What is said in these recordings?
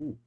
Ooh.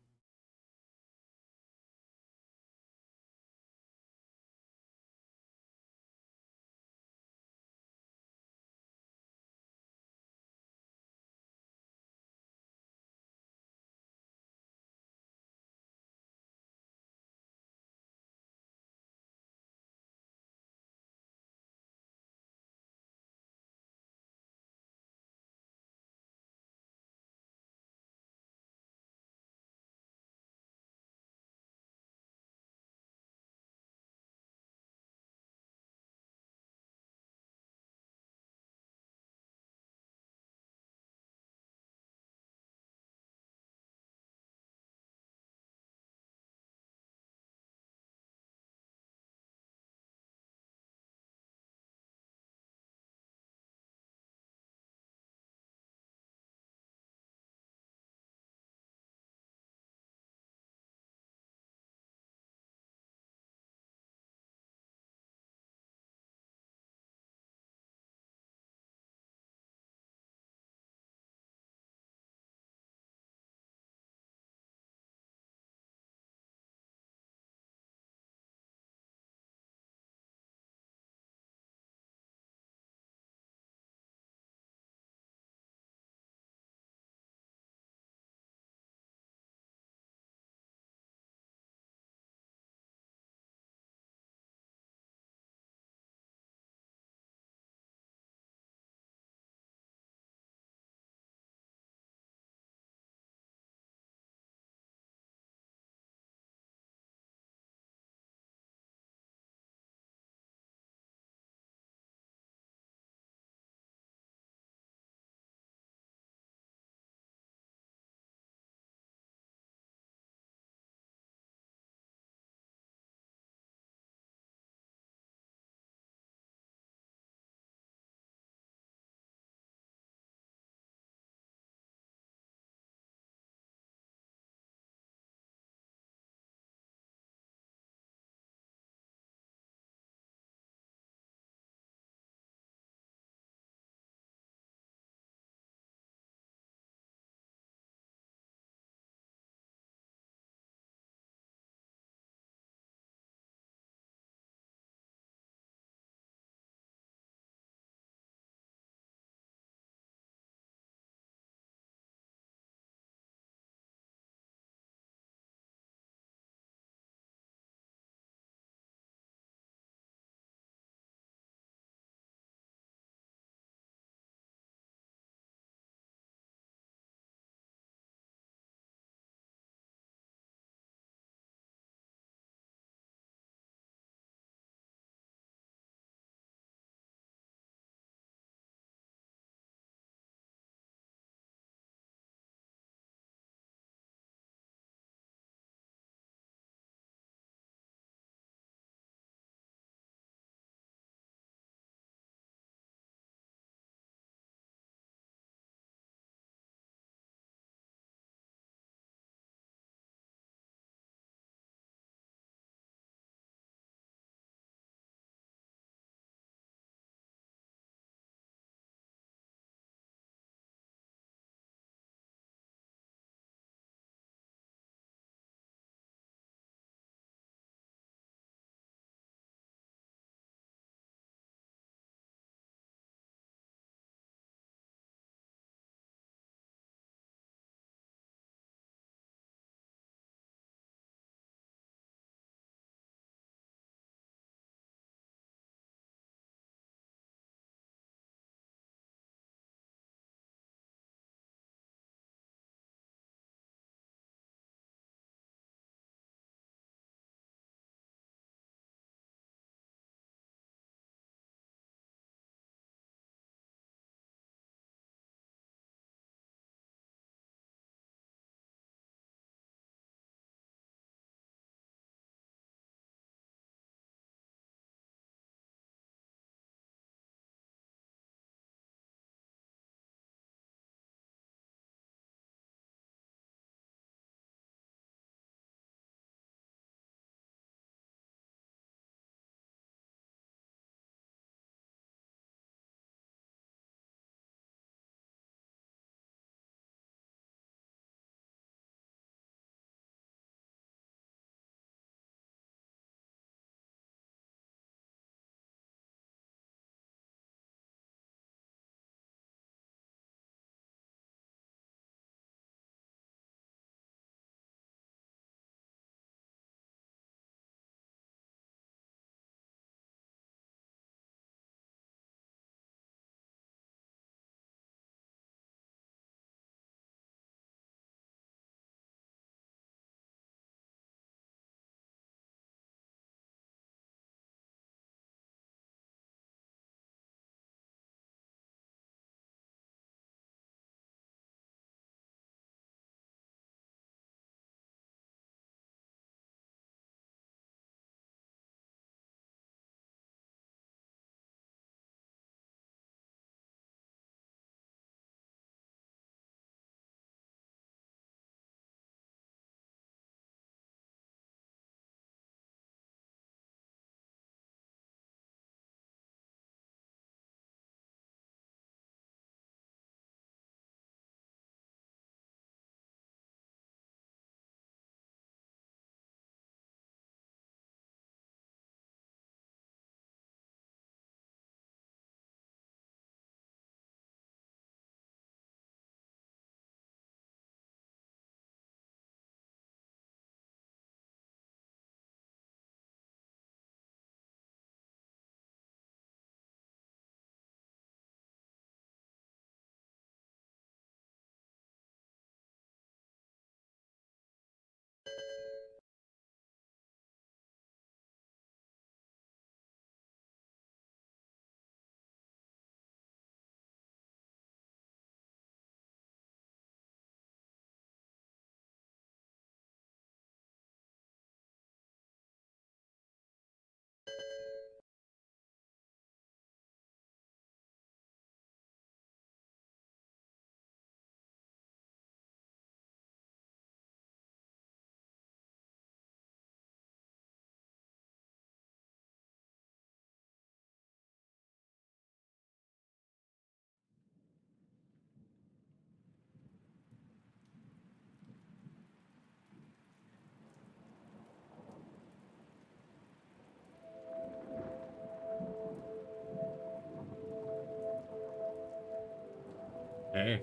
Hey.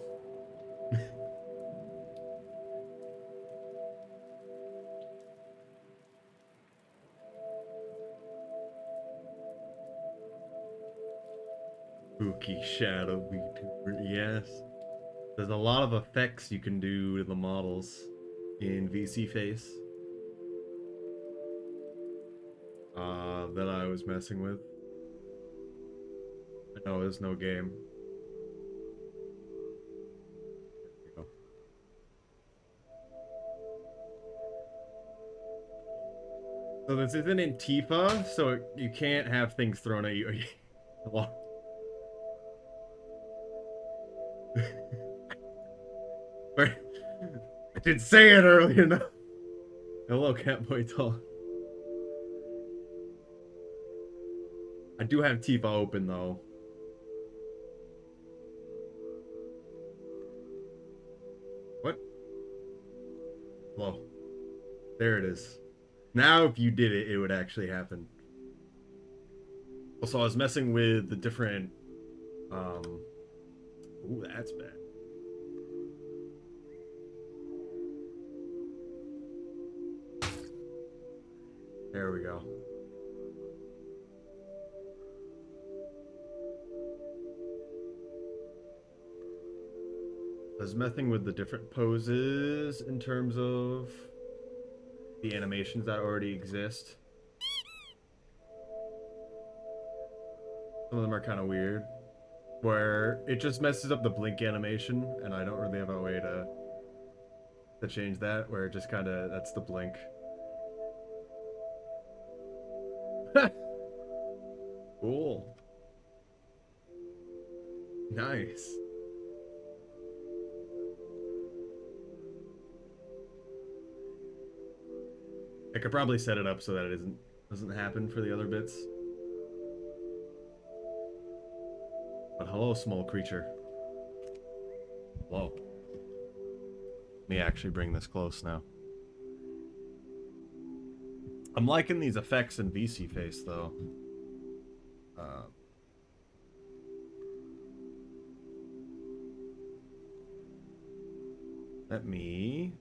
Spooky shadow VTuber. Yes. There's a lot of effects you can do to the models in VC Face that I was messing with. I know there's no game. There we go. So this isn't in Tifa, so you can't have things thrown at you. Hello? Wait, I didn't say it early enough. Hello, Catboy Tall. I do have Tifa open though. What? Hello. There it is. Now, if you did it, it would actually happen. Also, I was messing with the different. Um. Ooh, that's bad. There we go. I was messing with the different poses in terms of the animations that already exist. Some of them are kind of weird, where it just messes up the blink animation, and I don't really have a way to change that. Where it just kind of that's the blink. Cool. Nice. I could probably set it up so that it doesn't happen for the other bits. But hello, small creature. Hello. Let me actually bring this close now. I'm liking these effects in VC Face though. Uh, Let me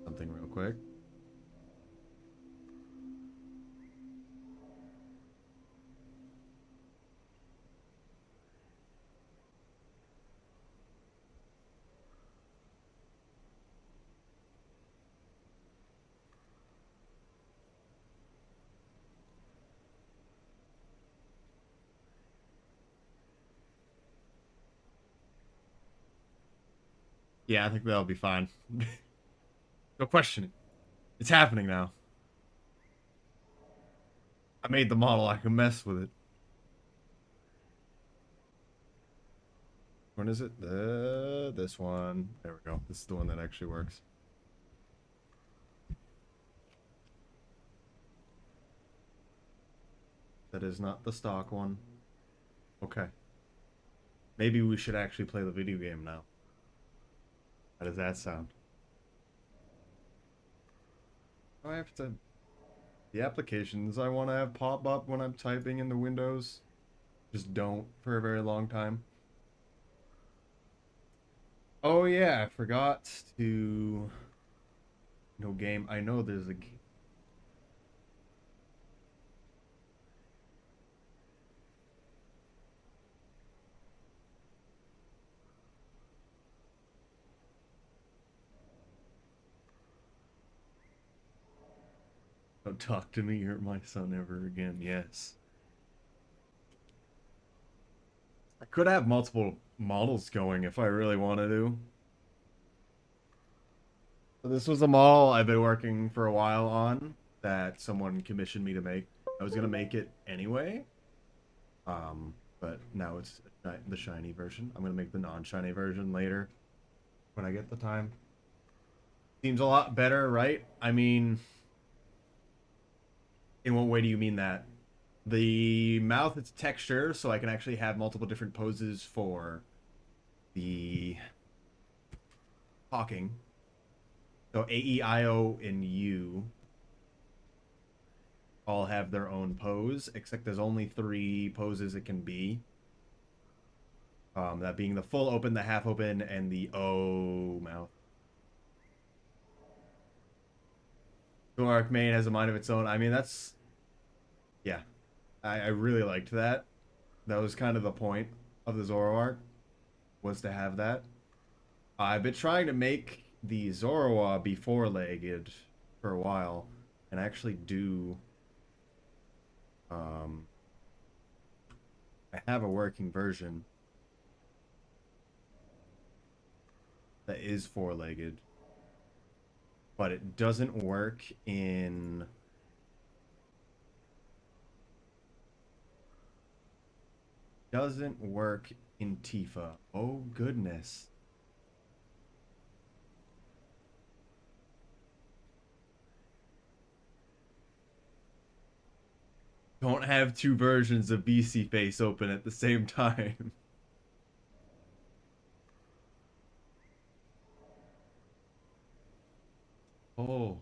something real quick. Yeah, I think that'll be fine. No question it. It's happening now. I made the model. I can mess with it. When is it? This one. There we go. This is the one that actually works. That is not the stock one. Okay. Maybe we should actually play the video game now. How does that sound? I have to. The applications I want to have pop up when I'm typing in the windows just don't for a very long time. Oh yeah, I forgot to. No game. I know there's a. Don't talk to me, you're my son ever again. Yes. I could have multiple models going if I really wanted to. So this was a model I've been working for a while on that someone commissioned me to make. I was gonna make it anyway, but now it's the shiny version. I'm gonna make the non-shiny version later when I get the time. Seems a lot better, right? I mean, in what way do you mean that? The mouth is texture, so I can actually have multiple different poses for the talking. So A, E, I, O, and U. all have their own pose, except there's only 3 poses it can be. That being the full open, the half open, and the O mouth. Zoroark main has a mind of its own. I mean, that's yeah. I really liked that. That was kind of the point of the Zoroark, was to have that. I've been trying to make the Zorua be four-legged for a while, and I actually do. Um, I have a working version that is four-legged, but it doesn't work in. Doesn't work in Tifa. Oh goodness. Don't have 2 versions of BC Face open at the same time. Oh.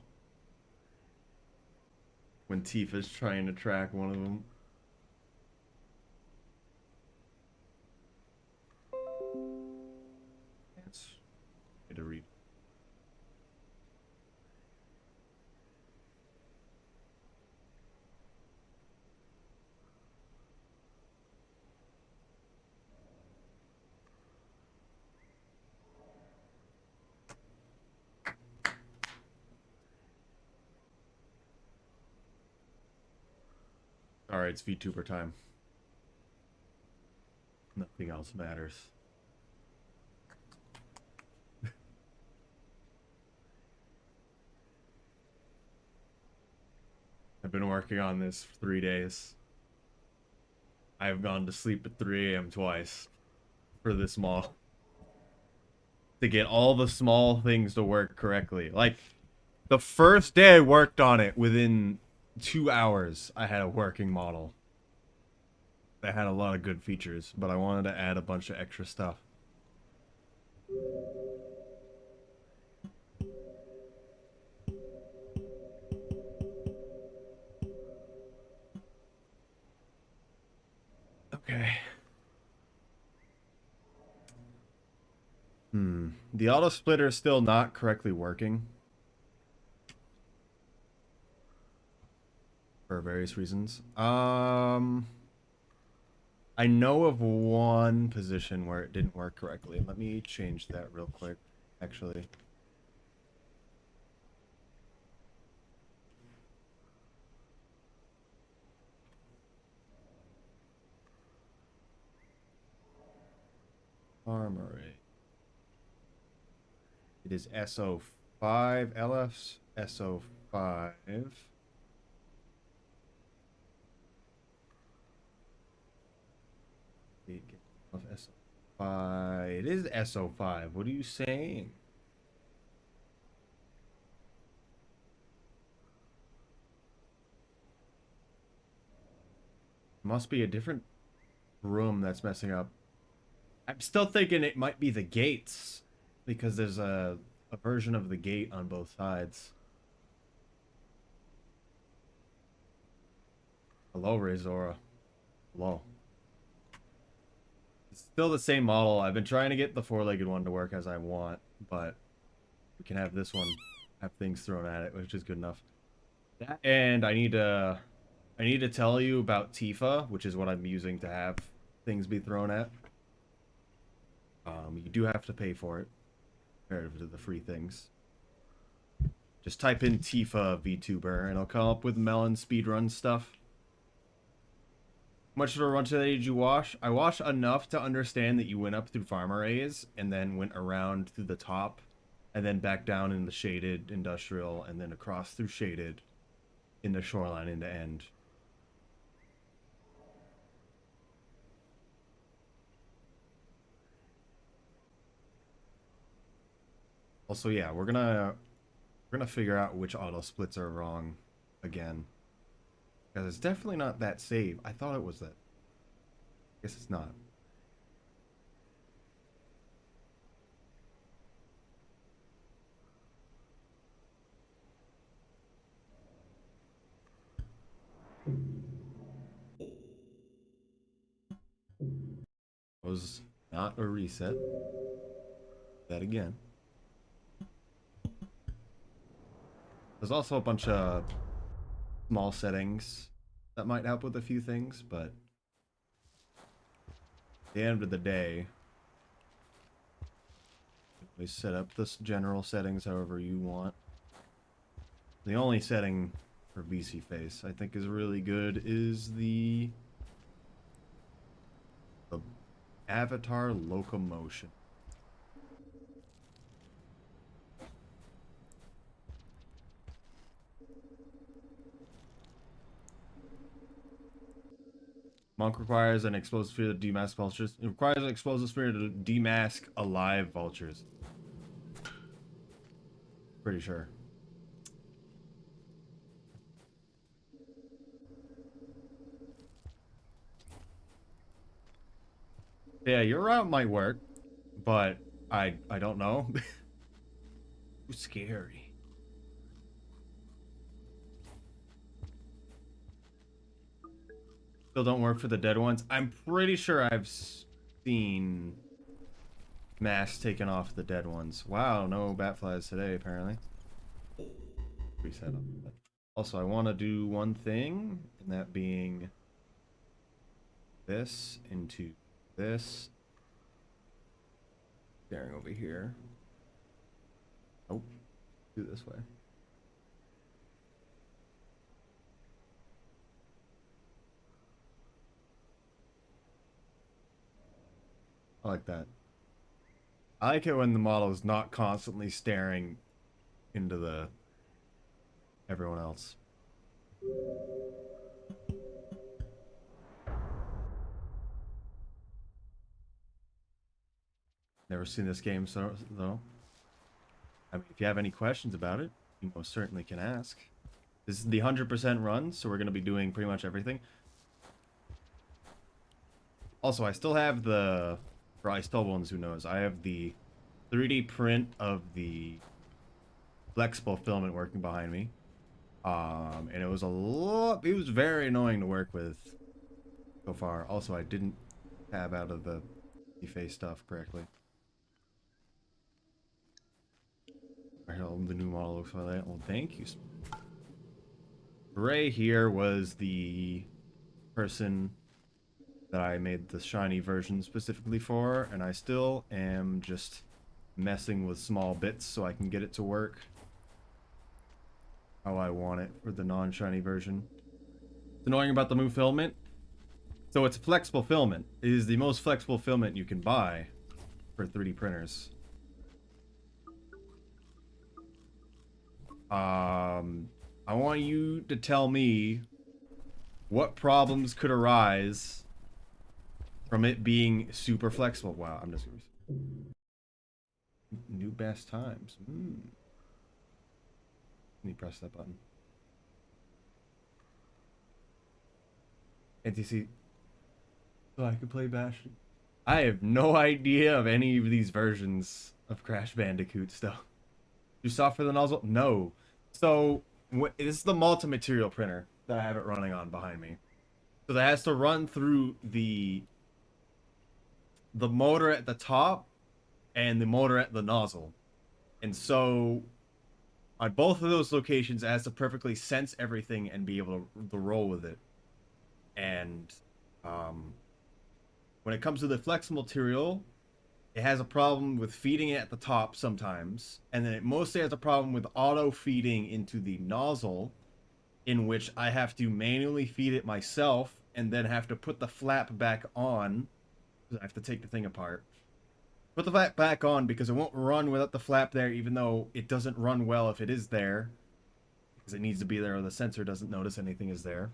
When Tifa's trying to track one of them. That's to read. Alright, it's VTuber time. Nothing else matters. I've been working on this for 3 days. I've gone to sleep at 3 a.m. twice for this model. To get all the small things to work correctly. Like, the first day I worked on it, within 2 hours, I had a working model. That had a lot of good features, but I wanted to add a bunch of extra stuff. Okay. The auto splitter is still not correctly working. For various reasons. I know of one position where it didn't work correctly. Let me change that real quick, actually. Armory. It is SO5. LF's SO5. Of SO5. It is SO5. What are you saying? Must be a different room that's messing up. I'm still thinking it might be the gates, because there's a version of the gate on both sides. Hello, Razora. Hello. It's still the same model. I've been trying to get the four-legged one to work as I want, but we can have this one have things thrown at it, which is good enough. And I need to tell you about Tifa, which is what I'm using to have things be thrown at. You do have to pay for it compared to the free things. Just type in Tifa VTuber and it'll come up with Melon speedrun stuff. How much of a run today did you wash? I washed enough to understand that you went up through farm arrays and then went around through the top and then back down in the shaded industrial and then across through shaded in the shoreline into end. Also, yeah, we're gonna figure out which auto splits are wrong again. Because it's definitely not that save. I thought it was that. Guess it's not. Was not a reset. That again. There's also a bunch of small settings that might help with a few things, but at the end of the day, we set up this general settings however you want. The only setting for VC face I think is really good is the avatar locomotion. Monk requires an explosive sphere to demask vultures. It requires an explosive sphere to demask alive vultures. Pretty sure. Yeah, your route might work, but I don't know. Too scary. Still don't work for the dead ones. I'm pretty sure I've seen masks taken off the dead ones. Wow, no bat flies today apparently. Reset them. Also, I want to do one thing, and that being this into this. Staring over here. Oh, do it this way. I like that. I like it when the model is not constantly staring into the everyone else. Never seen this game, so though. I mean, if you have any questions about it, you most certainly can ask. This is the 100% run, so we're going to be doing pretty much everything. Also, I still have the, for I still ones who knows, I have the 3D print of the flexible filament working behind me. And it was it was very annoying to work with so far. Also, I didn't tab out of the face stuff correctly. The new model looks like that. Well, thank you. Ray here was the person that I made the shiny version specifically for, and I still am just messing with small bits so I can get it to work how I want it for the non-shiny version. It's annoying about the new filament. So it's flexible filament. It is the most flexible filament you can buy for 3D printers. I want you to tell me what problems could arise from it being super flexible. Wow, I'm just new best times. Let me press that button. NTC. So I can play Bash. I have no idea of any of these versions of Crash Bandicoot stuff. You soft for the nozzle? No. So this is the multi-material printer that I have it running on behind me. So that has to run through the motor at the top and the motor at the nozzle. And so on both of those locations, it has to perfectly sense everything and be able to roll with it. And when it comes to the flexible material, it has a problem with feeding it at the top sometimes, and then it mostly has a problem with auto feeding into the nozzle, in which I have to manually feed it myself and then have to put the flap back on. I have to take the thing apart. Put the flap back on because it won't run without the flap there, even though it doesn't run well if it is there, because it needs to be there or the sensor doesn't notice anything is there.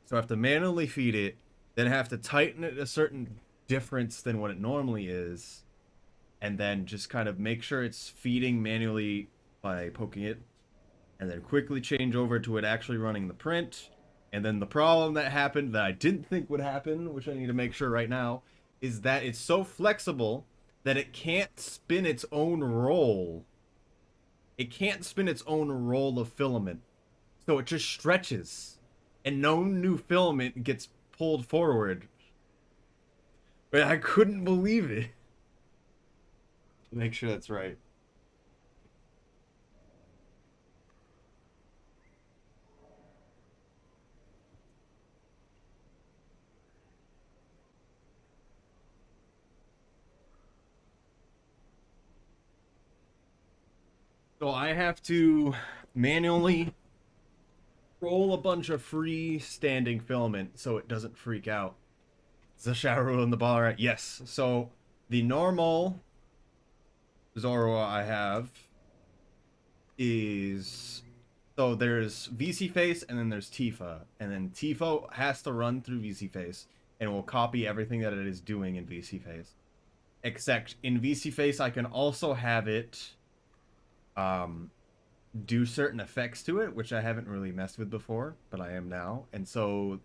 So I have to manually feed it, then have to tighten it a certain difference than what it normally is, and then just kind of make sure it's feeding manually by poking it, and then quickly change over to it actually running the print. And then the problem that happened that I didn't think would happen, which I need to make sure right now, is that it's so flexible that it can't spin its own roll. It can't spin its own roll of filament. So it just stretches, and no new filament gets pulled forward. But I couldn't believe it. Make sure that's right. So I have to manually roll a bunch of freestanding filament so it doesn't freak out. Is the shower in the ball right? Yes. So the normal Zoro I have is, so there's VC face and then there's Tifa, and then Tifa has to run through VC face and will copy everything that it is doing in VC face. Except in VC face I can also have it um do certain effects to it, which I haven't really messed with before, but I am now. And so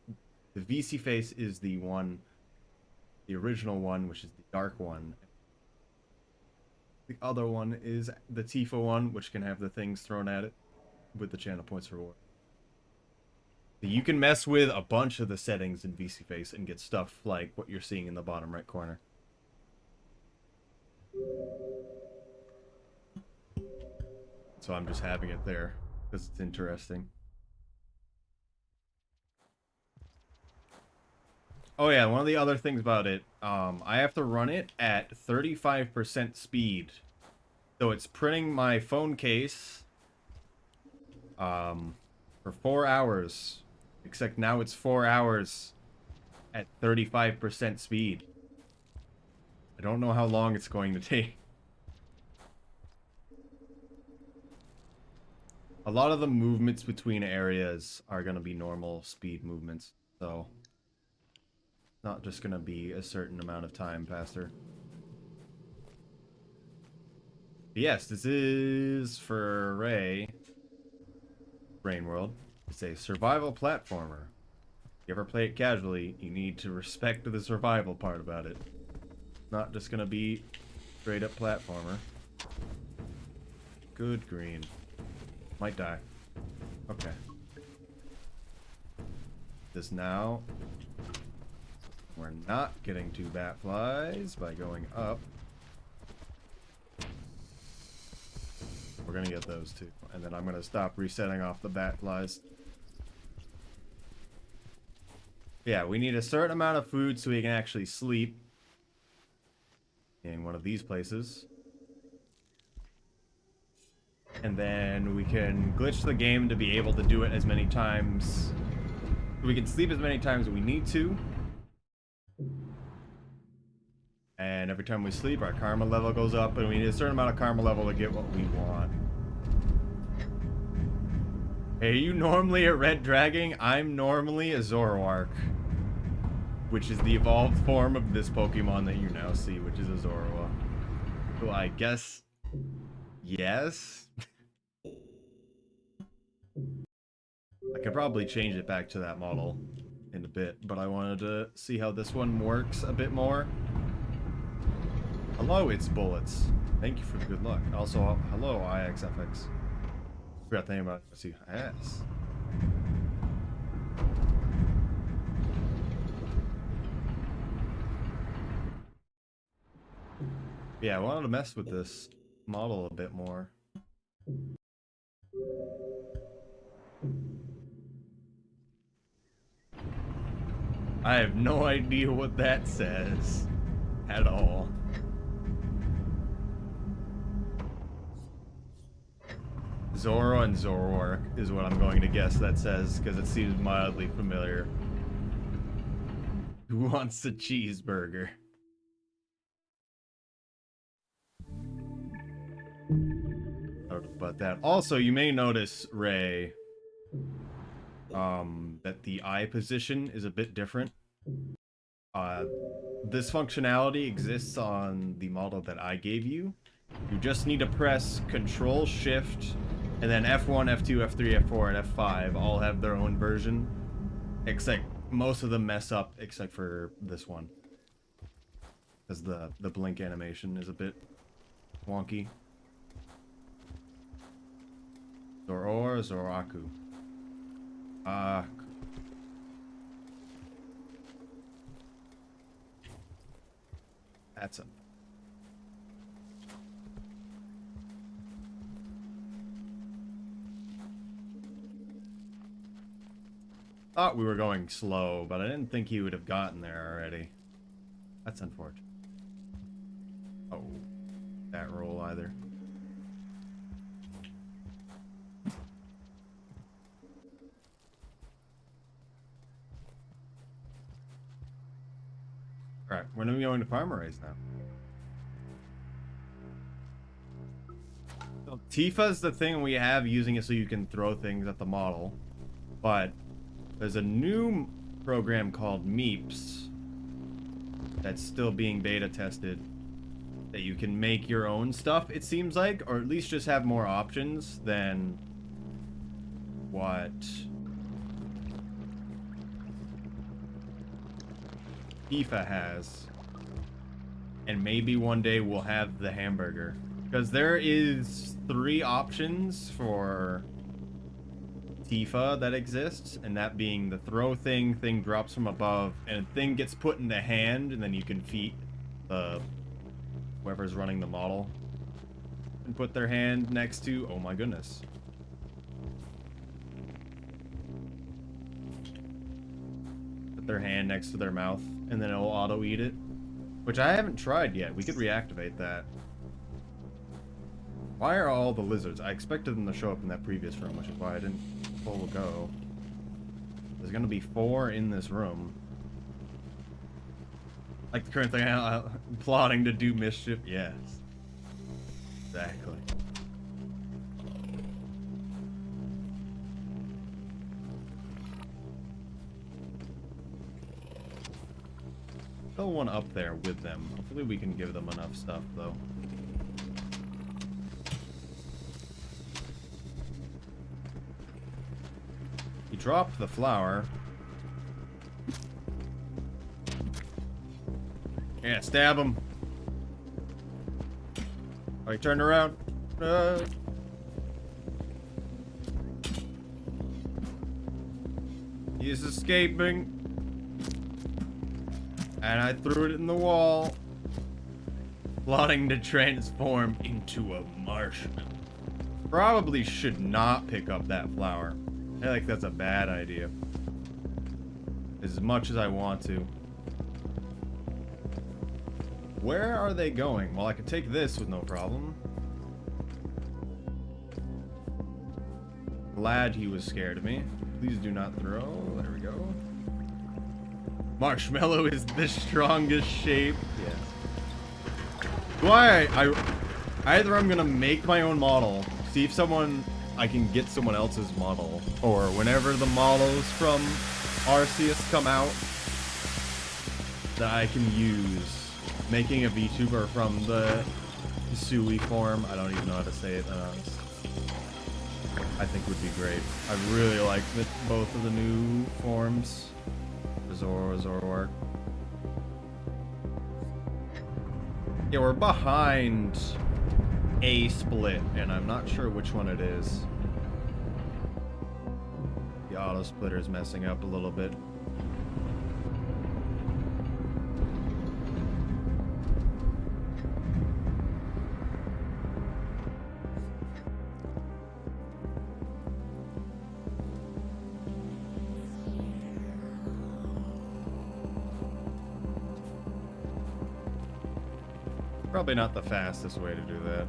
the VC face is the one, the original one, which is the dark one. The other one is the Tifa one, which can have the things thrown at it with the channel points reward. So you can mess with a bunch of the settings in VC face and get stuff like what you're seeing in the bottom right corner. So I'm just having it there because it's interesting. Oh yeah, one of the other things about it, I have to run it at 35% speed. So it's printing my phone case for 4 hours. Except now it's 4 hours at 35% speed. I don't know how long it's going to take. A lot of the movements between areas are going to be normal speed movements, so not just going to be a certain amount of time faster. Yes, this is for Ray. Brain World. It's a survival platformer. If you ever play it casually, you need to respect the survival part about it. Not just going to be straight up platformer. Good green. Might die. Okay. This now. We're not getting two bat flies by going up. We're gonna get those two. And then I'm gonna stop resetting off the bat flies. Yeah, we need a certain amount of food so we can actually sleep in one of these places. And then we can glitch the game to be able to do it as many times. We can sleep as many times as we need to. And every time we sleep, our karma level goes up, and we need a certain amount of karma level to get what we want. Hey, are you normally a Red Dragon? I'm normally a Zoroark, which is the evolved form of this Pokemon that you now see, which is a Zorua. So I guess, yes. I could probably change it back to that model in a bit, but I wanted to see how this one works a bit more. Hello, it's Bullets. Thank you for the good luck. Also, hello, IXFX. Forgot the name about it. See, yes. Yeah, I wanted to mess with this model a bit more. I have no idea what that says at all. Zoro and Zoroark is what I'm going to guess that says, because it seems mildly familiar. Who wants a cheeseburger? I don't know about that. Also, you may notice, Ray, that the eye position is a bit different. This functionality exists on the model that I gave you. You just need to press Control Shift, and then F1, F2, F3, F4, and F5 all have their own version. Except most of them mess up, except for this one, because the blink animation is a bit wonky. Zoro or Zoraku? That's a... Thought we were going slow, but I didn't think he would have gotten there already. That's unfortunate. Oh, that roll either. Alright, when are we going to Farmer Race now? So, Tifa's the thing we have, using it so you can throw things at the model. But there's a new program called Meeps that's still being beta tested that you can make your own stuff, it seems like, or at least just have more options than what Tifa has. And maybe one day we'll have the hamburger, because there is 3 options for Tifa that exists, and that being the throw thing drops from above, and a thing gets put in the hand, and then you can feed the whoever's running the model and put their hand next to, oh my goodness. Put their hand next to their mouth, and then it'll auto-eat it. Which I haven't tried yet. We could reactivate that. Why are all the lizards? I expected them to show up in that previous room, which is why I didn't full go. There's gonna be 4 in this room. Like the current thing, plotting to do mischief. Yes. Exactly. Still one up there with them. Hopefully we can give them enough stuff, though. He dropped the flower. Yeah, stab him. Oh, he turned around. He's escaping. And I threw it in the wall. Plotting to transform into a marshmallow. Probably should not pick up that flower. I feel like that's a bad idea. As much as I want to. Where are they going? Well, I could take this with no problem. Glad he was scared of me. Please do not throw. There we go. Marshmallow is the strongest shape. Yes. Why? Either I'm gonna make my own model, see if I can get someone else's model, or whenever the models from Arceus come out that I can use. Making a VTuber from the Sui form, I don't even know how to say it, I think would be great. I really like both of the new forms. Zoroark. Yeah, we're behind a split, and I'm not sure which one it is. The auto splitter is messing up a little bit. Probably not the fastest way to do that.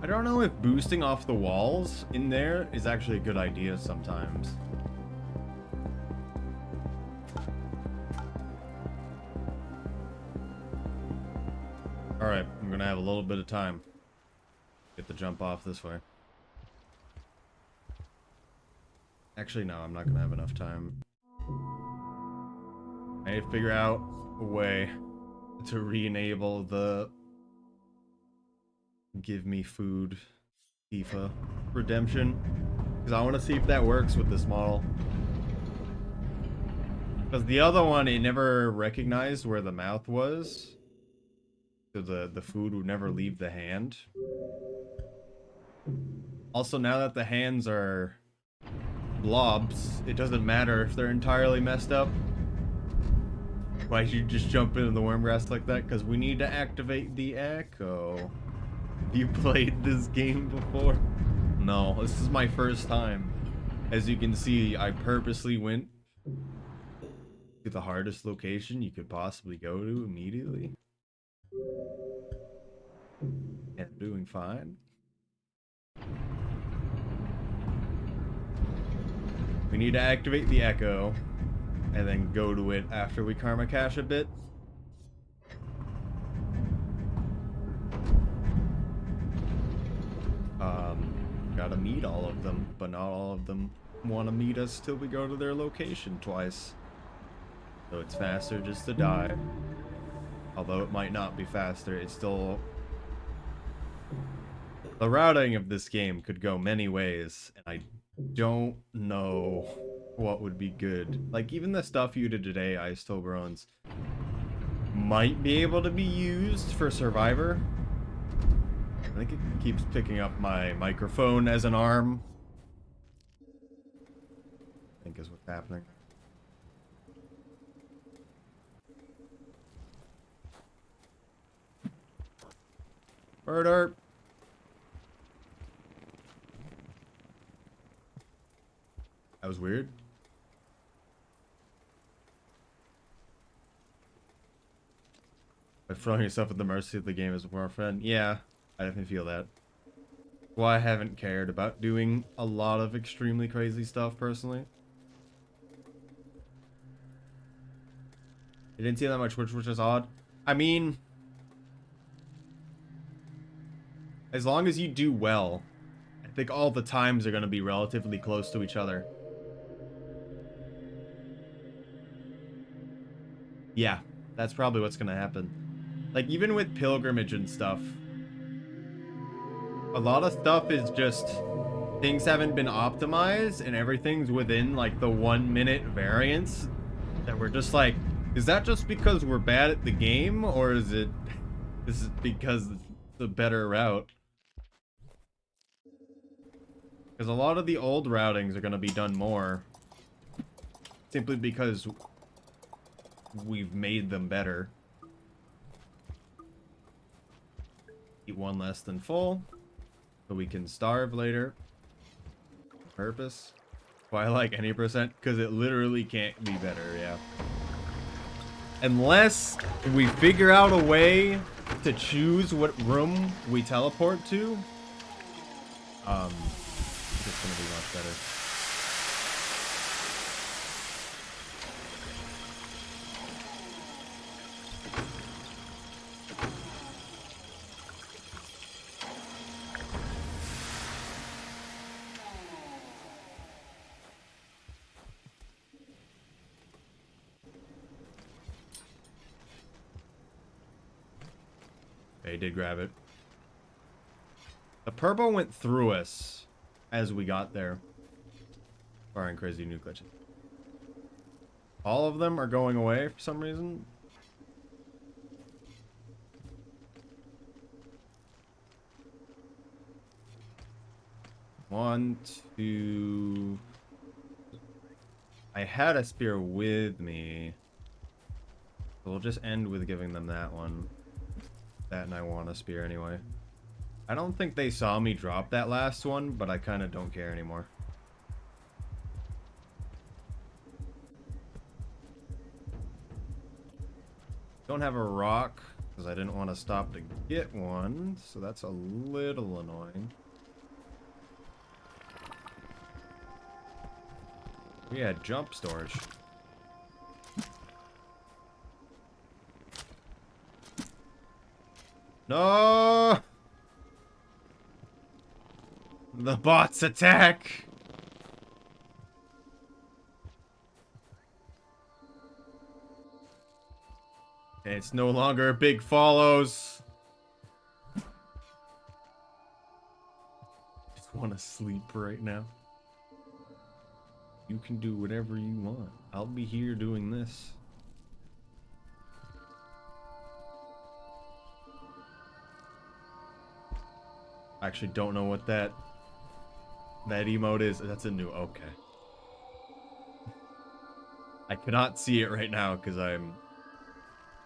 I don't know if boosting off the walls in there is actually a good idea sometimes. Alright, I'm gonna have a little bit of time. Get the jump off this way. Actually, no, I'm not gonna have enough time. I need to figure out a way to re-enable the give me food Tifa redemption, because I want to see if that works with this model. Because the other one, it never recognized where the mouth was, so the food would never leave the hand. Also, now that the hands are blobs, it doesn't matter if they're entirely messed up. Why'd you just jump into the wormgrass like that? Because we need to activate the echo. Have you played this game before? No, this is my first time. As you can see, I purposely went to the hardest location you could possibly go to immediately. And I'm doing fine. We need to activate the echo and then go to it after we karma cache a bit. Gotta meet all of them, but not all of them want to meet us till we go to their location twice. So it's faster just to die. Although it might not be faster, it's still... The routing of this game could go many ways, and I don't know what would be good. Like, even the stuff you did today, Ice Toblerones, might be able to be used for Survivor. I think it keeps picking up my microphone as an arm. I think is what's happening. Murder! That was weird. By throwing yourself at the mercy of the game as a warfare. Yeah, I definitely feel that. Well, I haven't cared about doing a lot of extremely crazy stuff personally. I didn't see that much, which is odd. I mean, as long as you do well, I think all the times are going to be relatively close to each other. Yeah, that's probably what's going to happen. Like, even with pilgrimage and stuff, a lot of stuff is just things haven't been optimized and everything's within like the 1 minute variance that we're just like, is that just because we're bad at the game, or is it because it's the better route? Because a lot of the old routings are going to be done more simply because we've made them better. Eat one less than full so we can starve later. Purpose. Why I like any percent? Because it literally can't be better, yeah. Unless we figure out a way to choose what room we teleport to, it's gonna be much better. They did grab it. The purple went through us as we got there. Barring crazy new glitches. All of them are going away for some reason. One, two... I had a spear with me. So we'll just end with giving them that one. That, and I want a spear anyway. I don't think they saw me drop that last one, but I kind of don't care anymore. Don't have a rock, because I didn't want to stop to get one, so that's a little annoying. We had jump storage. No! The bots attack! It's no longer big follows. Just want to sleep right now. You can do whatever you want. I'll be here doing this. I actually don't know what that emote is. That's a new... Okay. I cannot see it right now because I'm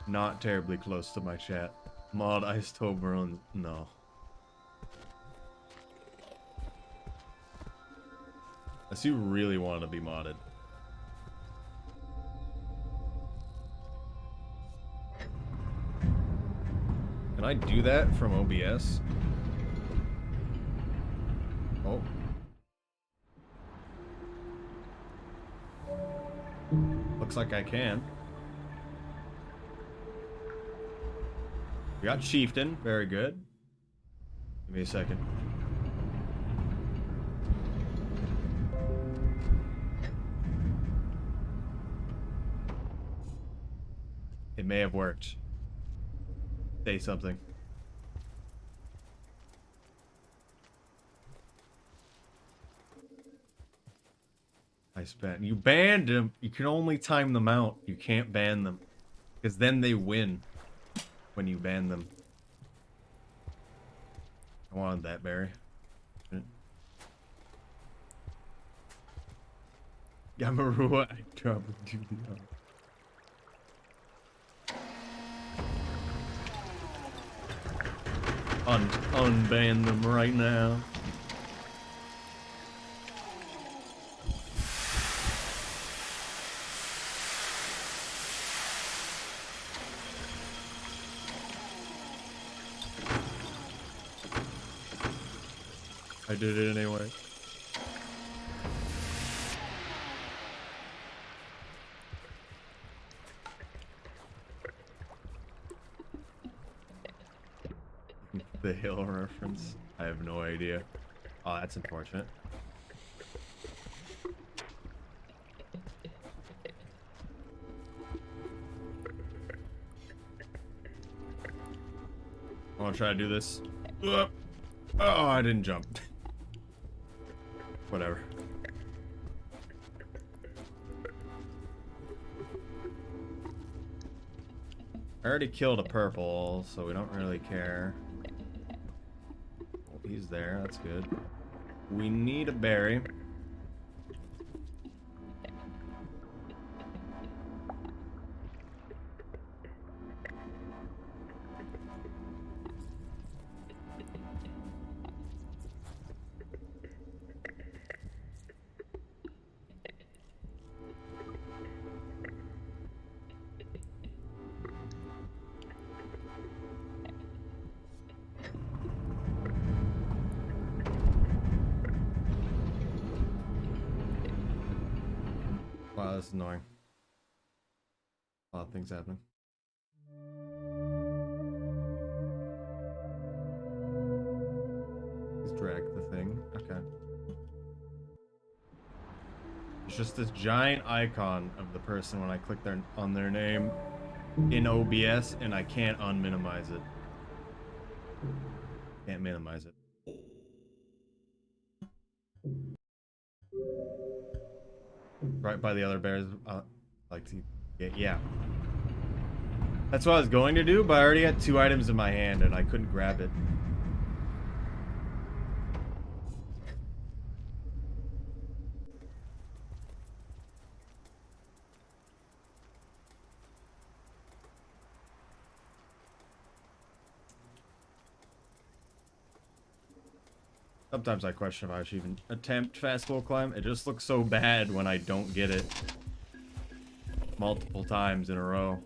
not terribly close to my chat. Mod Ice Toblerone, no. Unless you really want to be modded. Can I do that from OBS? Oh. Looks like I can. We got Chieftain, very good. Give me a second. It may have worked. Say something. You banned them. You can only time them out. You can't ban them. Because then they win when you ban them. I wanted that, Barry. Yamarua, I probably do the unban them right now. I did it anyway. The hill reference? I have no idea. Oh, that's unfortunate. I want to try to do this. Oh, I didn't jump. Whatever. I already killed a purple, so we don't really care. Oh, he's there, that's good. We need a berry. Wow, that's annoying. A lot of things happening. Please drag the thing. Okay. It's just this giant icon of the person when I click on their name in OBS, and I can't unminimize it. Can't minimize it. Right by the other bears. Like to get, yeah. That's what I was going to do, but I already had 2 items in my hand and I couldn't grab it. Sometimes I question if I should even attempt fastball climb. It just looks so bad when I don't get it multiple times in a row.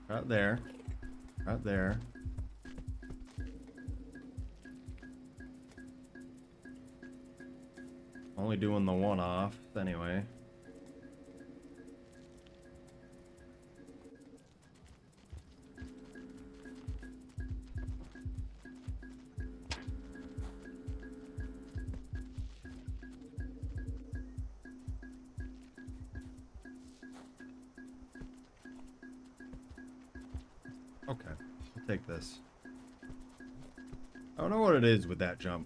Right there. Right there. Only doing the one off anyway. Okay, I'll take this. I don't know what it is with that jump.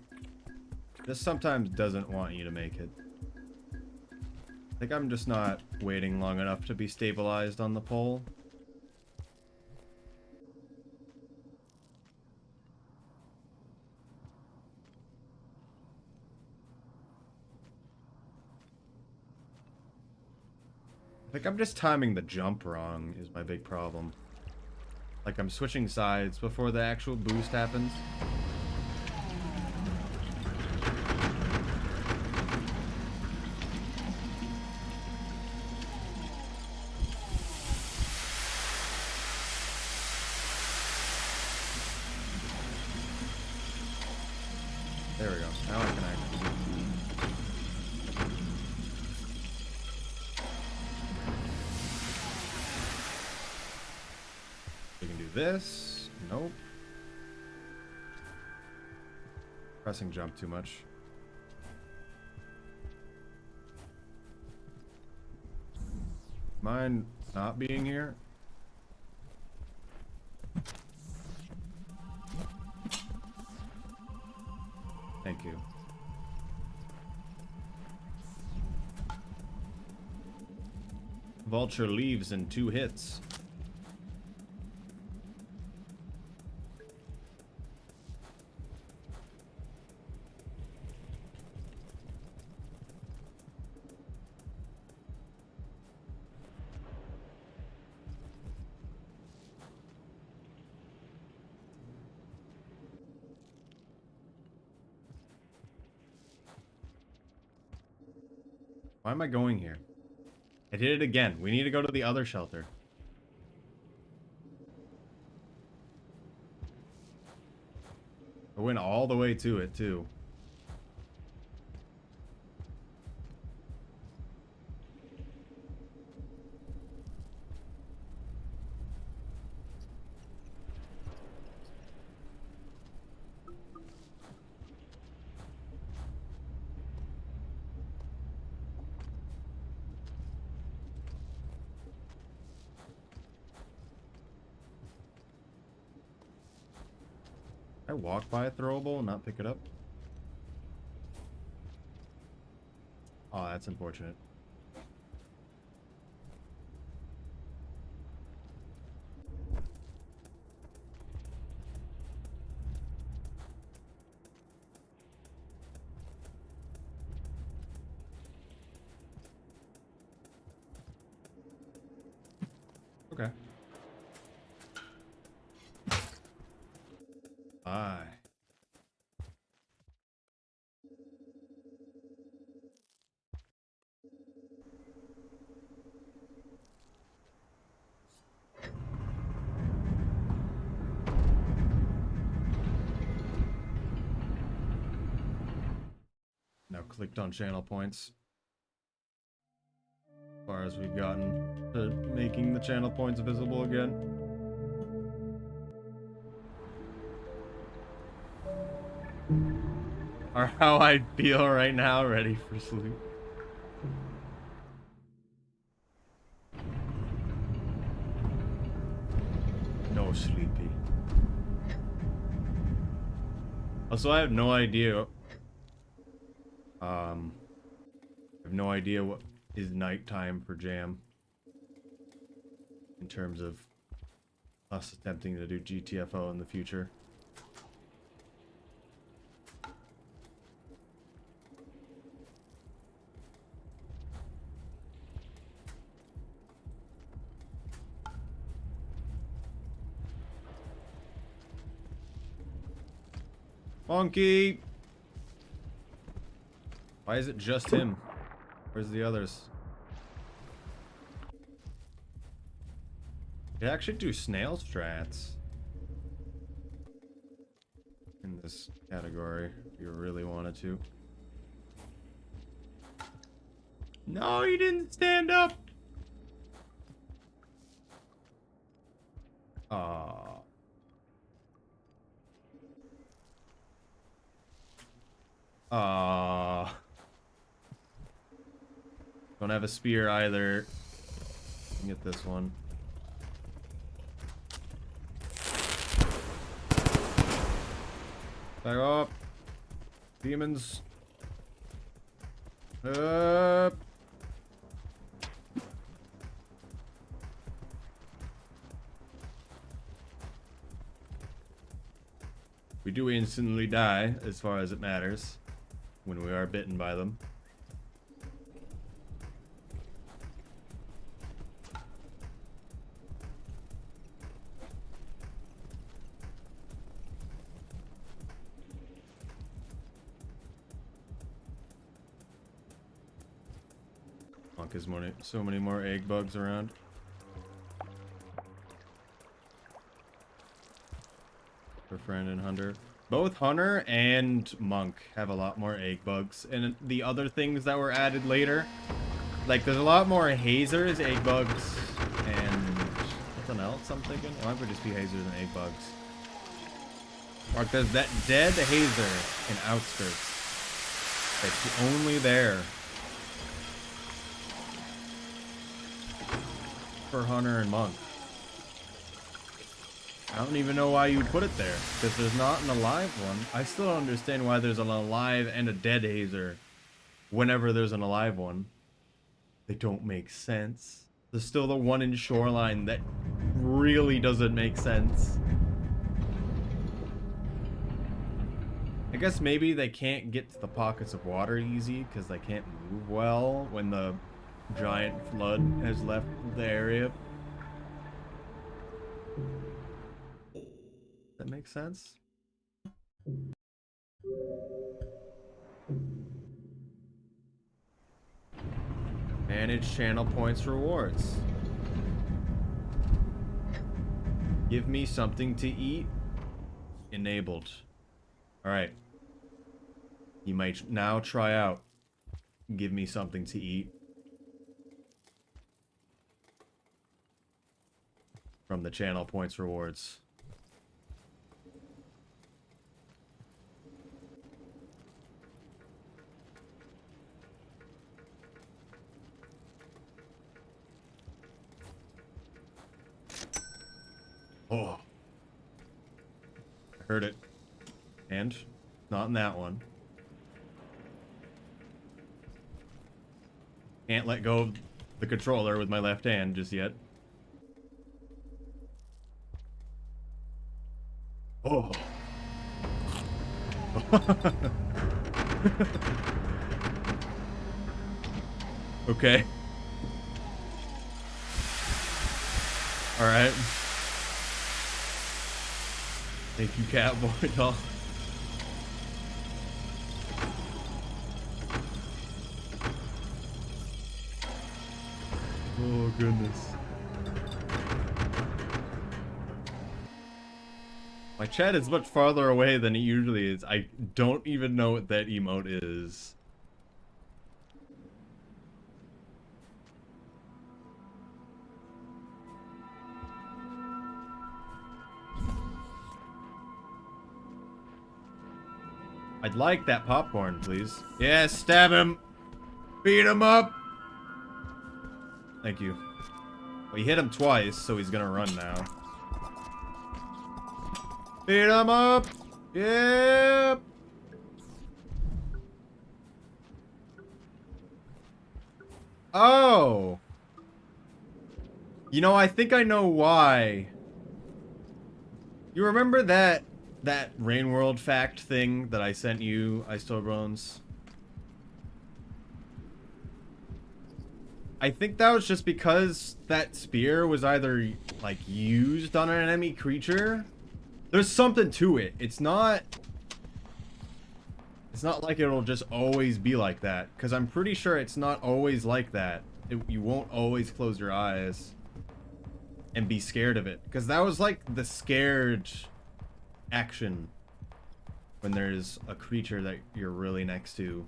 This sometimes doesn't want you to make it. I think I'm just not waiting long enough to be stabilized on the pole. I think I'm just timing the jump wrong is my big problem. Like I'm switching sides before the actual boost happens. There we go. Now I can actually... We can do this. Nope. Pressing jump too much. Mind not being here? Thank you. Vulture leaves in 2 hits. Why am I going here? I did it again. We need to go to the other shelter. I went all the way to it, too. I walk by a throwable and not pick it up? Oh, that's unfortunate. Okay. Bye. Now clicked on channel points. As far as we've gotten to making the channel points visible again. Or how I feel right now, ready for sleep. No sleepy. Also, I have no idea. I have no idea what is nighttime for Jam. In terms of us attempting to do GTFO in the future. Monkey! Why is it just him? Where's the others? They actually do snail strats in this category if you really wanted to. No, you didn't stand up! Aww. Aww. Don't have a spear either. Get this one. Back up. Demons. Up. We do instantly die, as far as it matters, when we are bitten by them. fuck is so many more egg bugs around? For friend and hunter. Both hunter and monk have a lot more egg bugs. And the other things that were added later, like there's a lot more hazers, egg bugs, and something else I'm thinking. It might just be hazers and egg bugs. Or there's that dead hazer in Outskirts. It's only there for hunter and monk. I don't even know why you would put it there, because there's not an alive one. I still don't understand why there's an alive and a dead hazer whenever there's an alive one. They don't make sense. There's still the one in Shoreline that really doesn't make sense. I guess maybe they can't get to the pockets of water easy because they can't move well when the giant flood has left the area. That makes sense. Manage channel points rewards. Give me something to eat. Enabled. Alright. You might now try out. Give me something to eat. From the channel points rewards. Oh. I heard it. And not in that one. Can't let go of the controller with my left hand just yet. Oh. Okay. All right. Thank you, Catboy doll. Oh goodness. My chat is much farther away than it usually is. I don't even know what that emote is. I'd like that popcorn, please. Yeah, stab him! Beat him up! Thank you. Well, he hit him twice, so he's gonna run now. Beat him up! Yep! Oh! You know, I think I know why. You remember that Rain World fact thing that I sent you, Ice Toe Bones? I think that was just because that spear was either, like, used on an enemy creature. There's something to it. It's not like it'll just always be like that. Because I'm pretty sure it's not always like that. You won't always close your eyes and be scared of it. Because that was like the scared action when there's a creature that you're really next to.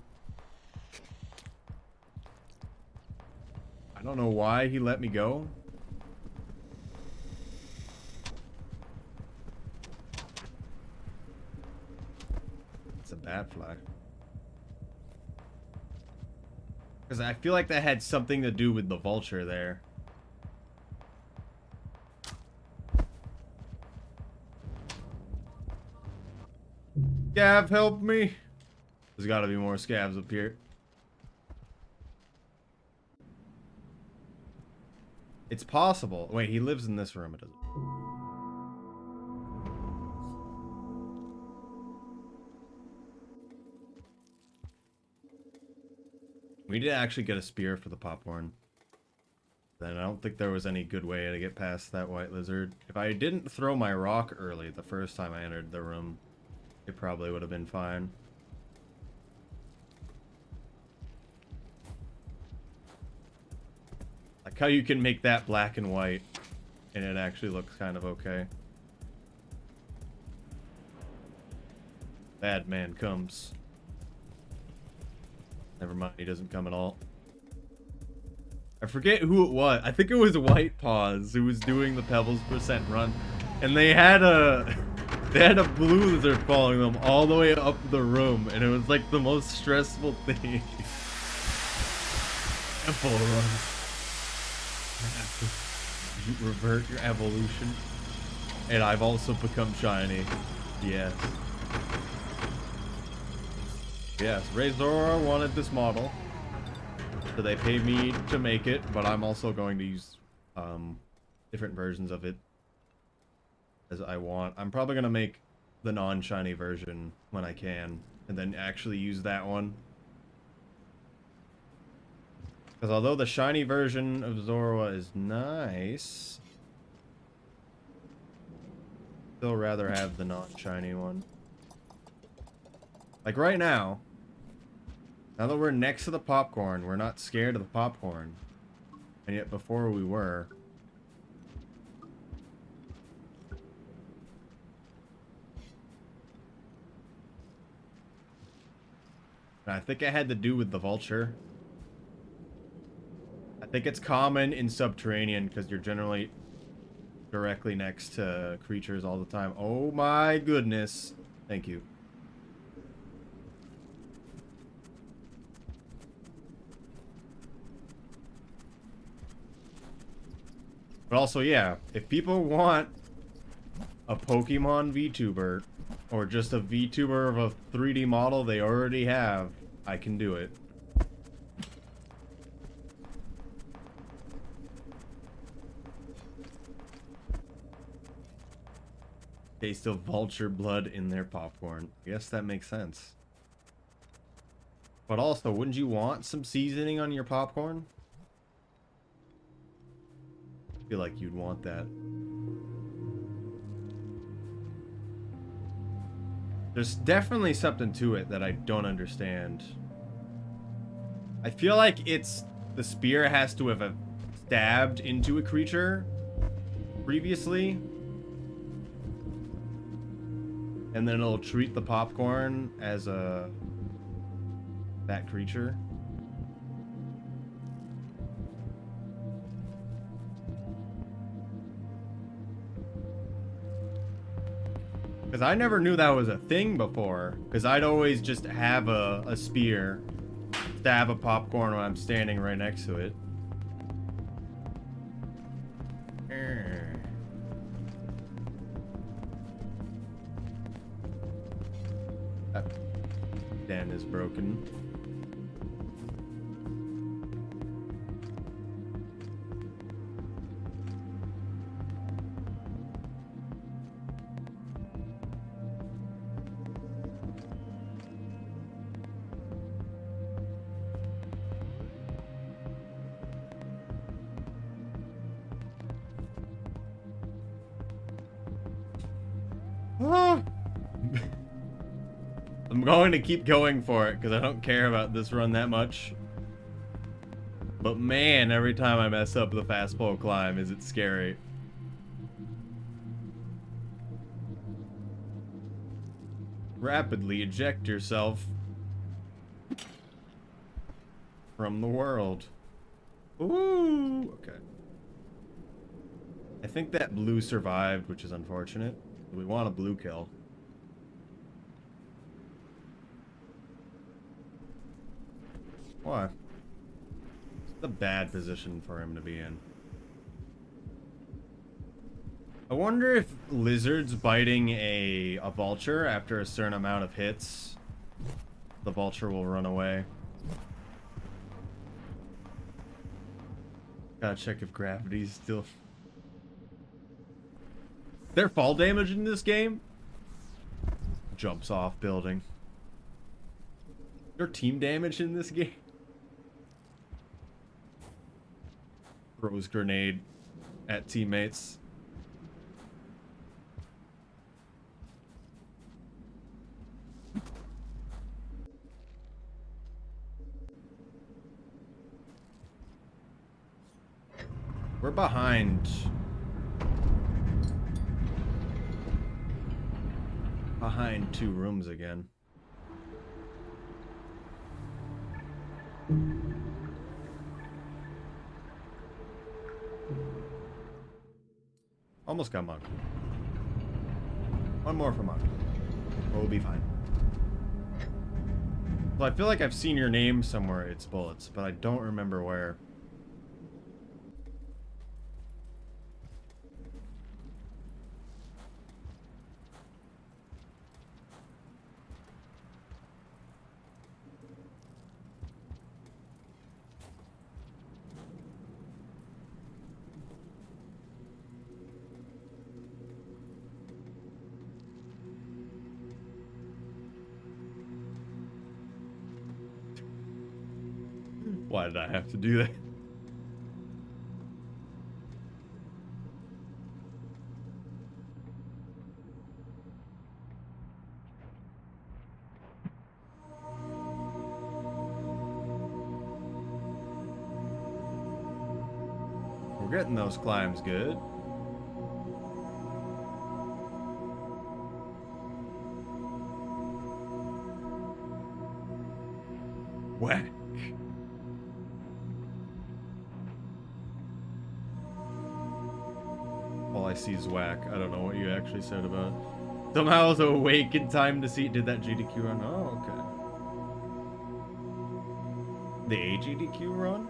I don't know why he let me go. It's a bad flag. Because I feel like that had something to do with the vulture there. Scav, help me! There's gotta be more scavs up here. It's possible. Wait, he lives in this room. It doesn't. We did actually get a spear for the popcorn. Then I don't think there was any good way to get past that white lizard. If I didn't throw my rock early the first time I entered the room, it probably would have been fine. like how you can make that black and white, and it actually looks kind of okay. Bad man comes. Never mind, he doesn't come at all. I forget who it was. I think it was White Paws who was doing the Pebbles % run, and they had a blue lizard following them all the way up the room, and it was like the most stressful thing. Full run. You revert your evolution, and I've also become shiny. Yes. Yes, Razor wanted this model, so they paid me to make it, but I'm also going to use different versions of it as I want. I'm probably going to make the non-shiny version when I can, and then actually use that one. Because although the shiny version of Zorua is nice, still rather have the non-shiny one. Like right now that we're next to the popcorn, we're not scared of the popcorn. And yet before we were. And I think it had to do with the vulture. I think it's common in Subterranean because you're generally directly next to creatures all the time. Oh my goodness. Thank you. But also, yeah, if people want a Pokemon VTuber or just a VTuber of a 3D model they already have, I can do it. Taste of vulture blood in their popcorn. I guess that makes sense. But also, wouldn't you want some seasoning on your popcorn? I feel like you'd want that. There's definitely something to it that I don't understand. I feel like it's the spear has to have stabbed into a creature previously, and then it'll treat the popcorn as that creature. Because I never knew that was a thing before. Because I'd always just have a spear, stab a popcorn when I'm standing right next to it. That den is broken. I'm going to keep going for it because I don't care about this run that much. But man, every time I mess up the fast pole climb, is it scary. Rapidly eject yourself from the world. Ooh, okay. I think that blue survived, which is unfortunate. We want a blue kill. Why? It's a bad position for him to be in. I wonder if lizards biting a vulture after a certain amount of hits, the vulture will run away. Gotta check if gravity's still... Their fall damage in this game? Jumps off building. Their team damage in this game? Throws grenade at teammates. behind. Behind 2 rooms again. Almost got Monk. 1 more for Monk. We'll be fine. Well, I feel like I've seen your name somewhere, It's Bullets, but I don't remember where. Why did I have to do that? We're getting those climbs good. Whack. All I see is whack. I don't know what you actually said about it. Somehow I was awake in time to see. Did that GDQ run? Oh, okay. The AGDQ run?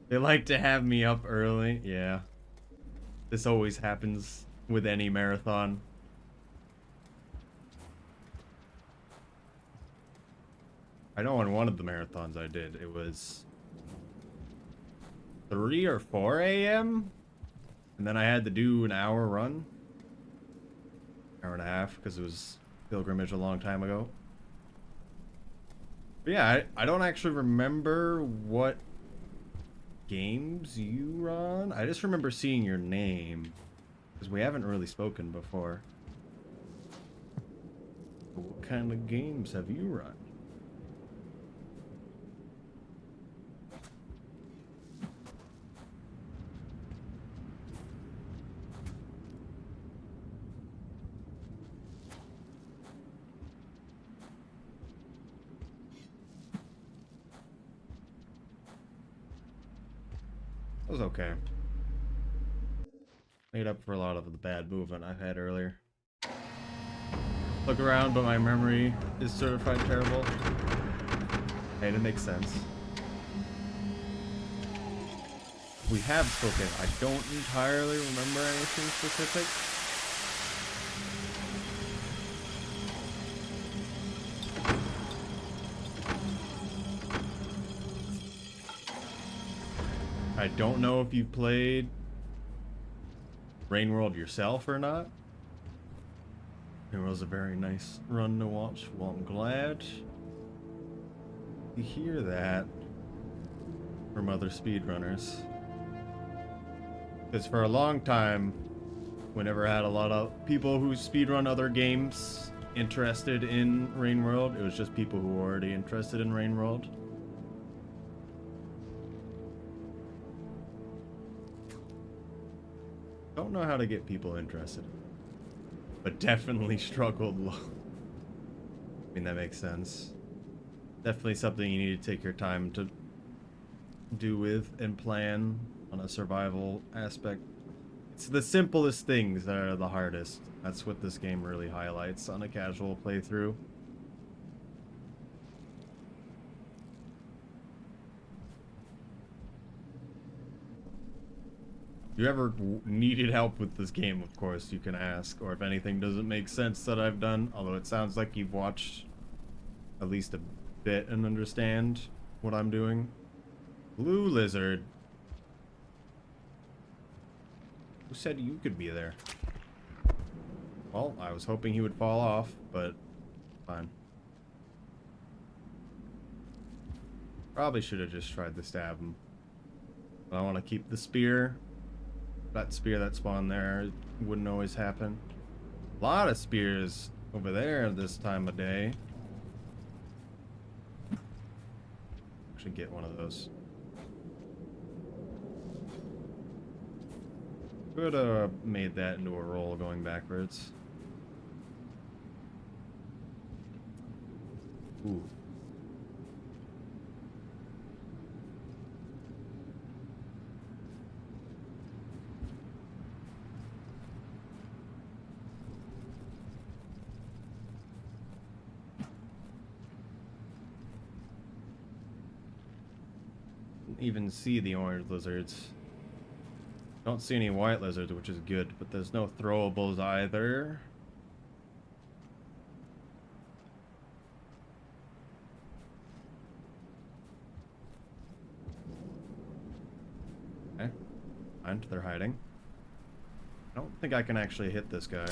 They like to have me up early. Yeah. This always happens with any marathon. I know on one of the marathons I did, it was 3 or 4 a.m. And then I had to do an hour run. Hour and a half, because it was pilgrimage a long time ago. But yeah, I don't actually remember what games you run. I just remember seeing your name, because we haven't really spoken before. What kind of games have you run? It was okay. Made up for a lot of the bad movement I had earlier. Look around, but my memory is certified terrible. And it makes sense. We have spoken. I don't entirely remember anything specific. I don't know if you've played Rain World yourself or not. It was a very nice run to watch. Well, I'm glad to hear that from other speedrunners. Because for a long time, we never had a lot of people who speedrun other games interested in Rain World. It was just people who were already interested in Rain World. Don't know how to get people interested, but definitely struggled low. I mean, that makes sense. Definitely something you need to take your time to do with and plan on a survival aspect. It's the simplest things that are the hardest. That's what this game really highlights on a casual playthrough. If you ever needed help with this game, of course, you can ask. Or if anything doesn't make sense that I've done, although it sounds like you've watched at least a bit and understand what I'm doing. Blue Lizard. Who said you could be there? Well, I was hoping he would fall off, but fine. Probably should have just tried to stab him. But I want to keep the spear. That spear that spawned there wouldn't always happen. A lot of spears over there this time of day. Should get one of those. Could have made that into a roll going backwards. Ooh. Even see the orange lizards. Don't see any white lizards, which is good, but there's no throwables either. Okay. And they're hiding. I don't think I can actually hit this guy.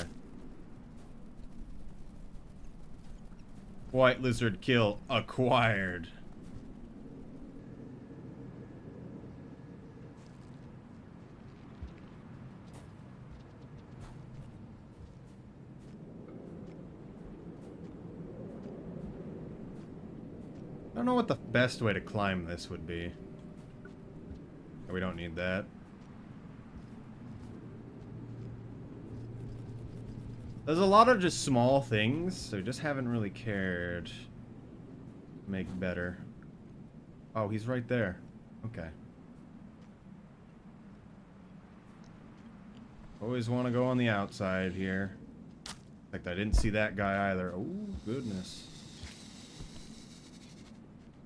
White lizard kill acquired. I don't know what the best way to climb this would be. We don't need that. There's a lot of just small things, so just haven't really cared to make better. Oh, he's right there. Okay. Always want to go on the outside here. In fact, I didn't see that guy either. Oh, goodness.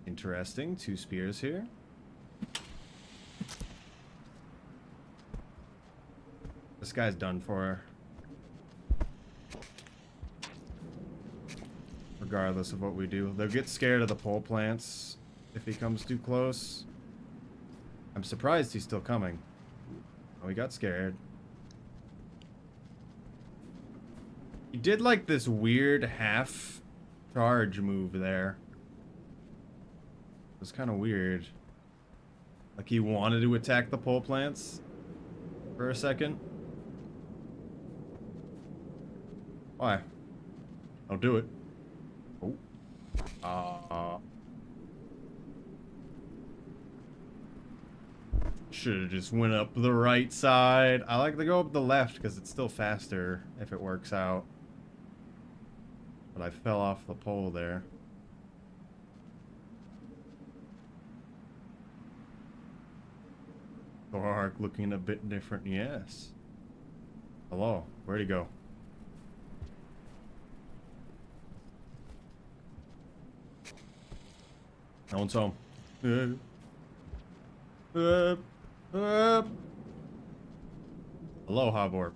Interesting. 2 spears here. This guy's done for. Regardless of what we do. They'll get scared of the pole plants if he comes too close. I'm surprised he's still coming. Oh, he got scared. He did like this weird half charge move there. It was kind of weird. Like he wanted to attack the pole plants for a second. Why? I'll do it. Oh. Should have just went up the right side. I like to go up the left because it's still faster if it works out. But I fell off the pole there. Ark looking a bit different, yes. Hello, where'd he go? No one's home. Hello, Hoborp.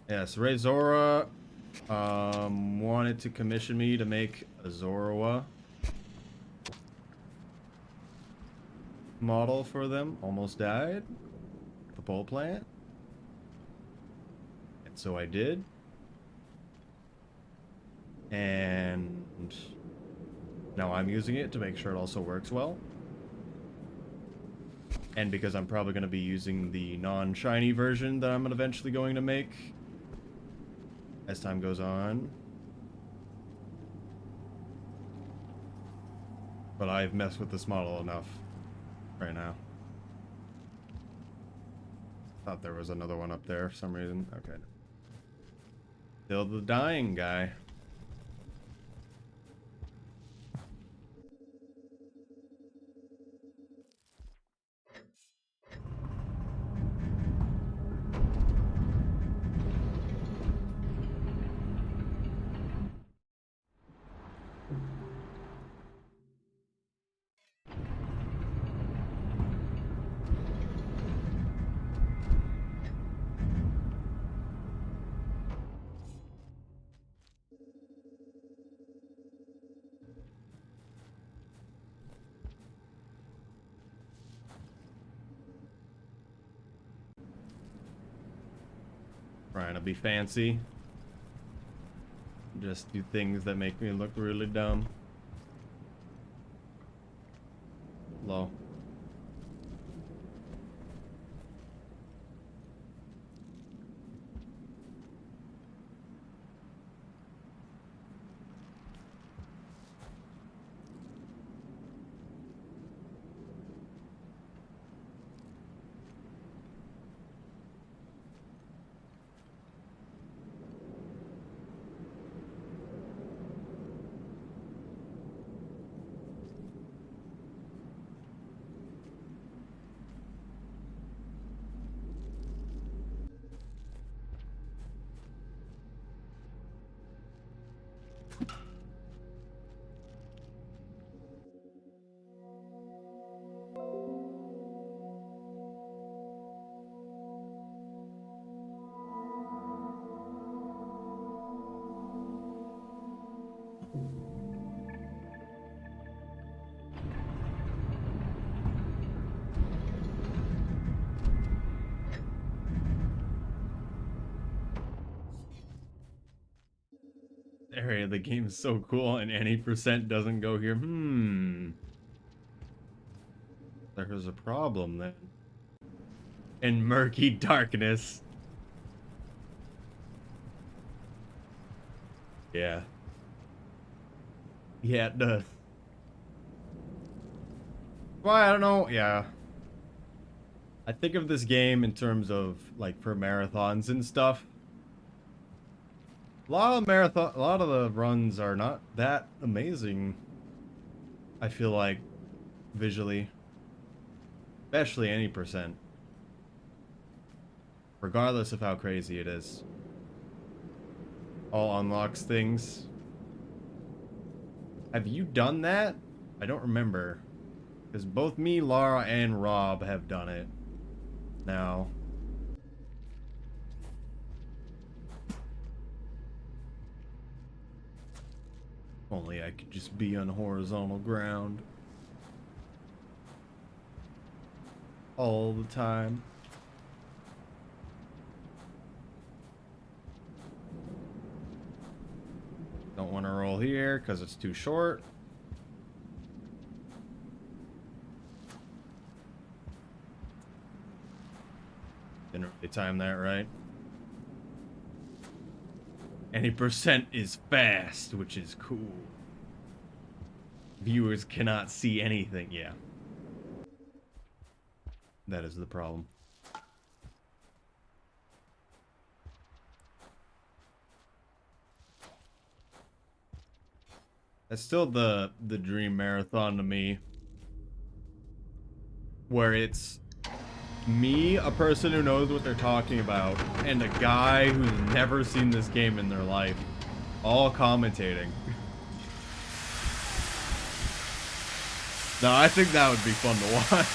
Yes, Razora wanted to commission me to make a Zorua model for them. Almost died. The pole plant. And so I did. And now I'm using it to make sure it also works well. And because I'm probably going to be using the non-shiny version that I'm eventually going to make as time goes on. But I've messed with this model enough right now. Thought there was another one up there for some reason. Okay. Still the dying guy. Trying to be fancy. just do things that make me look really dumb. Low. Area of the game is so cool, and any percent doesn't go here. There's a problem then. In murky darkness. Yeah. Yeah, it does. Well, I don't know. Yeah. I think of this game in terms of, like, for marathons and stuff. A lot of the runs are not that amazing. I feel like, visually. Especially any percent. Regardless of how crazy it is. All unlocks things. Have you done that? I don't remember. Because both me, Lara, and Rob have done it. Now. Only I could just be on horizontal ground. All the time. Don't want to roll here because it's too short. Didn't really time that right. Any percent is fast, which is cool. Viewers cannot see anything. Yeah. That is the problem. That's still the dream marathon to me. Where it's me, a person who knows what they're talking about, and a guy who's never seen this game in their life, all commentating. No, I think that would be fun to watch.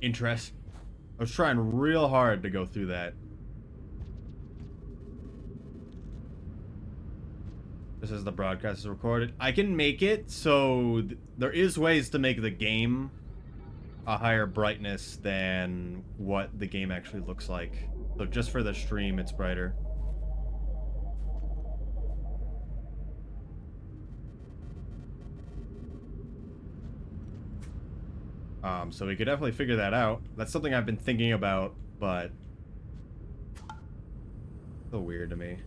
Interest. I was trying real hard to go through that. This is the broadcast is recorded. I can make it so there is ways to make the game a higher brightness than what the game actually looks like. So just for the stream, it's brighter. So we could definitely figure that out. That's something I've been thinking about, but so weird to me.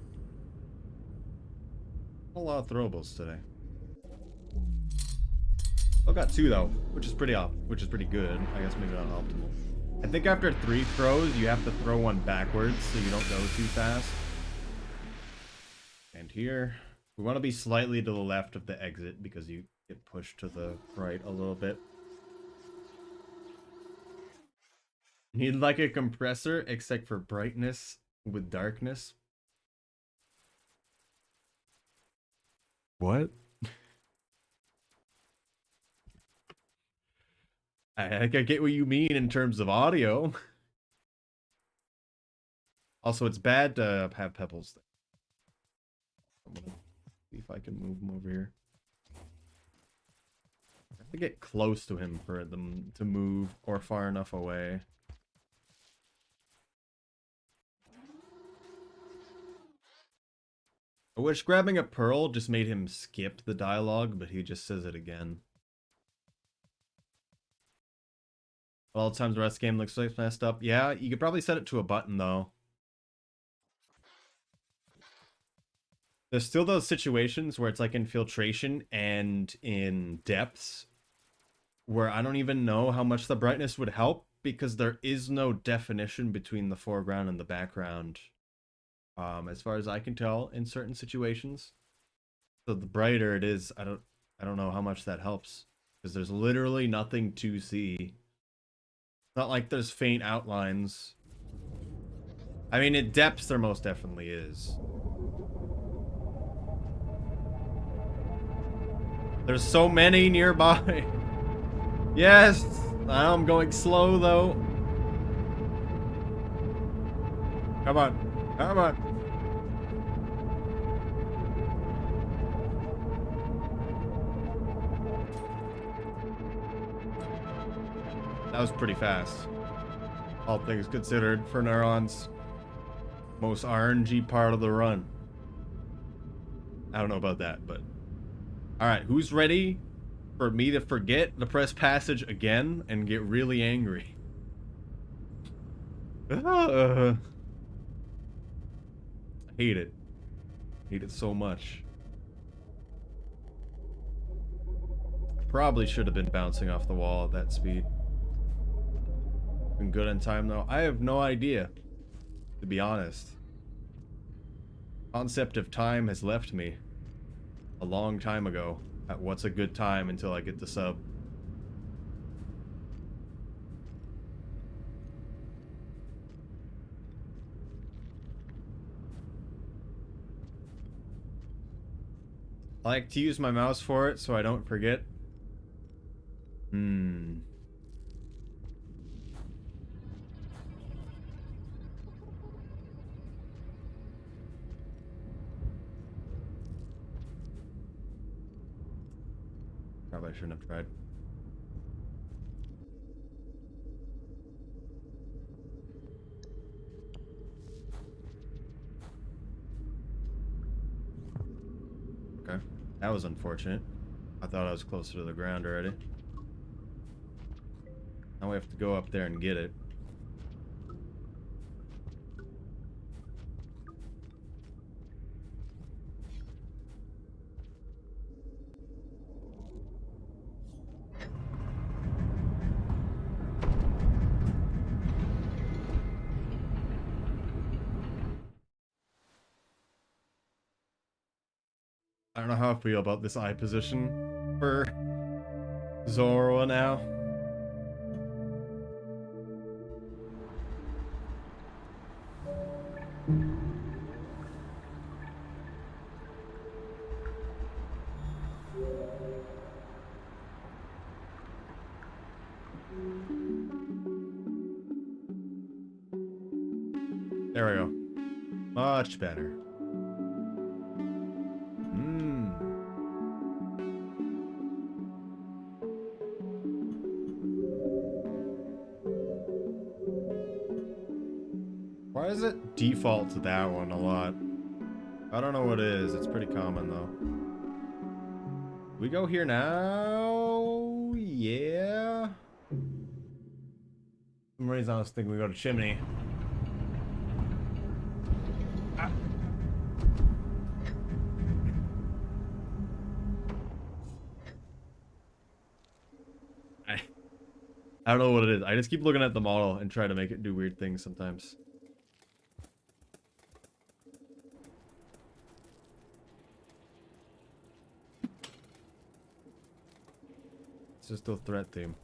A lot of throwables today. I got 2 though, which is pretty good. I guess maybe not optimal. I think after 3 throws, you have to throw one backwards so you don't go too fast. And here, we want to be slightly to the left of the exit because you get pushed to the right a little bit. Need like a compressor, except for brightness with darkness. What? I get what you mean in terms of audio. Also, it's bad to have pebbles there. I'm gonna see if I can move him over here. I have to get close to him for them to move or far enough away. I wish grabbing a pearl just made him skip the dialogue, but he just says it again. All the times the rest of the game looks like messed up. Yeah, you could probably set it to a button though. There's still those situations where it's like infiltration and in depths where I don't even know how much the brightness would help because there is no definition between the foreground and the background. As far as I can tell in certain situations. So the brighter it is, I don't know how much that helps because there's literally nothing to see. Not like there's faint outlines. I mean, in depths there most definitely is. There's so many nearby. Yes! Now I'm going slow, though. Come on. Come on. That was pretty fast. All things considered for neurons. Most RNG part of the run. I don't know about that, but... Alright, who's ready for me to forget to press passage again and get really angry? I hate it. Hate it so much. Probably should have been bouncing off the wall at that speed. Been good on time though. I have no idea, to be honest. Concept of time has left me a long time ago. At what's a good time until I get the sub. I like to use my mouse for it so I don't forget. Probably shouldn't have tried. Okay. That was unfortunate. I thought I was closer to the ground already. Now we have to go up there and get it. I don't know how I feel about this eye position for Zora now. There we go. Much better. Why does it default to that one a lot? I don't know what it is. It's pretty common though. We go here now? Yeah. For some reason I was thinking we go to Chimney. Ah. I don't know what it is. I just keep looking at the model and try to make it do weird things sometimes. It's just a threat theme.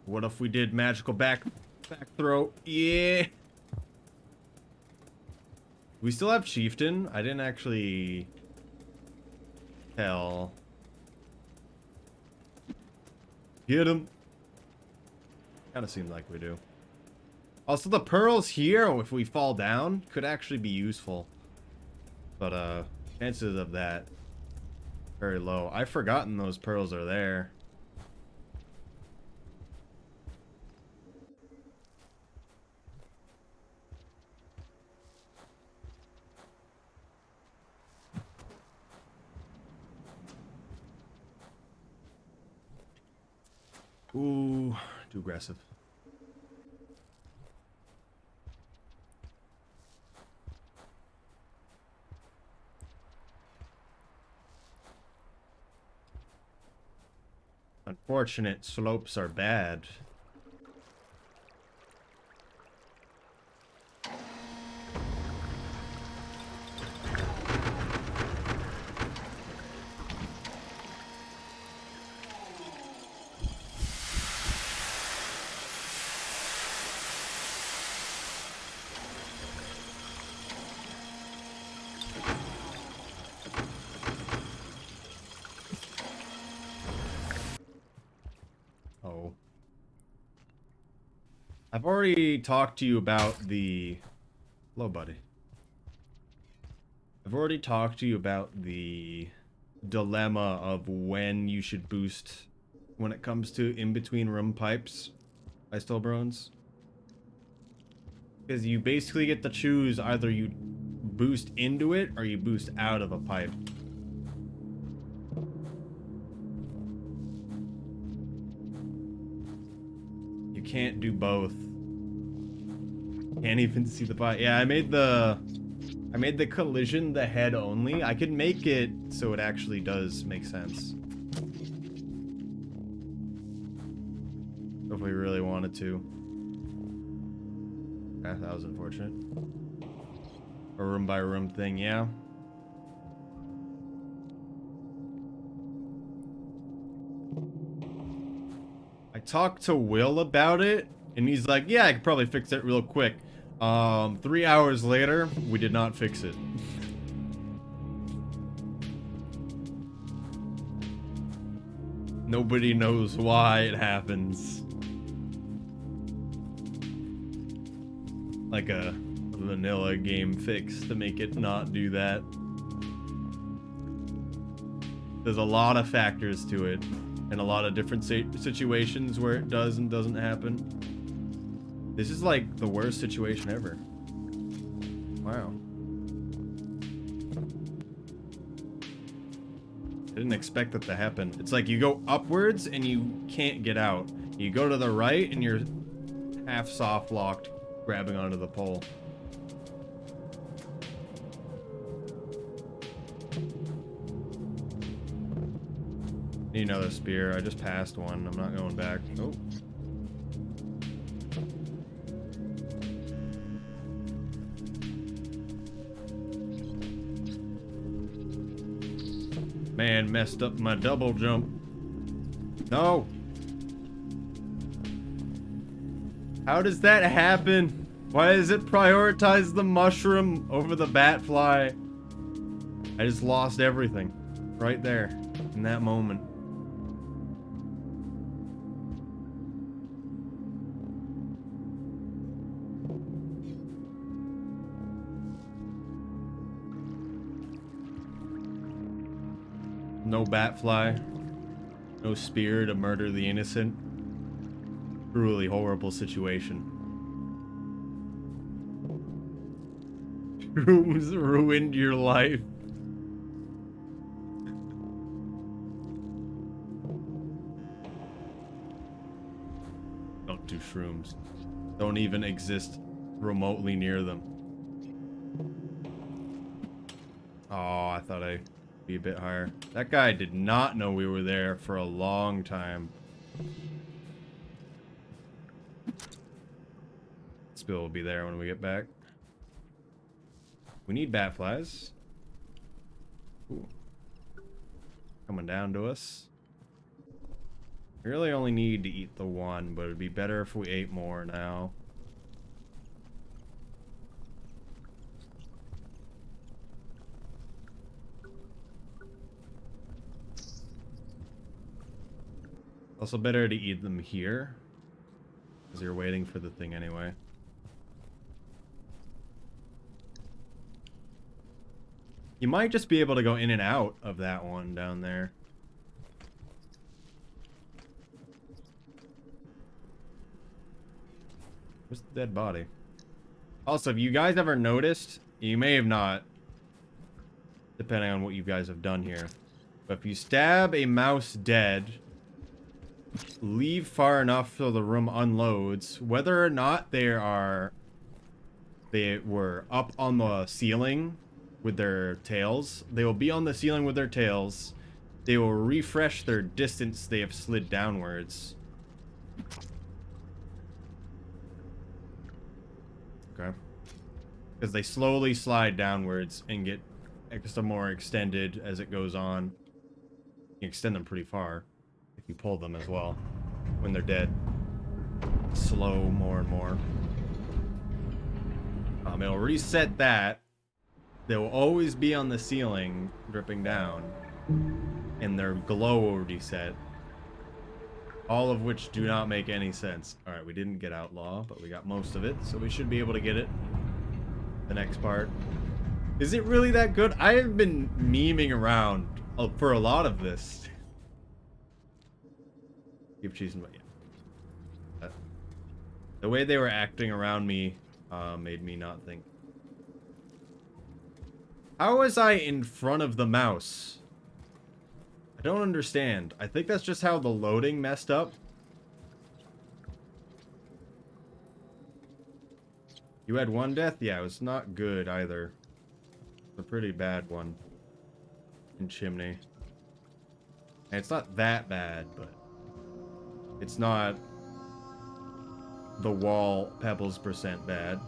What if we did magical back Back throw. Yeah. We still have Chieftain. I didn't actually tell. Get him. Kind of seemed like we do. Also, the pearls here, if we fall down, could actually be useful. But, chances of that, very low. I've forgotten those pearls are there. Ooh, too aggressive. Unfortunate slopes are bad. Oh. I've already talked to you about the... Hello, buddy. I've already talked to you about the dilemma of when you should boost when it comes to in-between room pipes by Stillbrones. Because you basically get to choose either you boost into it or you boost out of a pipe. You can't do both. Can't even see the pipe. Yeah, I made the collision the head only. I could make it so it actually does make sense. If we really wanted to. Yeah, that was unfortunate. A room by room thing, yeah. I talked to Will about it, and he's like, yeah, I could probably fix it real quick. 3 hours later, we did not fix it. Nobody knows why it happens. Like a vanilla game fix to make it not do that. There's a lot of factors to it, and a lot of different situations where it does and doesn't happen. This is like the worst situation ever. Wow. I didn't expect that to happen. It's like you go upwards and you can't get out. You go to the right and you're half soft locked, grabbing onto the pole. Need another spear. I just passed one. I'm not going back. Oh. Man, messed up my double jump. No. How does that happen? Why does it prioritize the mushroom over the bat fly? I just lost everything right there in that moment. No bat fly, no spear to murder the innocent. Truly horrible situation. Shrooms ruined your life. Don't do shrooms. Don't even exist remotely near them. Oh, I thought I'd be a bit higher. That guy did not know we were there for a long time. Spill will be there when we get back. We need bat flies. Ooh. Coming down to us. We really only need to eat the one, but it'd be better if we ate more now. Also better to eat them here, because you're waiting for the thing anyway. You might just be able to go in and out of that one down there. Where's the dead body? Also, if you guys ever noticed, you may have not, depending on what you guys have done here, but if you stab a mouse dead, leave far enough so the room unloads, whether or not they were up on the ceiling with their tails, they will be on the ceiling with their tails. They will refresh their distance they have slid downwards. Okay. Because they slowly slide downwards and get extra more extended as it goes on. You can extend them pretty far if you pull them as well when they're dead. Slow more and more. It'll reset that. They will always be on the ceiling dripping down, and their glow will reset. All of which do not make any sense. Alright, we didn't get Outlaw, but we got most of it, so we should be able to get it. The next part. Is it really that good? I have been memeing around for a lot of this. Keep cheesing, but yeah. The way they were acting around me made me not think. How was I in front of the mouse? I don't understand. I think that's just how the loading messed up. You had one death? Yeah, it was not good either. It's a pretty bad one. In Chimney. And it's not that bad, but it's not the wall pebbles % bad.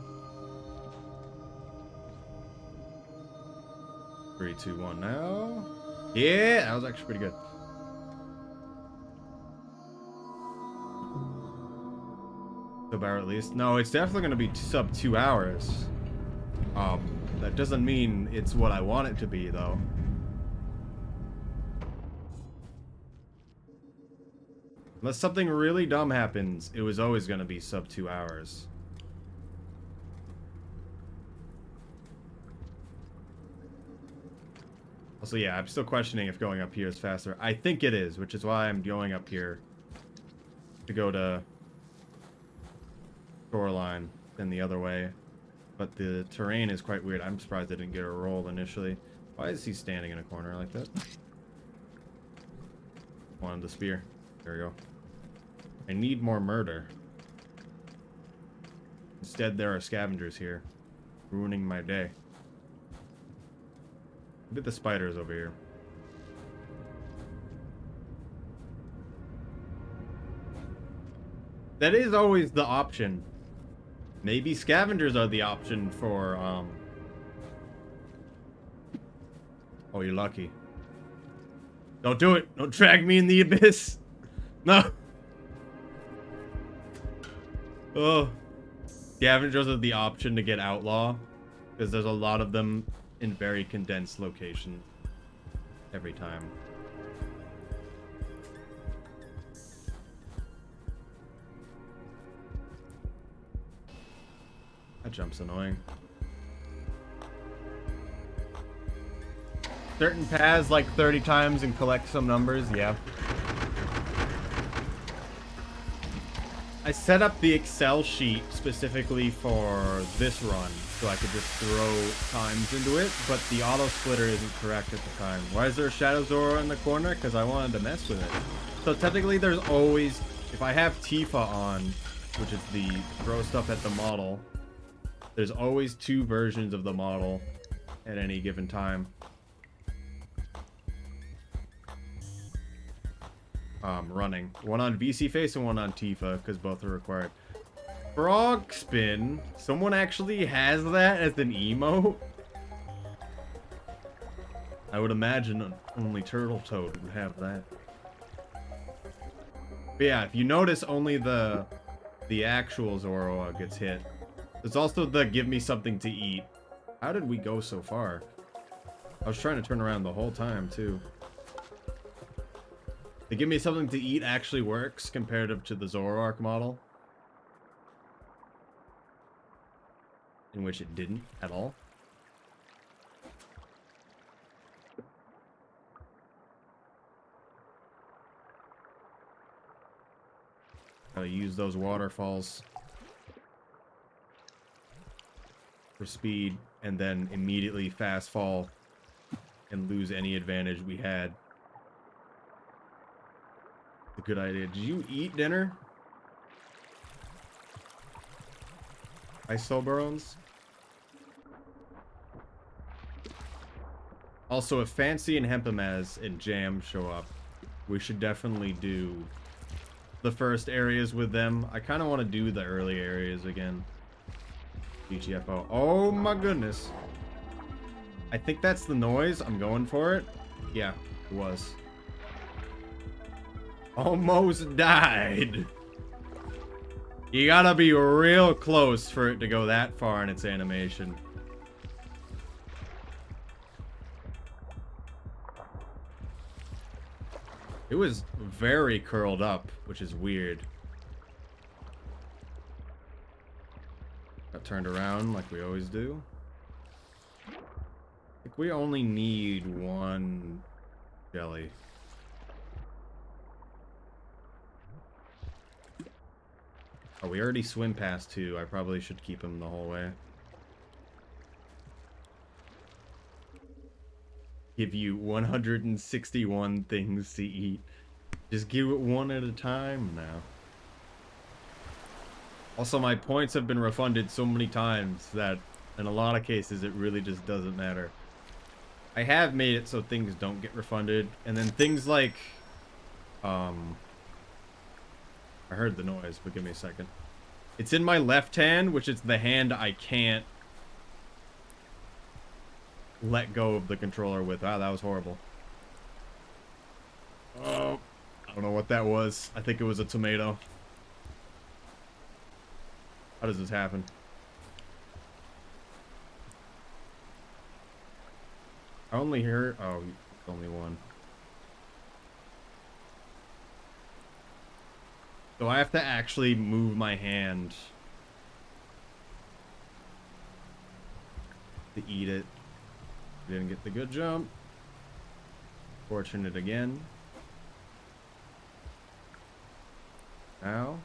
3, 2, 1 now. Yeah, that was actually pretty good. About at least. No, it's definitely going to be sub 2 hours. That doesn't mean it's what I want it to be, though. Unless something really dumb happens, it was always going to be sub 2 hours. Also, yeah, I'm still questioning if going up here is faster. I think it is, which is why I'm going up here to go to Shoreline than the other way. But the terrain is quite weird. I'm surprised I didn't get a roll initially. Why is he standing in a corner like that? Wanted the spear. There we go. I need more murder. Instead, there are scavengers here, ruining my day. Look at the spiders over here. That is always the option. Maybe scavengers are the option for, Oh, you're lucky. Don't do it! Don't drag me in the abyss! No! Oh. Scavengers are the option to get Outlaw, because there's a lot of them in very condensed locations every time. That jump's annoying. Certain paths like 30 times and collect some numbers, yeah. I set up the Excel sheet specifically for this run, so I could just throw times into it, but the auto splitter isn't correct at the time. Why is there a Shadow Zora in the corner? Because I wanted to mess with it. So technically there's always, if I have Tifa on, which is the throw stuff at the model, there's always 2 versions of the model at any given time. Running. One on VC face and one on Tifa, because both are required. Frog spin? Someone actually has that as an emote? I would imagine only Turtle Toad would have that. But yeah, if you notice, only the actual Zoroark gets hit. There's also the give me something to eat. How did we go so far? I was trying to turn around the whole time, too. The give me something to eat actually works comparative to the Zoroark model, in which it didn't at all. Gotta use those waterfalls for speed, and then immediately fast fall and lose any advantage we had. A good idea. Did you eat dinner? Isobarons? Also, if Fancy and Hempamaz and Jam show up, we should definitely do the first areas with them. I kind of want to do the early areas again. GTFO. Oh my goodness. I think that's the noise. I'm going for it. Yeah, it was. Almost died. You gotta be real close for it to go that far in its animation. It was very curled up, which is weird. Got turned around like we always do. I think we only need one jelly. Oh, we already swim past two. I probably should keep him the whole way. Give you 161 things to eat. Just give it one at a time now. Also, my points have been refunded so many times that in a lot of cases it really just doesn't matter. I have made it so things don't get refunded, and then things like I heard the noise, but give me a second. It's in my left hand, which is the hand I can't let go of the controller with. Wow, that was horrible. Oh, I don't know what that was. I think it was a tomato. How does this happen? I only hear... Oh, only one. So I have to actually move my hand to eat it. Didn't get the good jump. Fortunate again. Now.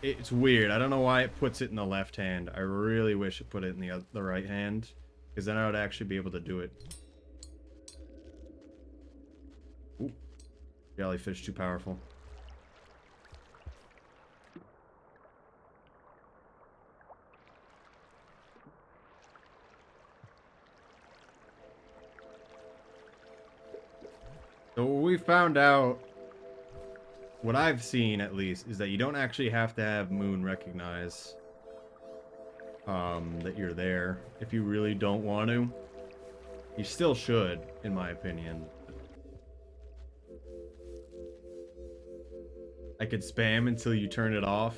It's weird. I don't know why it puts it in the left hand. I really wish it put it in the right hand, because then I would actually be able to do it. Ooh. Jellyfish too powerful. So what we found out, what I've seen at least, is that you don't actually have to have Moon recognize that you're there if you really don't want to. You still should, in my opinion. I could spam until you turn it off.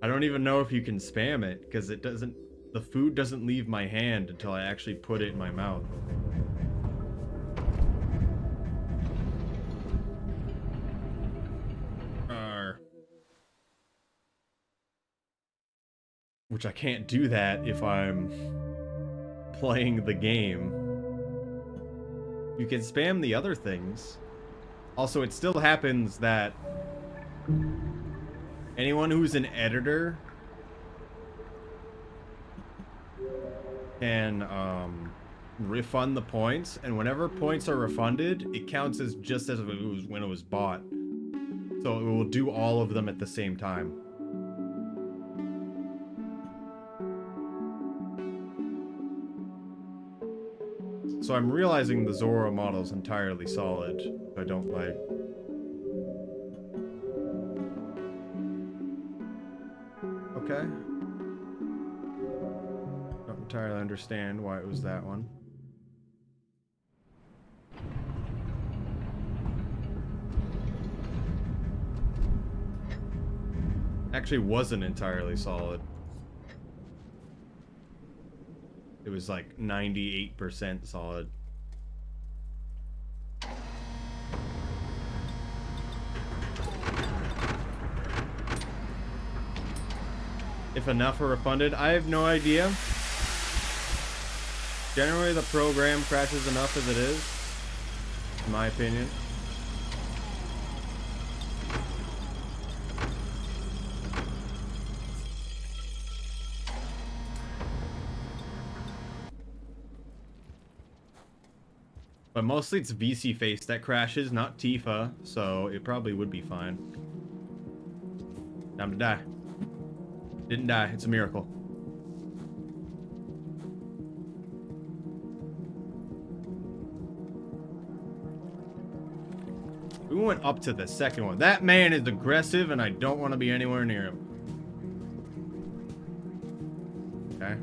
I don't even know if you can spam it, because it doesn't... The food doesn't leave my hand until I actually put it in my mouth. Which I can't do that if I'm playing the game. You can spam the other things. Also, it still happens that anyone who's an editor can refund the points, and whenever points are refunded, it counts as just as it was when it was bought. So it will do all of them at the same time. So I'm realizing the Zoro model is entirely solid. I don't like. entirely understand why it was that one. Actually wasn't entirely solid. It was like 98% solid. If enough are refunded, I have no idea. Generally, the program crashes enough as it is, in my opinion. But mostly it's VC Face that crashes, not Tifa, so it probably would be fine. Time to die. Didn't die, it's a miracle. We went up to the second one. That man is aggressive and I don't want to be anywhere near him. Okay.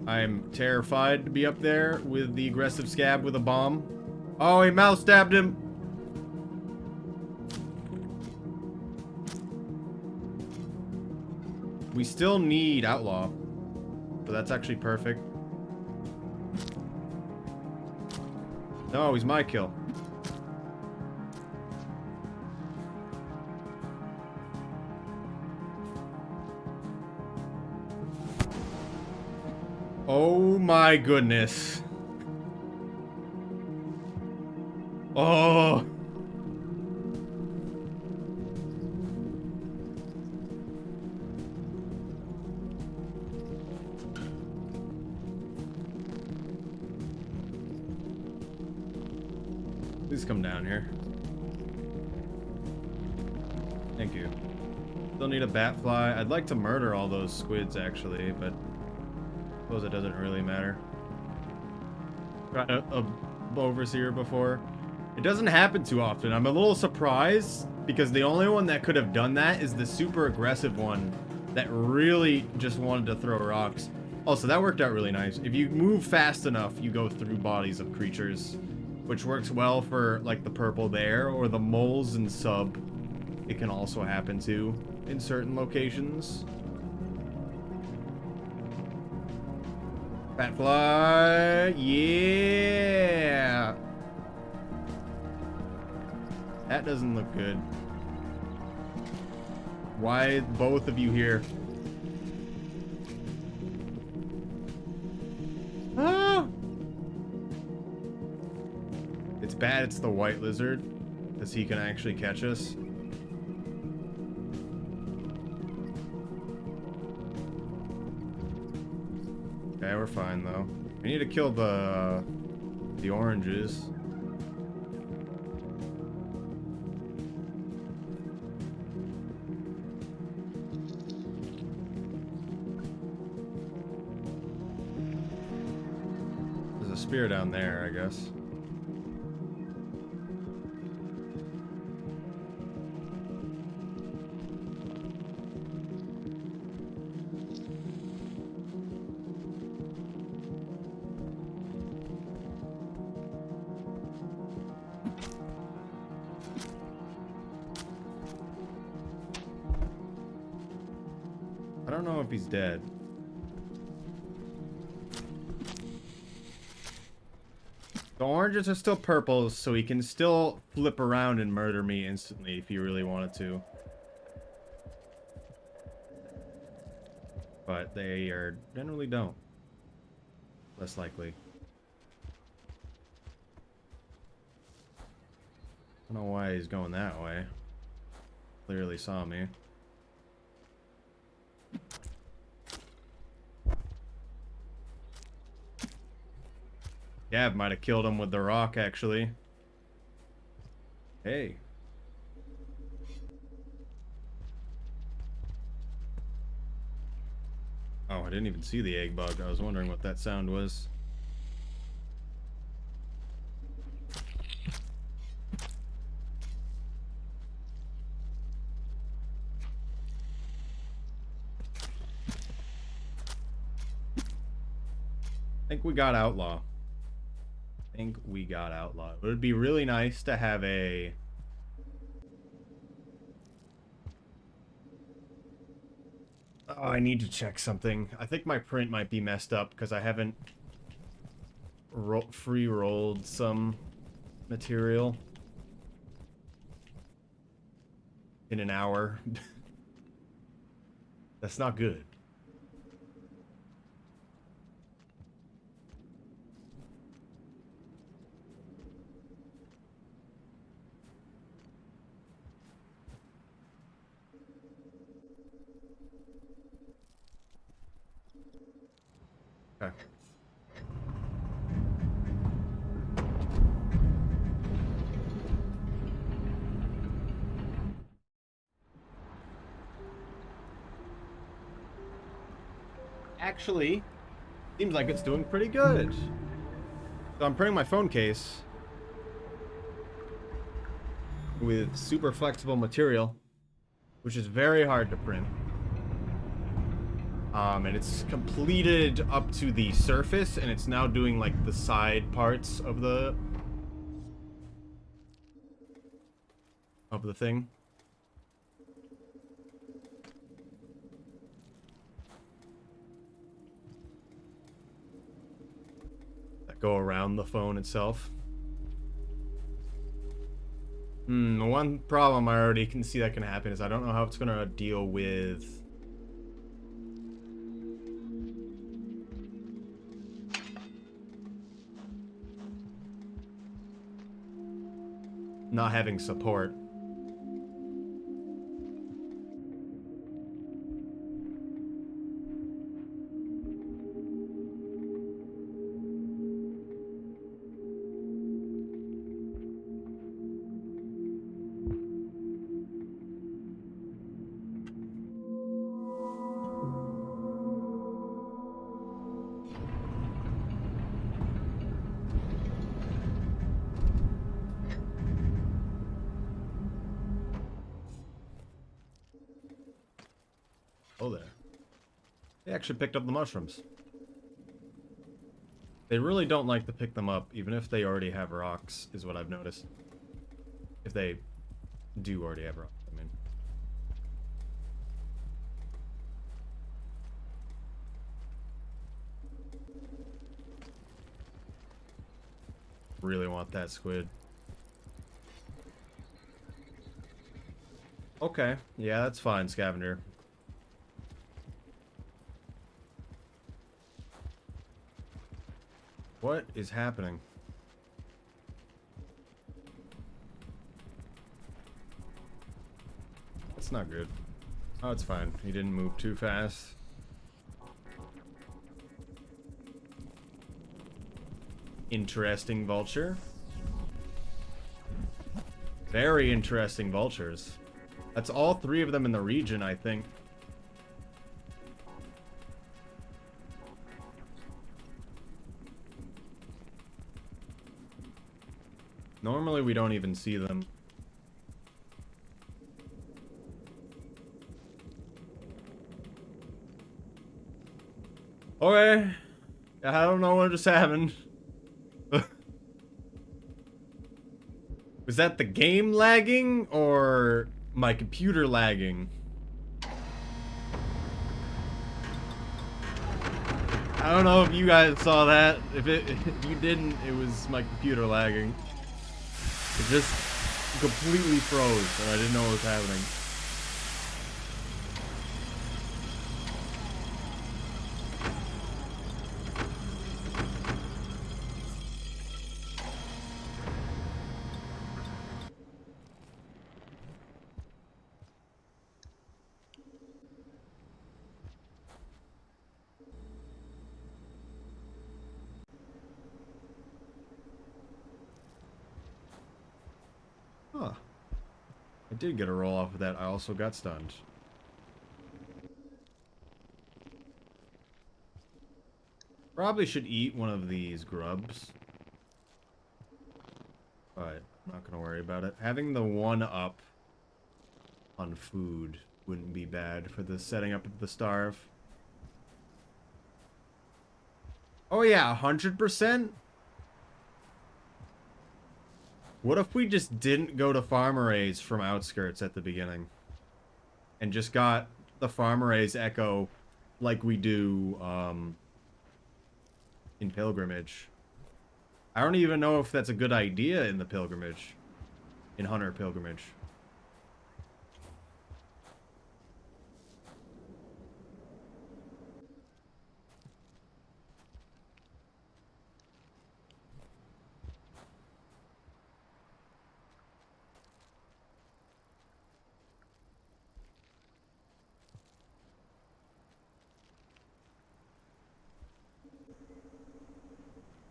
I'm terrified to be up there with the aggressive scab with a bomb. Oh, he mouth stabbed him. We still need Outlaw. So that's actually perfect. No, he's my kill. Oh my goodness. Oh. Please come down here. Thank you. Still need a bat fly. I'd like to murder all those squids actually, but I suppose it doesn't really matter. Tried a overseer before. It doesn't happen too often. I'm a little surprised because the only one that could have done that is the super aggressive one that really just wanted to throw rocks. Also, that worked out really nice. If you move fast enough, you go through bodies of creatures, which works well for like the purple bear or the moles in sub. It can also happen to in certain locations. Bat fly, yeah. That doesn't look good. Why both of you here? Ah! It's bad it's the white lizard, because he can actually catch us. Okay, we're fine though. We need to kill the oranges. There's a spear down there, I guess. I don't know if he's dead. The oranges are still purple, so he can still flip around and murder me instantly if he really wanted to. But they generally don't. Less likely. I don't know why he's going that way. Clearly saw me. Gab might have killed him with the rock, actually. Hey. Oh, I didn't even see the egg bug. I was wondering what that sound was. think we got Outlaw. I think we got Outlaw. It would be really nice to have a... Oh, I need to check something. I think my print might be messed up because I haven't free rolled some material in an hour. That's not good. Okay. Actually, seems like it's doing pretty good. So I'm printing my phone case with super flexible material, which is very hard to print. And it's completed up to the surface, and it's now doing like the side parts of the thing. That go around the phone itself. One problem I already can see that can happen is I don't know how it's gonna deal with not having support. Oh, there. They actually picked up the mushrooms. They really don't like to pick them up, even if they already have rocks, is what I've noticed. If they do already have rocks, I mean. Really want that squid. Okay, yeah, that's fine, scavenger. What is happening? That's not good. Oh, it's fine. He didn't move too fast. Interesting vulture. Very interesting vultures. That's all 3 of them in the region, I think. Normally we don't even see them. Okay. I don't know what just happened. Was that the game lagging or my computer lagging? I don't know if you guys saw that. If you didn't, it was my computer lagging. It just completely froze and I didn't know what was happening. Huh. I did get a roll off of that. I also got stunned. Probably should eat one of these grubs. But I'm not gonna worry about it. Having the 1-up on food wouldn't be bad for the setting up of the starve. Oh yeah, 100%. What if we just didn't go to farm arrays from outskirts at the beginning? And just got the farm arrays echo like we do in Pilgrimage. I don't even know if that's a good idea in the Pilgrimage. In Hunter Pilgrimage.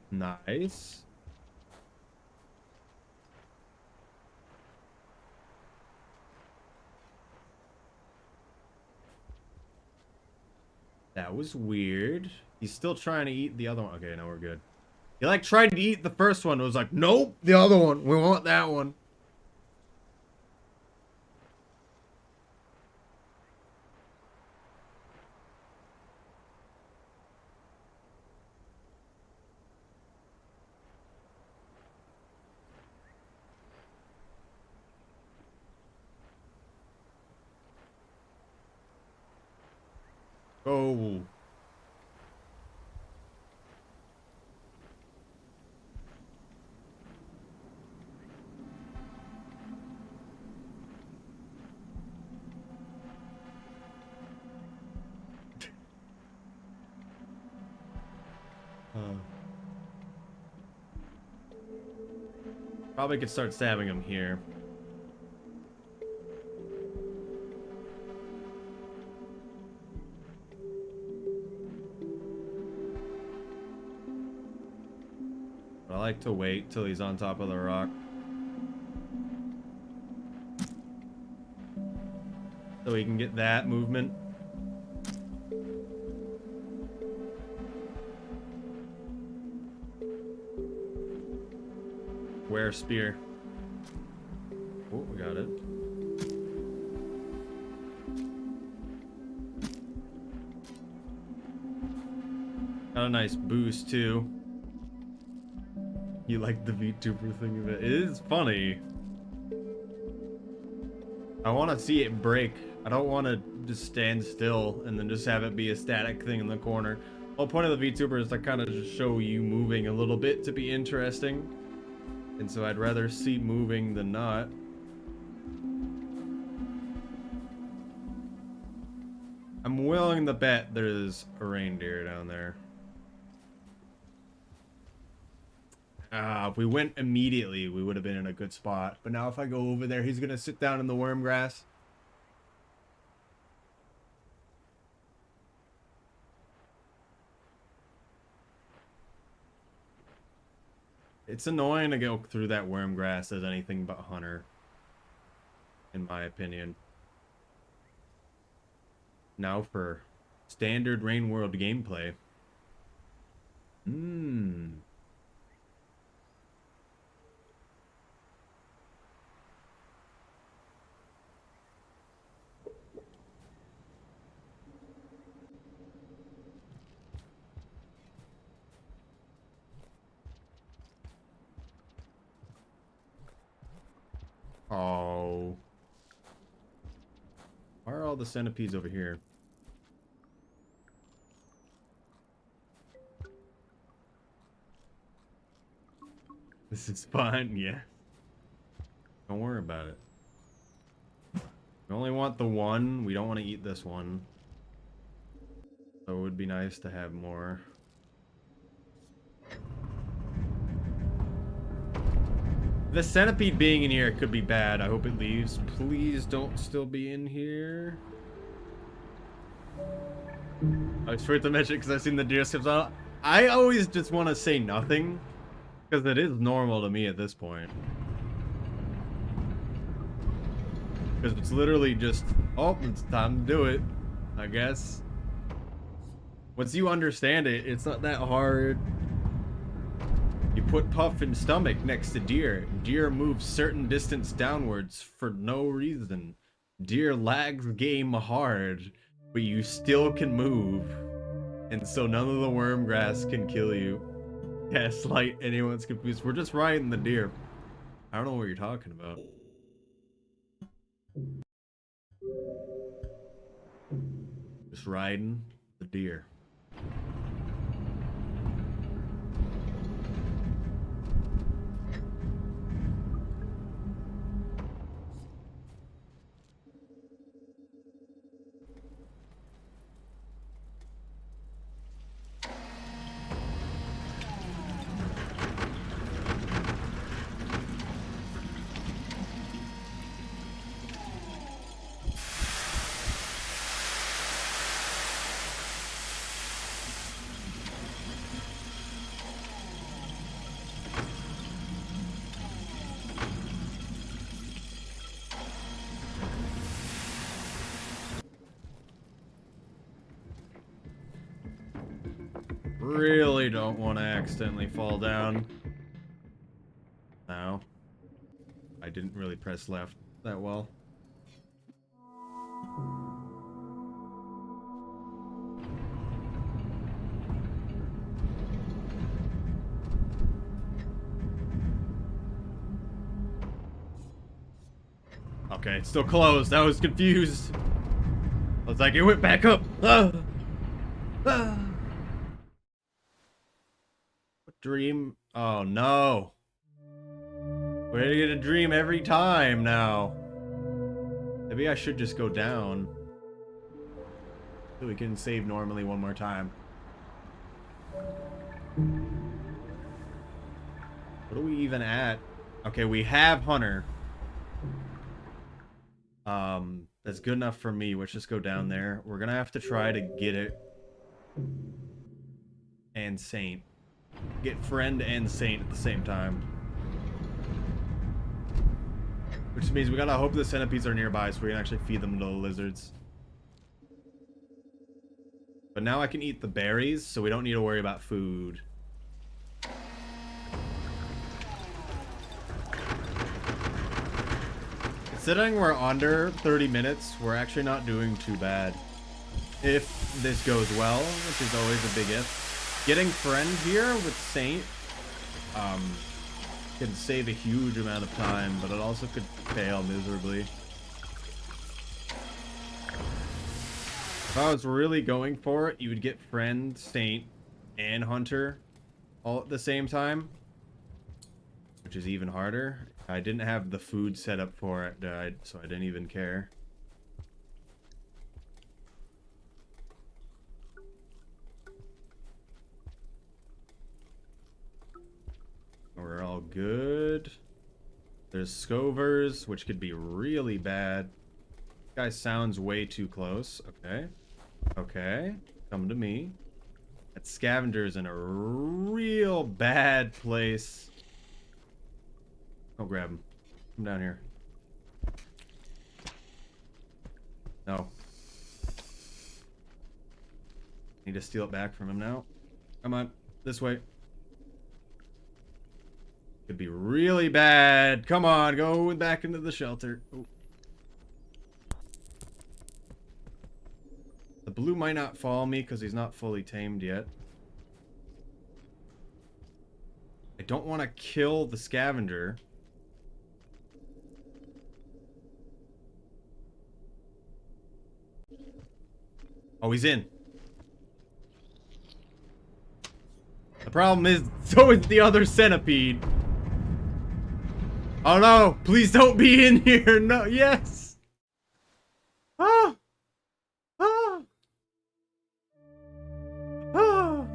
Nice. That was weird. He's still trying to eat the other one. Okay, now we're good. He like tried to eat the first one. It was like, nope, the other one. We want that one. Oh. Probably could start stabbing him here. But I like to wait till he's on top of the rock. So we can get that movement. Where spear? Oh, we got it. Got a nice boost too. You like the VTuber thing of it? It is funny. I want to see it break. I don't want to just stand still and then just have it be a static thing in the corner. The whole point of the VTuber is to kind of just show you moving a little bit to be interesting. And so I'd rather see moving than not. I'm willing to bet there's a reindeer down there. If we went immediately, we would have been in a good spot. But now if I go over there, he's going to sit down in the worm grass. It's annoying to go through that worm grass as anything but Hunter, in my opinion. Now for standard Rain World gameplay. Oh. Why are all the centipedes over here? This is fun, yeah. Don't worry about it. We only want the one. We don't want to eat this one. So it would be nice to have more. The centipede being in here could be bad. I hope it leaves. Please don't still be in here. I was afraid to mention because I've seen the deer skips out. I always just want to say nothing because it is normal to me at this point. Because it's literally just, oh, it's time to do it, I guess. Once you understand it, it's not that hard. You put Puff in stomach next to deer. Deer moves certain distance downwards for no reason. Deer lags game hard, but you still can move. And so none of the worm grass can kill you. Gaslight anyone's confused. We're just riding the deer. I don't know what you're talking about. Just riding the deer. Really don't want to accidentally fall down. No. I didn't really press left that well. Okay, it's still closed. I was confused. I was like, it went back up. Ah! Ah! Dream? Oh no. We're gonna get a dream every time now. Maybe I should just go down. So we can save normally one more time. What are we even at? Okay, we have Hunter. That's good enough for me. Let's just go down there. We're gonna have to try to get it. And Saint. Get Friend and Saint at the same time. Which means we gotta hope the centipedes are nearby so we can actually feed them to the lizards. But now I can eat the berries, so we don't need to worry about food. Considering we're under 30 minutes, we're actually not doing too bad. If this goes well, which is always a big if. Getting Friend here with Saint can save a huge amount of time, but it also could fail miserably. If I was really going for it, you would get Friend, Saint, and Hunter all at the same time, which is even harder. I didn't have the food set up for it, so I didn't even care. We're all good. There's Scovers, which could be really bad. This guy sounds way too close. Okay. Okay. Come to me. That Scavenger's in a real bad place. Go grab him. Come down here. No. Need to steal it back from him now. Come on. This way. Could be really bad. Come on. Go back into the shelter. Ooh. The blue might not follow me because he's not fully tamed yet. I don't want to kill the Scavenger. Oh, he's in. The problem is, so is the other centipede. Oh no, please don't be in here. No, yes. Ah. Ah. Ah.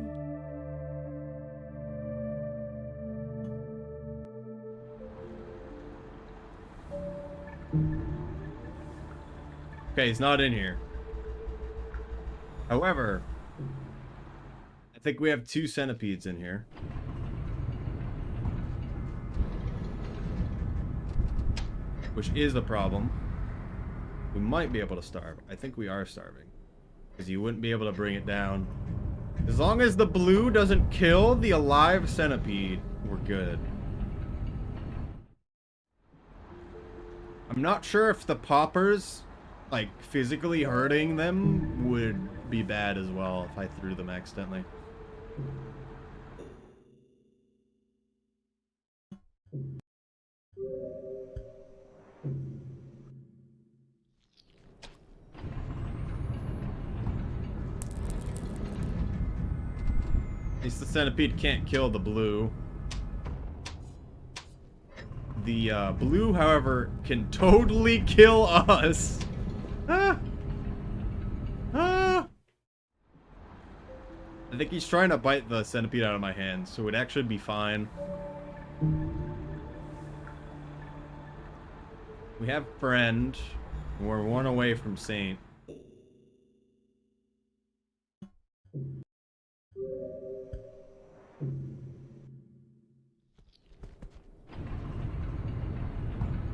Okay, he's not in here. However, I think we have 2 centipedes in here. Which is the problem. We might be able to starve. I think we are starving. Because you wouldn't be able to bring it down. As long as the blue doesn't kill the alive centipede, we're good. I'm not sure if the poppers, like, physically hurting them would be bad as well if I threw them accidentally. At least the centipede can't kill the blue. The blue, however, can totally kill us. Ah. Ah. I think he's trying to bite the centipede out of my hand, so it actually be fine. We have friend. We're one away from Saint.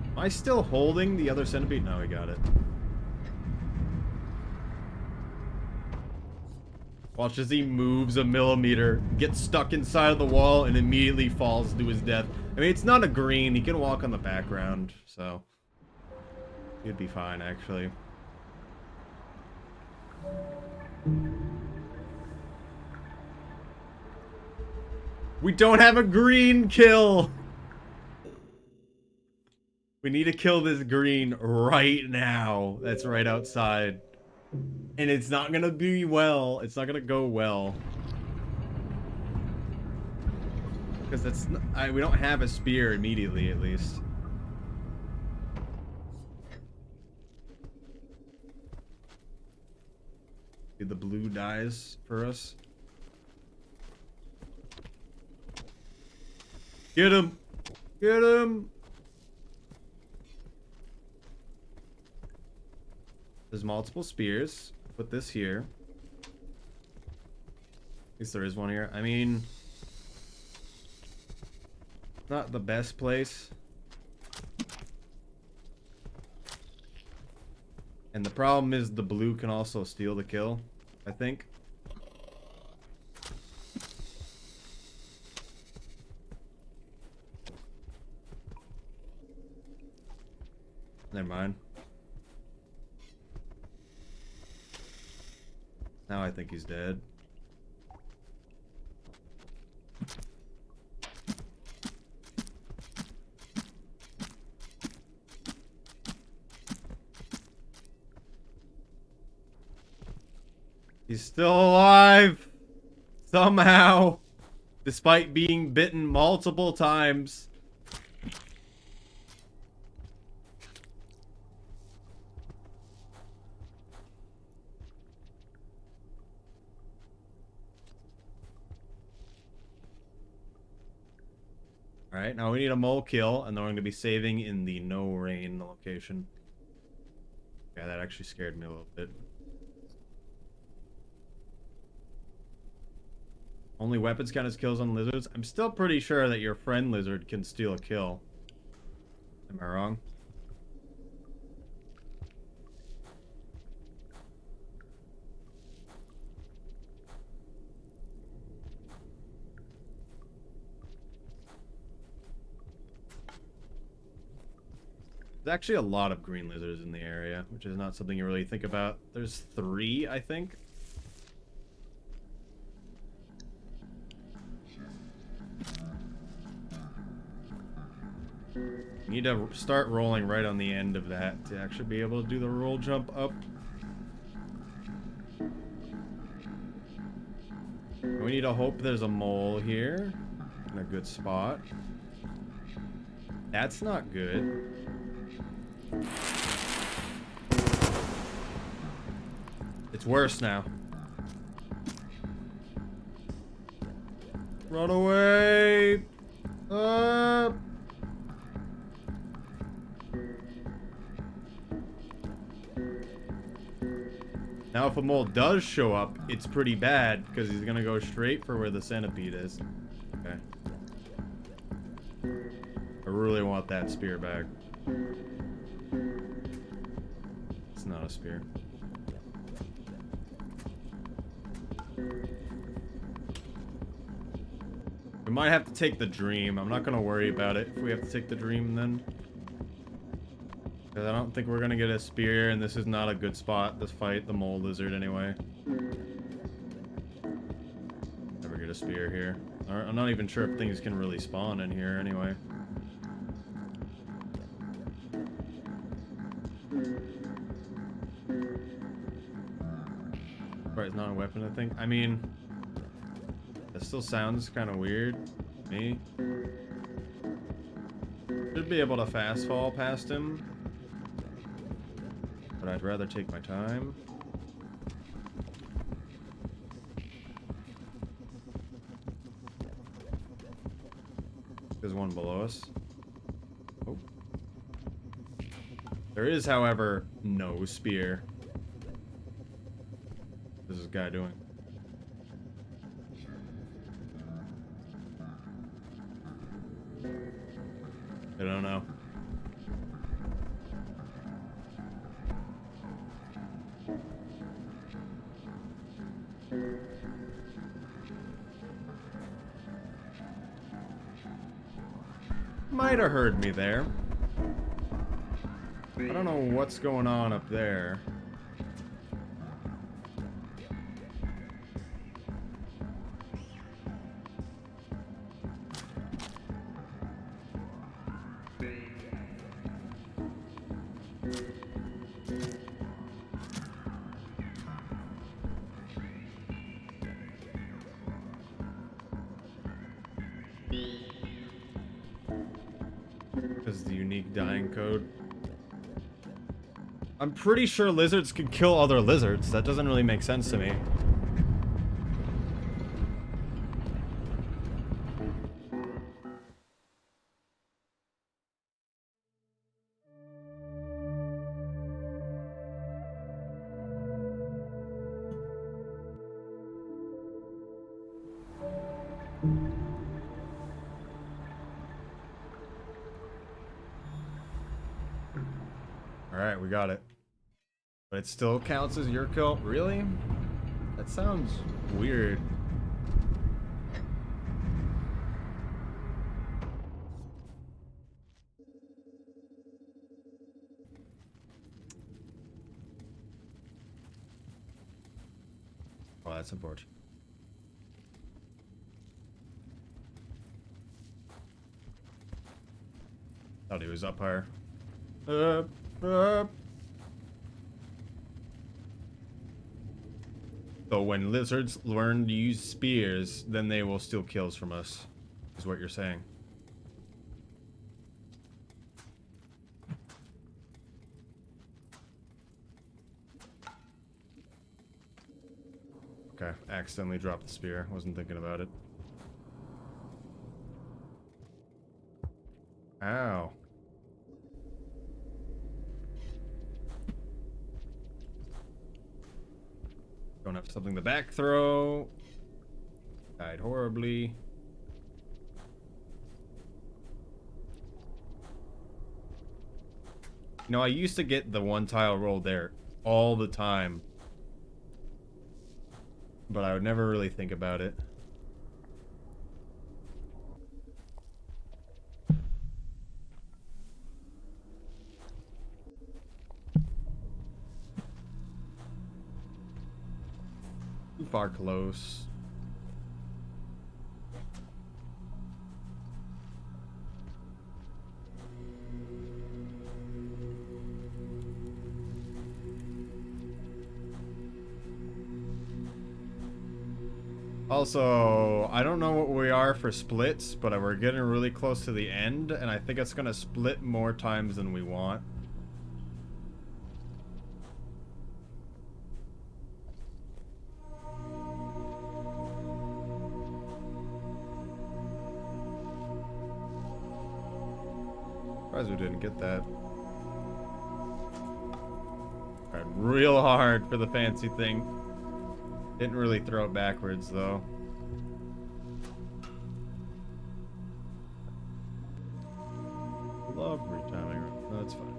Am I still holding the other centipede? No, we got it. Watch as he moves a millimeter, gets stuck inside of the wall, and immediately falls to his death. I mean, it's not a green. He can walk on the background, so he'd be fine, actually. We don't have a green kill! We need to kill this green right now. That's right outside. And it's not gonna be well. It's not gonna go well. Because that's not, we don't have a spear immediately, at least. The blue dies for us. Get him! Get him! There's multiple spears. Put this here. At least there is one here. I mean, not the best place. And the problem is the blue can also steal the kill, I think. Never mind. Now I think he's dead. He's still alive! Somehow! Despite being bitten multiple times. Alright, now we need a mole kill, and then we're going to be saving in the no rain location. Yeah, that actually scared me a little bit. Only weapons count as kills on lizards. I'm still pretty sure that your friend lizard can steal a kill. Am I wrong? There's actually a lot of green lizards in the area, which is not something you really think about. There's 3, I think. You need to start rolling right on the end of that to actually be able to do the roll jump up. We need to hope there's a mole here in a good spot. That's not good. It's worse now. Run away! Now if a mole does show up, it's pretty bad because he's gonna go straight for where the centipede is. Okay. I really want that spear back. It's not a spear. We might have to take the dream. I'm not gonna worry about it if we have to take the dream then. Because I don't think we're gonna get a spear, and this is not a good spot to fight the mole lizard anyway. get a spear here. I'm not even sure if things can really spawn in here anyway. Right, it's not a weapon, I think. I mean, that still sounds kind of weird to me. Should be able to fast fall past him, but I'd rather take my time. There's one below us. Oh. There is, however, no spear. What is this guy doing? I don't know. Might have heard me there. I don't know what's going on up there. Because the unique dying code. I'm pretty sure lizards can kill other lizards. That doesn't really make sense to me. Alright, we got it. But it still counts as your kill? Really? That sounds weird. Oh, that's unfortunate. Thought he was up higher. So when lizards learn to use spears, then they will steal kills from us, is what you're saying. Okay, accidentally dropped the spear. Wasn't thinking about it. Ow. Don't have something to back throw. Died horribly. You know, I used to get the one tile roll there all the time. But I would never really think about it. Too far close. Also, I don't know what we are for splits, but we're getting really close to the end, and I think it's gonna split more times than we want. Surprised we didn't get that. Tried real hard for the fancy thing. Didn't really throw it backwards, though. Love retiming. No, that's fine.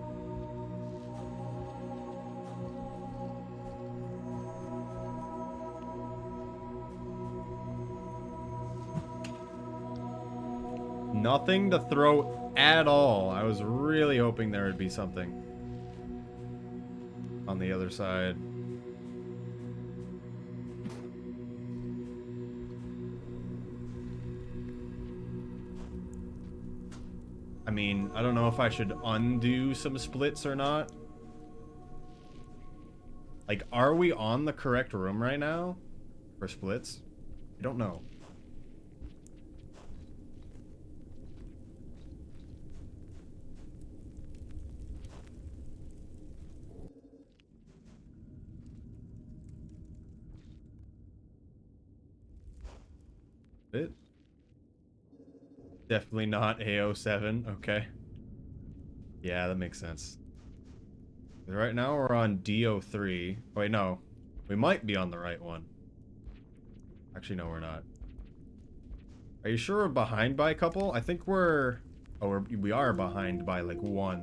Nothing to throw at all. I was really hoping there would be something on the other side. I mean, I don't know if I should undo some splits or not. Like, are we on the correct room right now for splits? I don't know. It definitely not AO7. Okay. Yeah, that makes sense. Right now we're on DO3. Wait, no. We might be on the right one. Actually, no, we're not. Are you sure we're behind by a couple? I think we're... Oh, we are behind by like 1.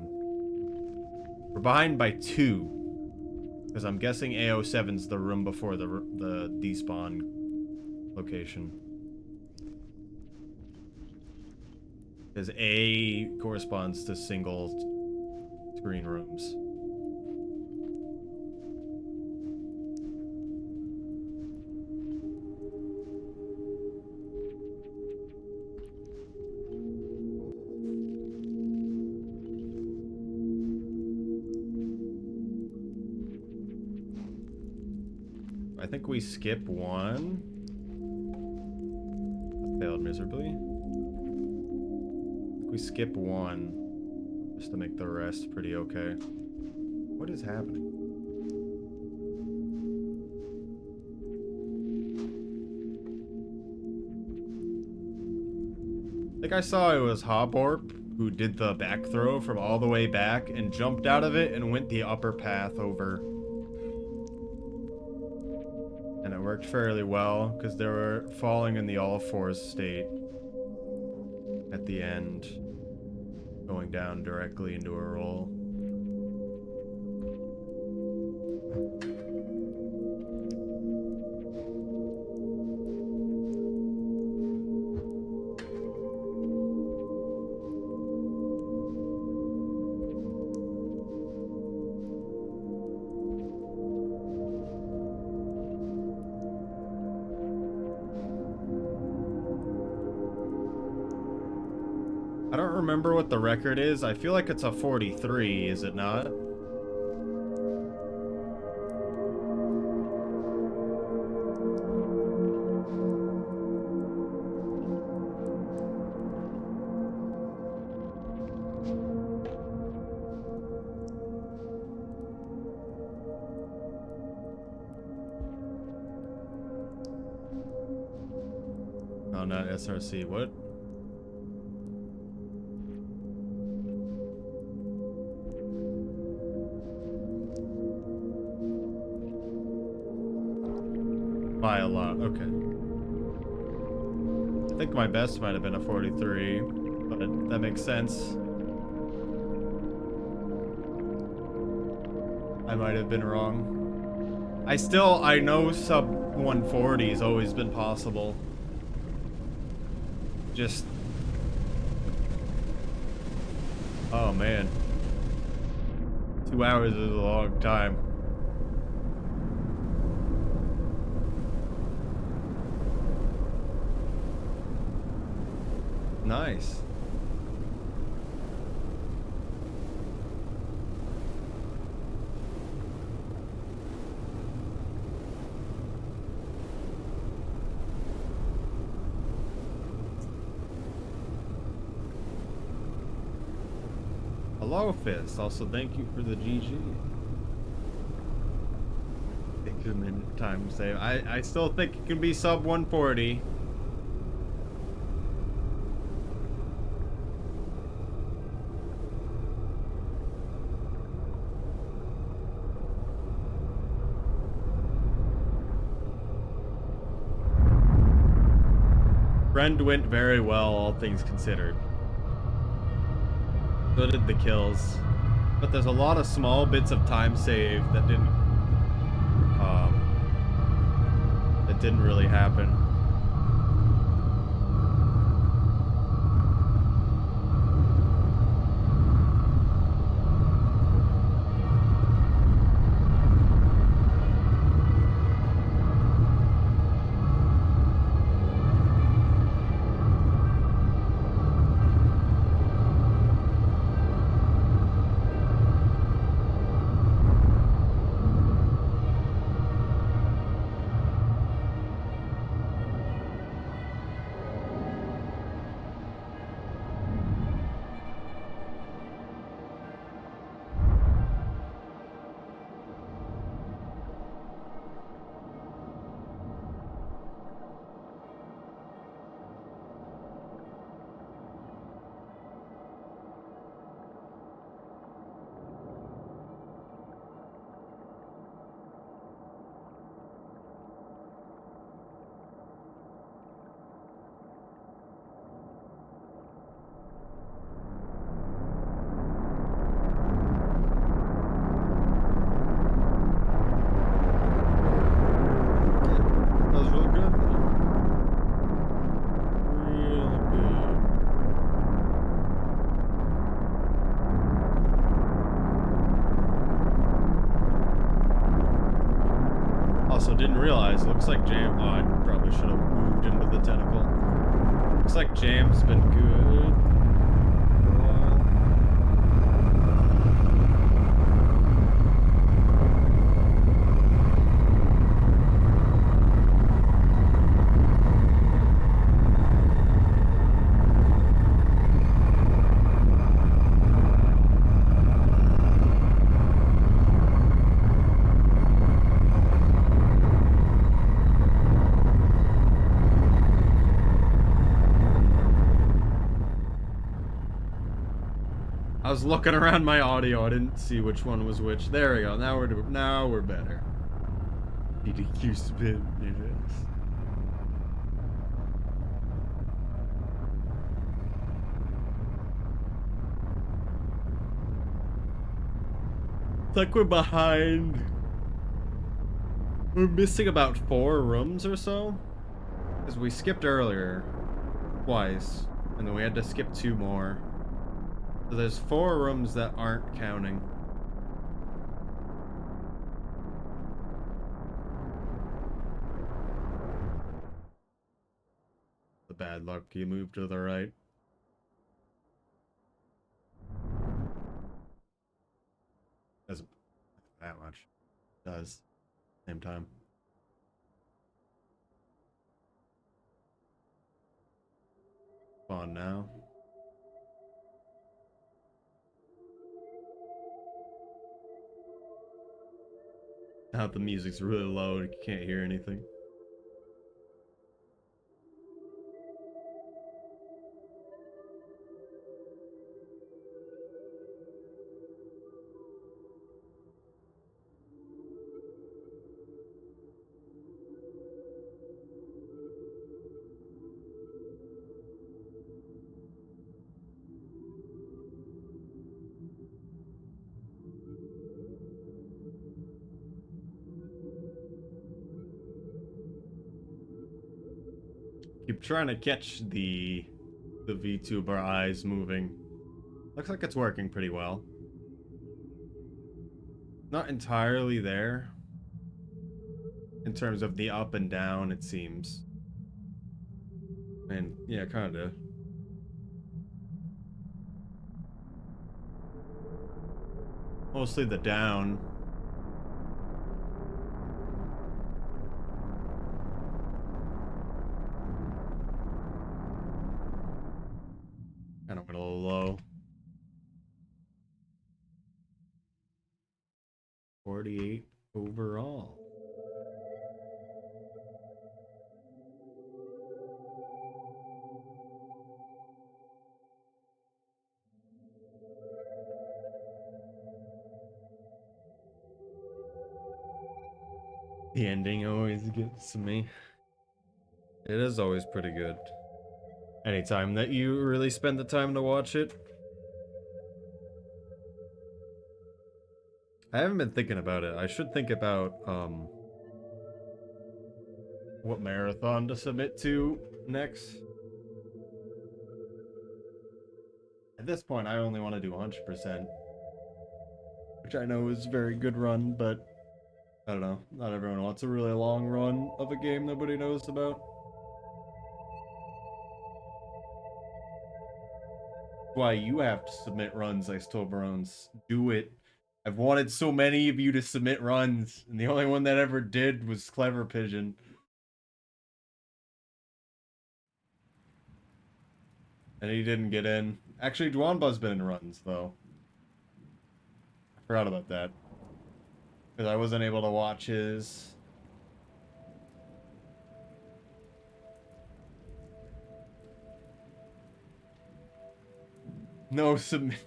We're behind by 2. Because I'm guessing AO7's the room before the despawn location. Because A corresponds to single screen rooms. I think we skip 1. That failed miserably. We skip 1 just to make the rest pretty okay. What is happening? I think I saw it was Hoborp who did the back throw from all the way back and jumped out of it and went the upper path over. And it worked fairly well because they were falling in the all fours state at the end, going down directly into a roll. I don't remember what the record is. I feel like it's a 43, is it not? Oh, not SRC. What? By a lot. Okay. I think my best might have been a 43, but that makes sense. I might have been wrong. I know sub 140 has always been possible. Just... Oh man. 2 hours is a long time. Nice. Hello, Fist. Also, thank you for the GG. Take a minute time to save. I still think it can be sub 140. Friend went very well, all things considered. So did the kills. But there's a lot of small bits of time saved that didn't really happen. guys, it looks like Jam. Oh, I probably should have moved into the tentacle. Looks like Jam's been good for a while. I was looking around my audio. I didn't see which one was which. There we go. Now we're better. PDQ spin. Yes. It's like we're behind. We're missing about 4 rooms or so. Because we skipped earlier. Twice. And then we had to skip 2 more. So there's 4 rooms that aren't counting. The bad luck, you move to the right. Doesn't that much. Does. Same time. On now. Now the music's really low, you can't hear anything. Keep trying to catch the VTuber eyes moving. Looks like it's working pretty well. Not entirely there. In terms of the up and down, it seems. And yeah, kinda. Mostly the down. Kind of went a little low. 48 overall. The ending always gets to me. It is always pretty good. Anytime that you really spend the time to watch it. I haven't been thinking about it. I should think about what marathon to submit to next. At this point, I only want to do 100%, which I know is a very good run, but I don't know. Not everyone wants a really long run of a game nobody knows about. Why you have to submit runs, Ice Toblerones. Do it. I've wanted so many of you to submit runs, and the only one that ever did was Clever Pigeon. And he didn't get in. Actually, Dwanba's been in runs, though. I forgot about that. Because I wasn't able to watch his. No, submit.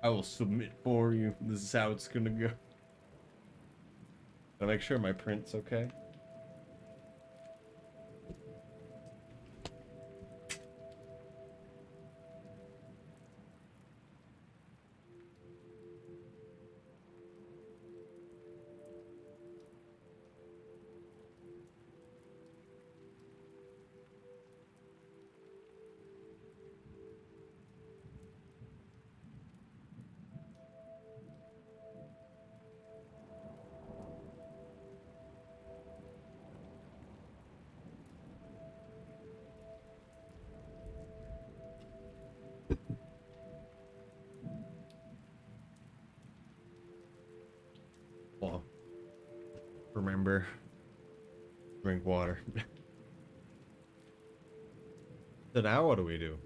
I will submit for you. This is how it's gonna go. Gotta make sure my print's okay. remember. Drink water. So now what do we do?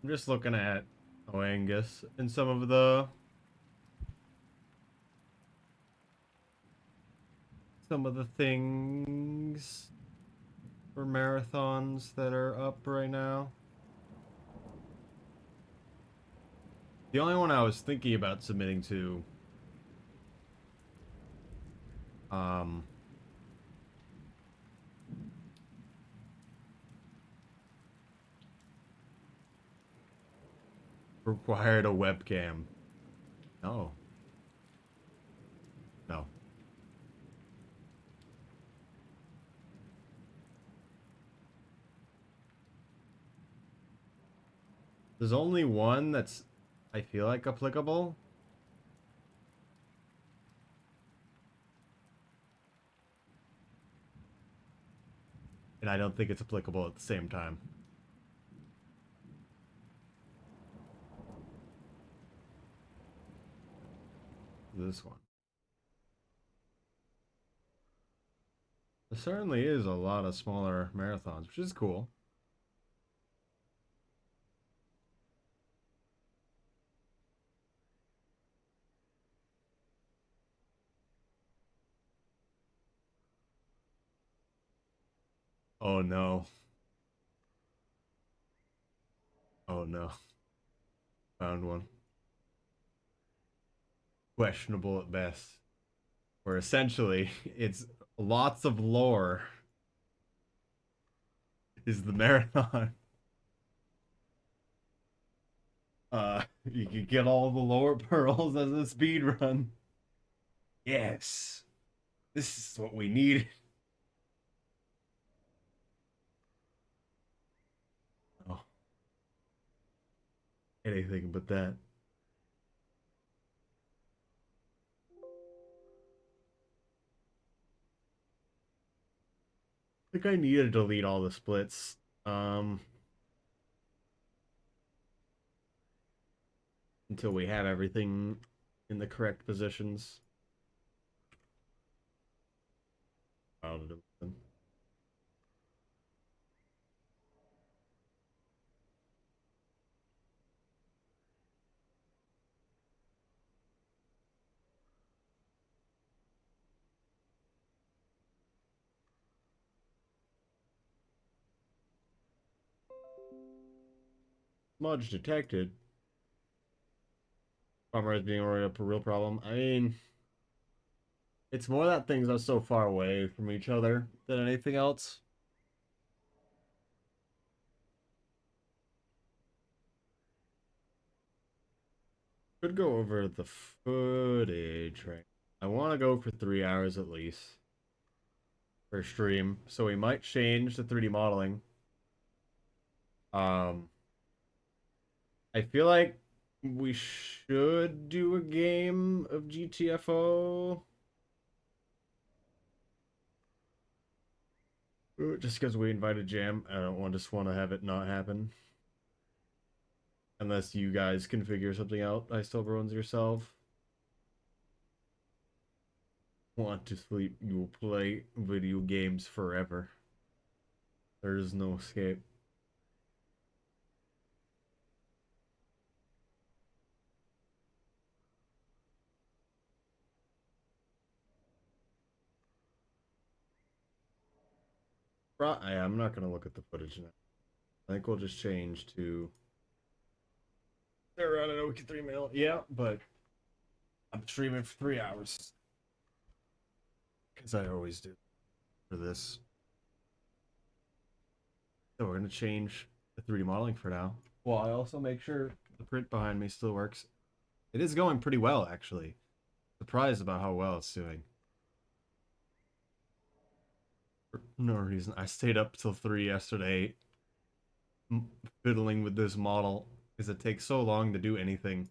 I'm just looking at Oangus and some of the things for marathons that are up right now. The only one I was thinking about submitting to um required a webcam. No. No. There's only one that's I feel like applicable. And I don't think it's applicable at the same time. This one. There certainly is a lot of smaller marathons, which is cool. Oh no. Oh no. Found one. Questionable at best. Where essentially it's lots of lore is the marathon. You can get all the lore pearls as a speed run. Yes. This is what we need. Oh, anything but that. I think I need to delete all the splits. Um, until we have everything in the correct positions. I'll do them. Smudge detected. Farmers being a real problem. I mean, it's more that things are so far away from each other than anything else. Could go over the footage, right? I want to go for 3 hours at least. for stream, so we might change the 3D modeling. Um, I feel like we should do a game of GTFO. Just because we invited Jam, I don't just want to have it not happen. Unless you guys can figure something out, I still ruins yourself. Want to sleep, you will play video games forever. There is no escape. I'm not gonna look at the footage now. I think we'll just change to. They're running Oki 3 mil. Yeah, but I'm streaming for 3 hours. Because I always do for this. So we're gonna change the 3D modeling for now. Well, I also make sure the print behind me still works. It is going pretty well, actually. Surprised about how well it's doing. For no reason. I stayed up till 3 yesterday fiddling with this model because it takes so long to do anything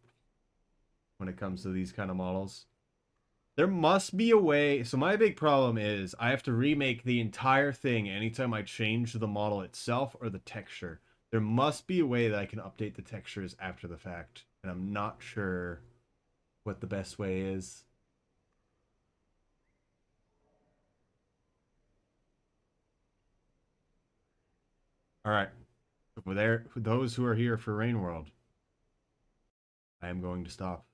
when it comes to these kind of models. There must be a way. So my big problem is I have to remake the entire thing anytime I change the model itself or the texture. There must be a way that I can update the textures after the fact, and I'm not sure what the best way is. All right, for there, for those who are here for Rain World, I am going to stop.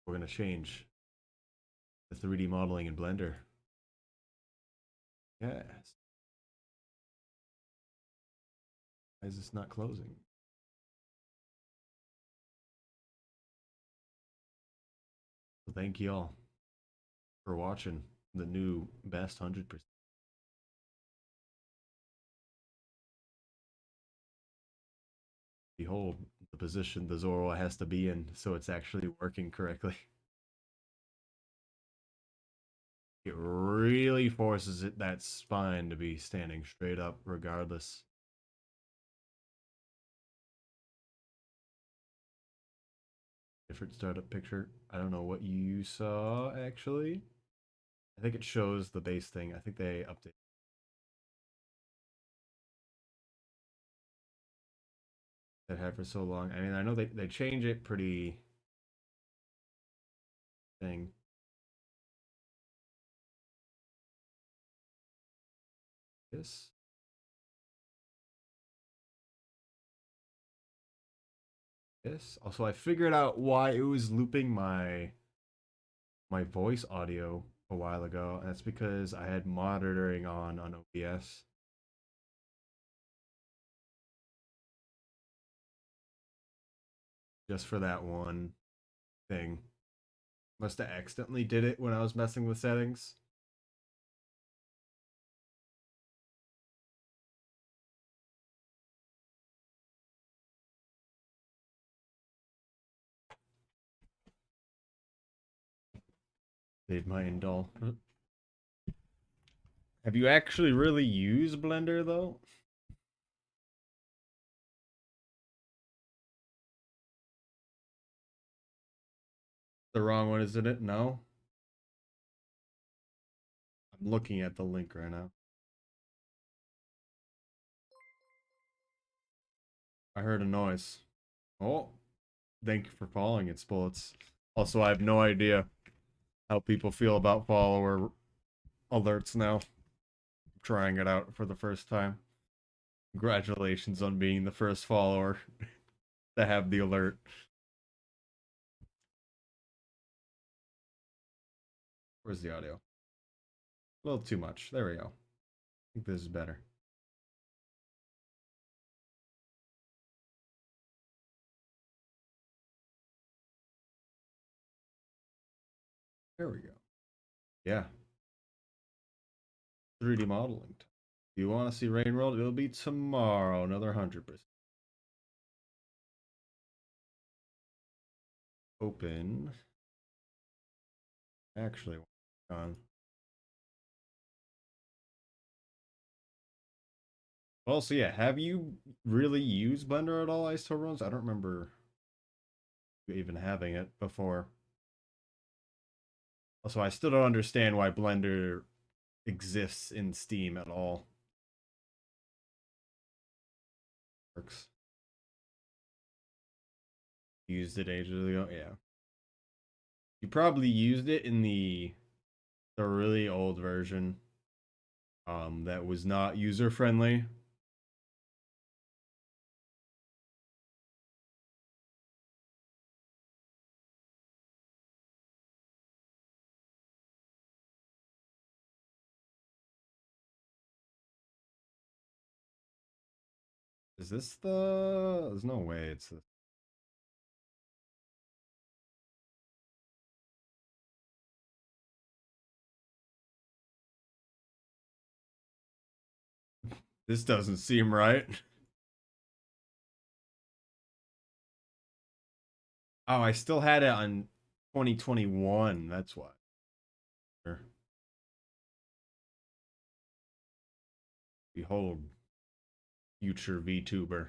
We're going to change the 3D modeling in Blender. Yes. Why is this not closing? So thank you all for watching the new best 100%. Behold the position the Zoro has to be in so it's actually working correctly. It really forces that spine to be standing straight up regardless. Different startup picture. I don't know what you saw actually. I think it shows the base thing. I think they updated that had for so long. I mean, I know they change it pretty thing. This. This. Also, I figured out why it was looping my voice audio a while ago, and that's because I had monitoring on OBS. Just for that one thing. Must have accidentally did it when I was messing with settings. Made my indul. Have you actually really used Blender though? The wrong one, isn't it? No. I'm looking at the link right now. I heard a noise. Oh, thank you for following it, Bullets. Also, I have no idea how people feel about follower alerts now. I'm trying it out for the first time. Congratulations on being the first follower to have the alert. Where's the audio? A little too much. There we go. I think this is better. There we go. Yeah. 3D modeling. If you want to see Rain World, it'll be tomorrow. Another 100%. Open. Actually, on Well, so yeah, have you really used Blender at all, Ice Runs? I don't remember even having it before. Also, I still don't understand why Blender exists in Steam at all. Works. Used it ages ago. Yeah. You probably used it in the really old version. That was not user friendly. Is this the? There's no way it's this. This doesn't seem right. Oh, I still had it on 2021. That's why. Sure. Behold, future VTuber.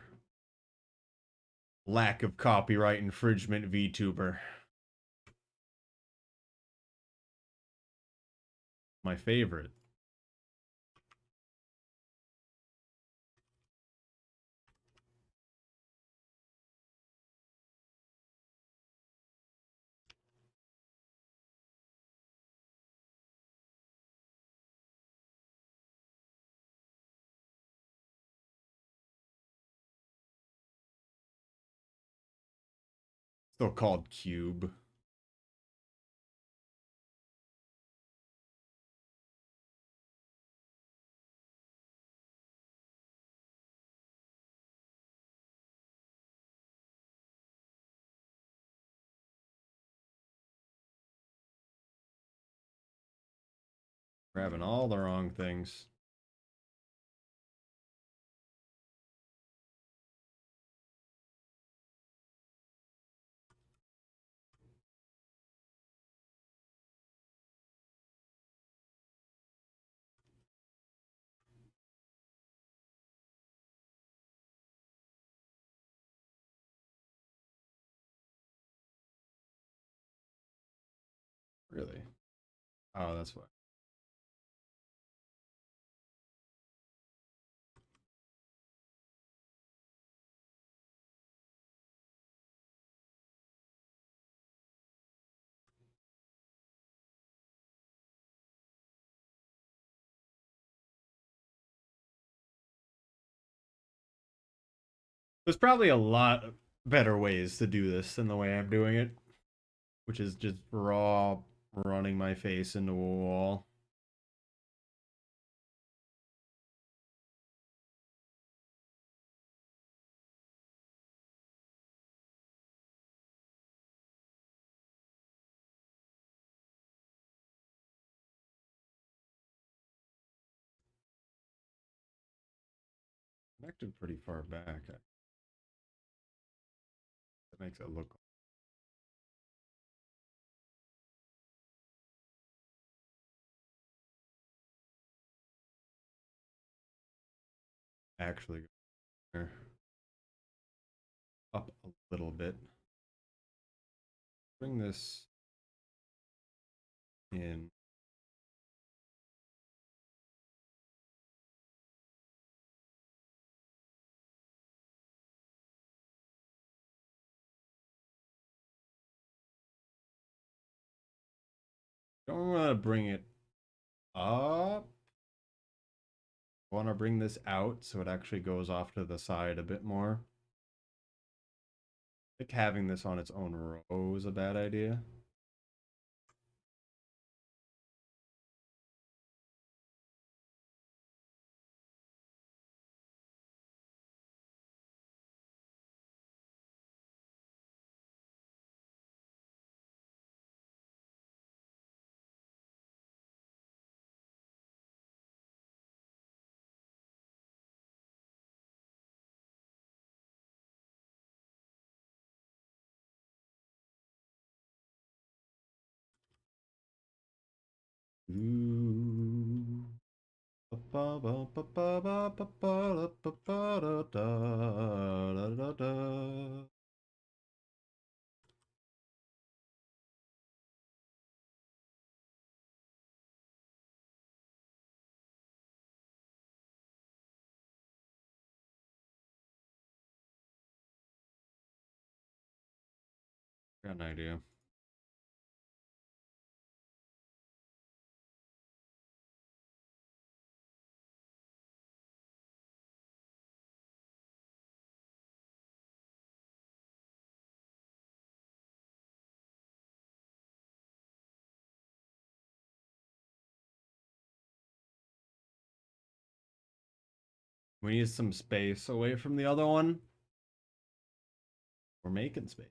Lack of copyright infringement VTuber. My favorite. Still called Cube. Grabbing all the wrong things. Really? Oh, that's why. There's probably a lot better ways to do this than the way I'm doing it, which is just raw running my face into a wall. Connected pretty far back. That makes it look actually up a little bit. Bring this in. Don't want to bring it up. I want to bring this out so it actually goes off to the side a bit more. I think having this on its own row is a bad idea. Ooh. Got an idea. We need some space away from the other one. We're making space.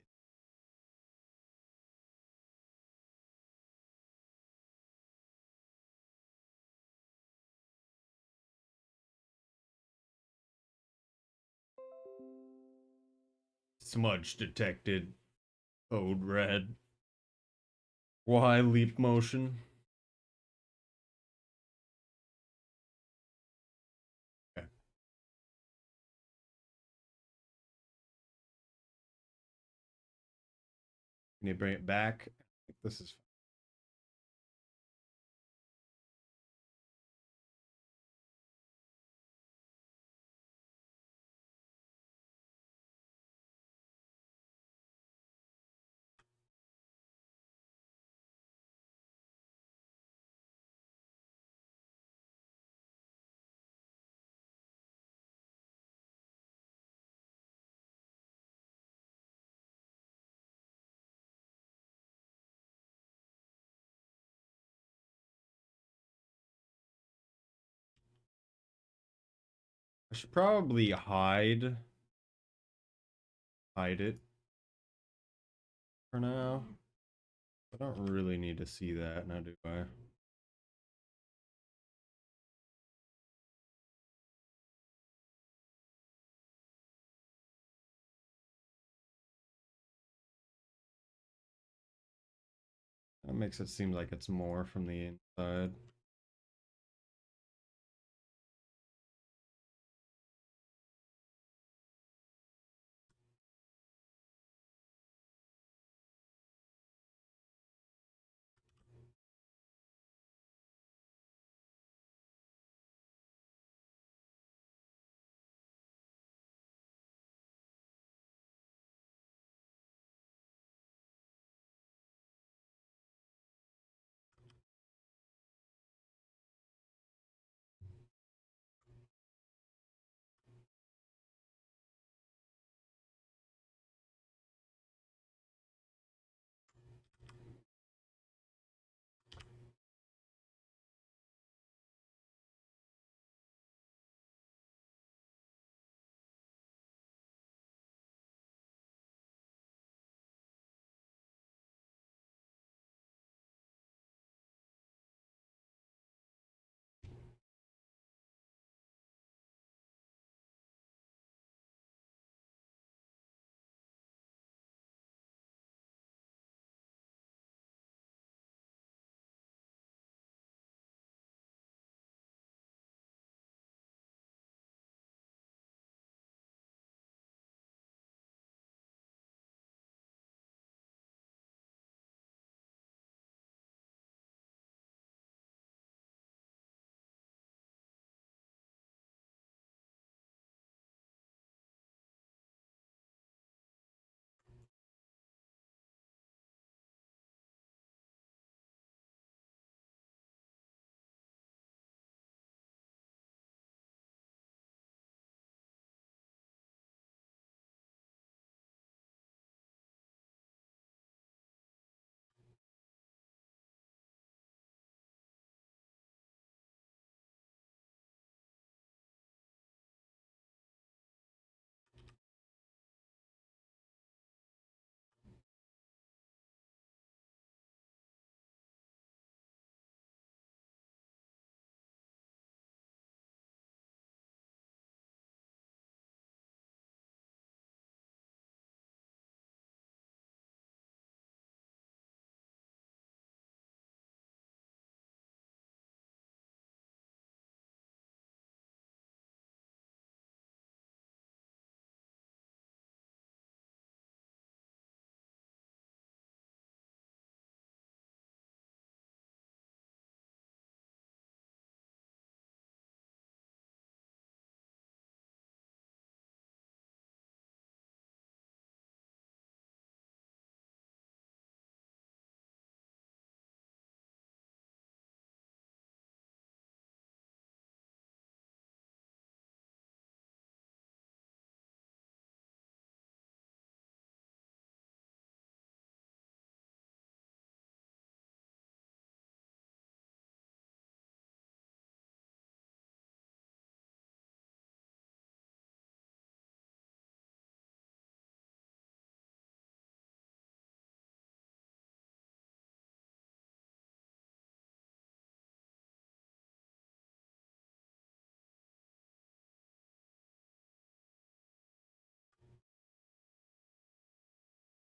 Smudge detected. Code red. Why leap motion? Okay. Can you bring it back? I think this is I should probably hide it for now. I don't really need to see that now, do I? That makes it seem like it's more from the inside.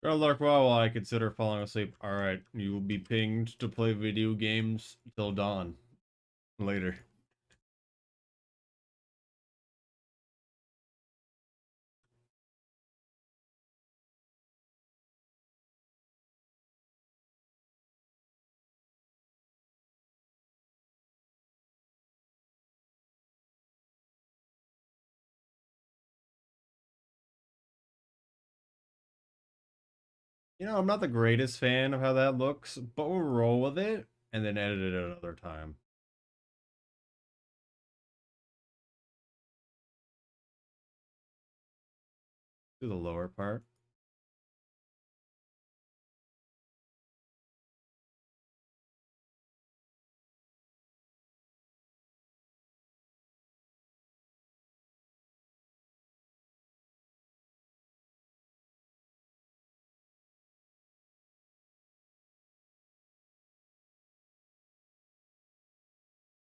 Good luck while I consider falling asleep. Alright, you will be pinged to play video games till dawn. Later. You know, I'm not the greatest fan of how that looks, but we'll roll with it and then edit it another time. Do the lower part.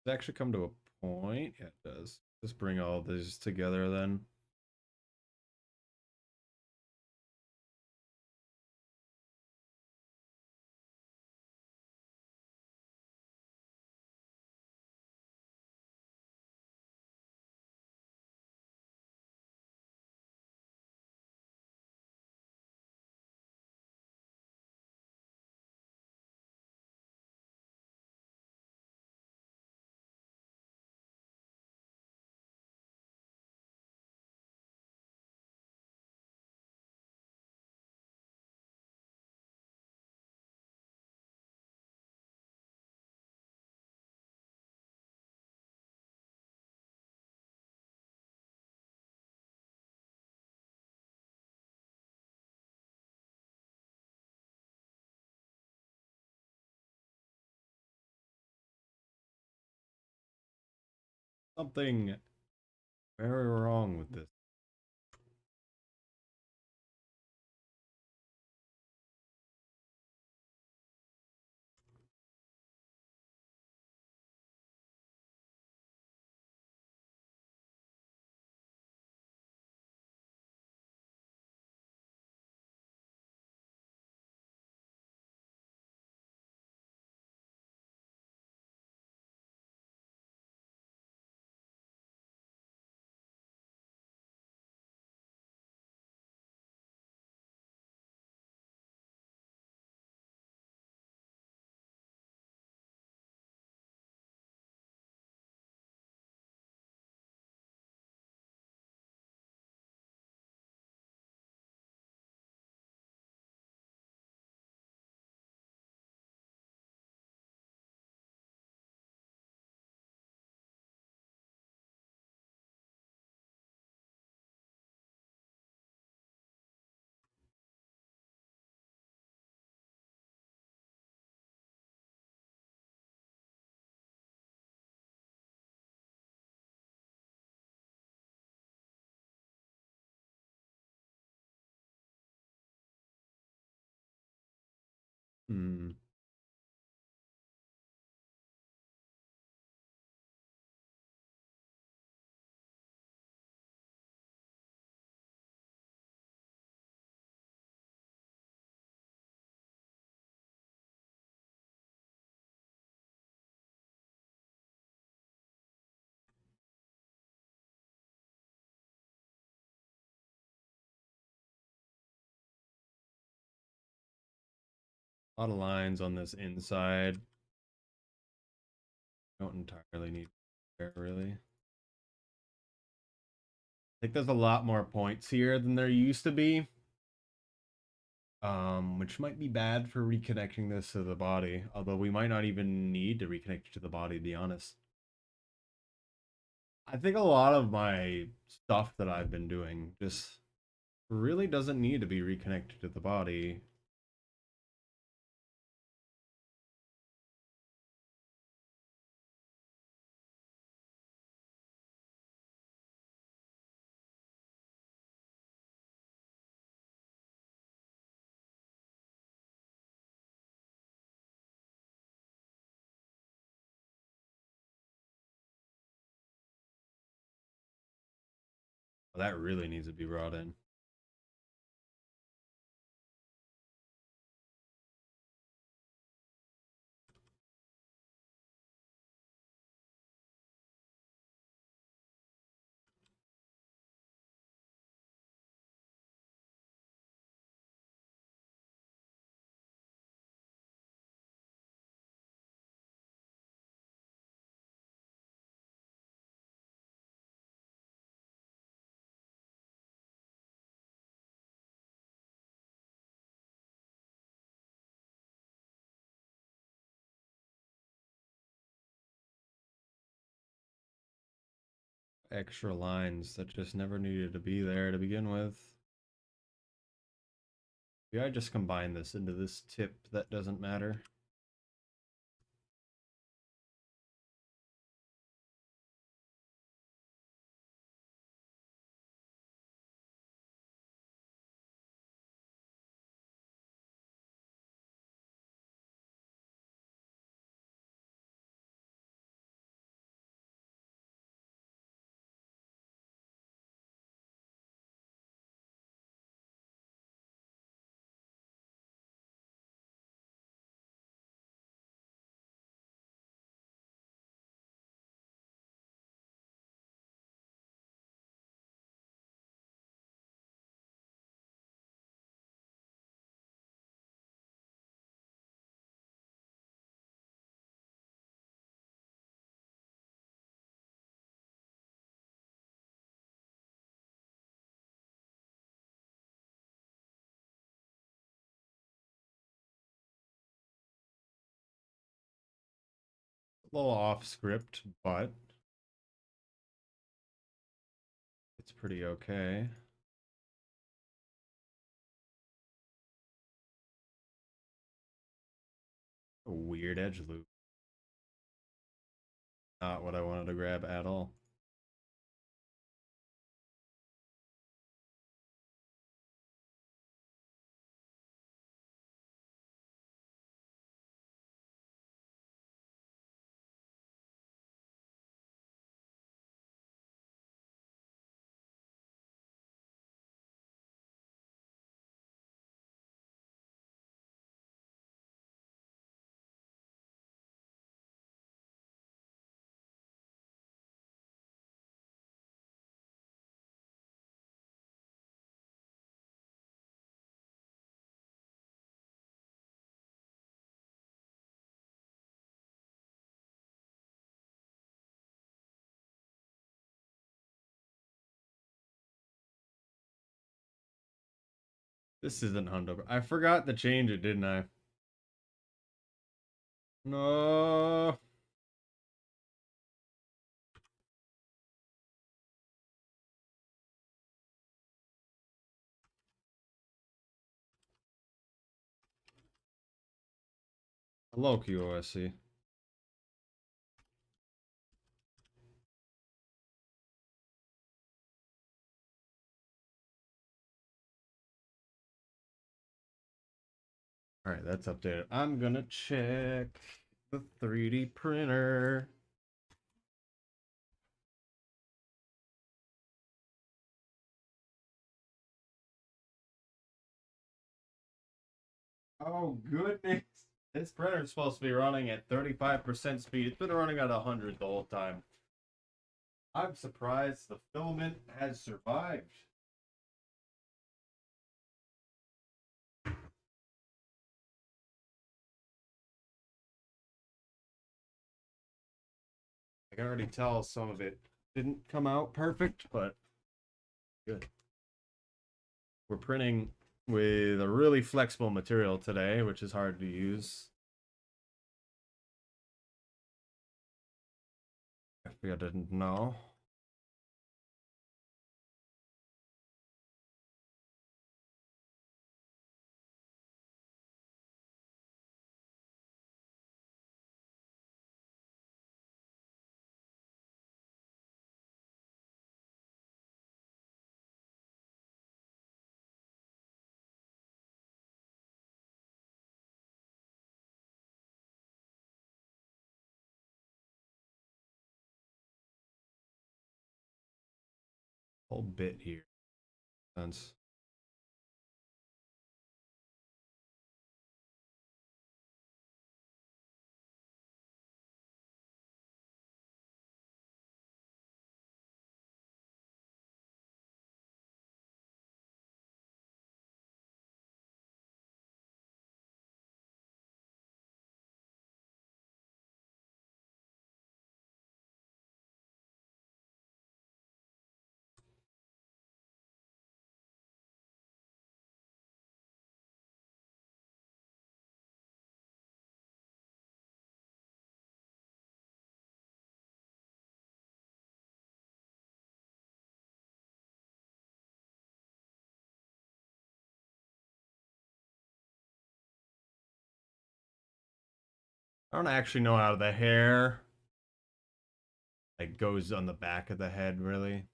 Does it actually come to a point? Yeah, it does. Just bring all these together then. Something very wrong with this. Hmm. A lot of lines on this inside. Don't entirely need there really. I think there's a lot more points here than there used to be. Which might be bad for reconnecting this to the body, although we might not even need to reconnect it to the body, to be honest. I think a lot of my stuff that I've been doing just really doesn't need to be reconnected to the body. That really needs to be brought in. extra lines that just never needed to be there to begin with. Maybe I just combine this into this tip that doesn't matter. A little off script, but it's pretty okay. A weird edge loop. Not what I wanted to grab at all. This isn't Hundo. I forgot to change it, didn't I? No. Hello, QoSC. All right, that's updated. I'm gonna check the 3D printer. Oh, goodness. This printer is supposed to be running at 35% speed. It's been running at 100 the whole time. I'm surprised the filament has survived. I can already tell some of it didn't come out perfect, but good. We're printing with a really flexible material today, which is hard to use. If I didn't know. Whole bit here. Sense. I don't actually know how the hair like goes on the back of the head really.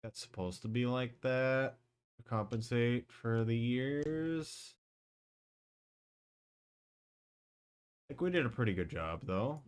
That's supposed to be like that to compensate for the ears. I think we did a pretty good job though.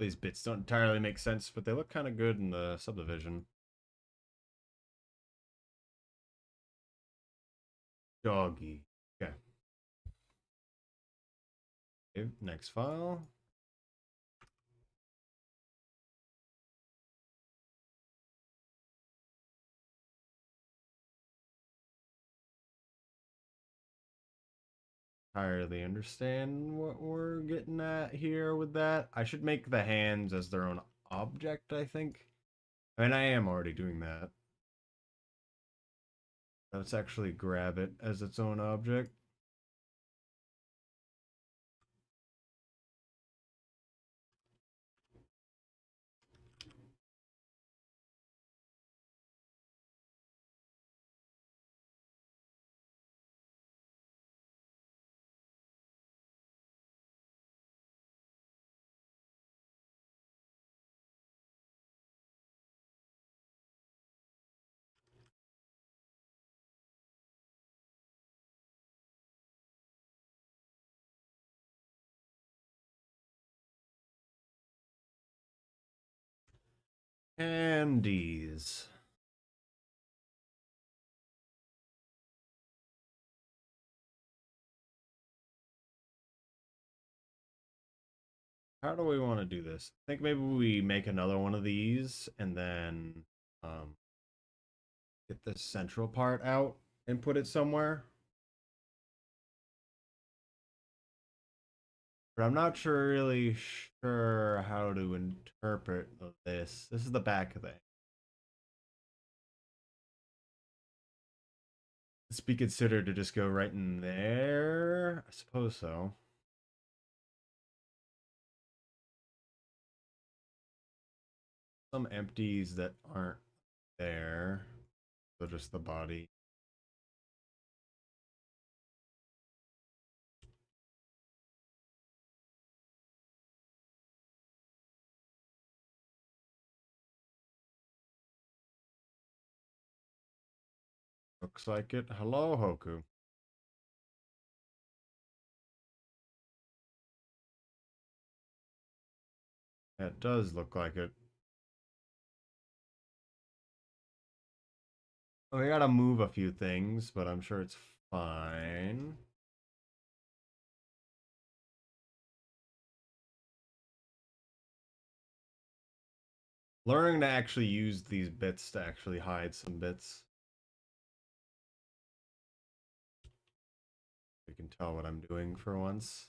These bits don't entirely make sense, but they look kind of good in the subdivision. Doggy. Okay. Okay, next file. Entirely understand what we're getting at here with that. I should make the hands as their own object, I think. I mean, I am already doing that. Let's actually grab it as its own object. Candies. How do we want to do this? I think maybe we make another one of these and then um, get the central part out and put it somewhere. But I'm not sure really sure how to interpret this. This is the back of it. This be considered to just go right in there? I suppose so. Some empties that aren't there. So just the body. Looks like it. Hello, Hoku. It does look like it. We gotta move a few things, but I'm sure it's fine. Learning to actually use these bits to actually hide some bits. We can tell what I'm doing for once.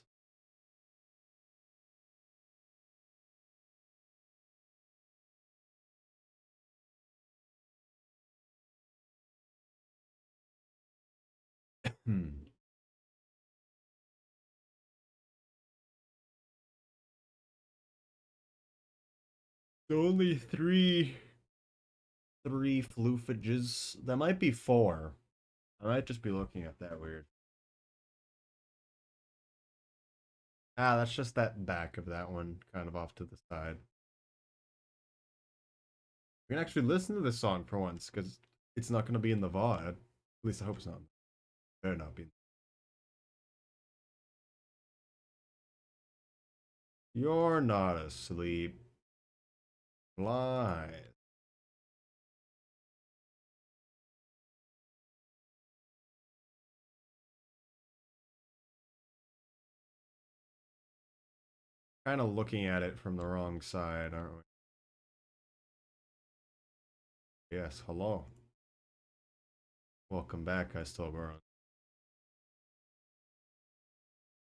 Hmm. Only three floofages. That might be four. I might just be looking at that weird. Ah, that's just that back of that one, kind of off to the side. We can actually listen to this song for once, because it's not going to be in the VOD. At least I hope it's not. Better not be. You're not asleep. Lies. Kind of looking at it from the wrong side, aren't we? Yes, hello. Welcome back, I still burn.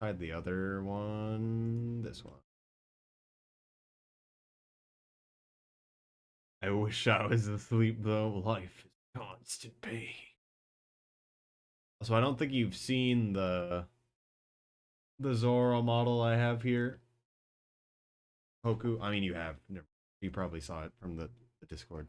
Hide the other one. This one. I wish I was asleep though. Life is constant pain. So I don't think you've seen the Zoro model I have here. Hoku. I mean, you have. You probably saw it from the Discord.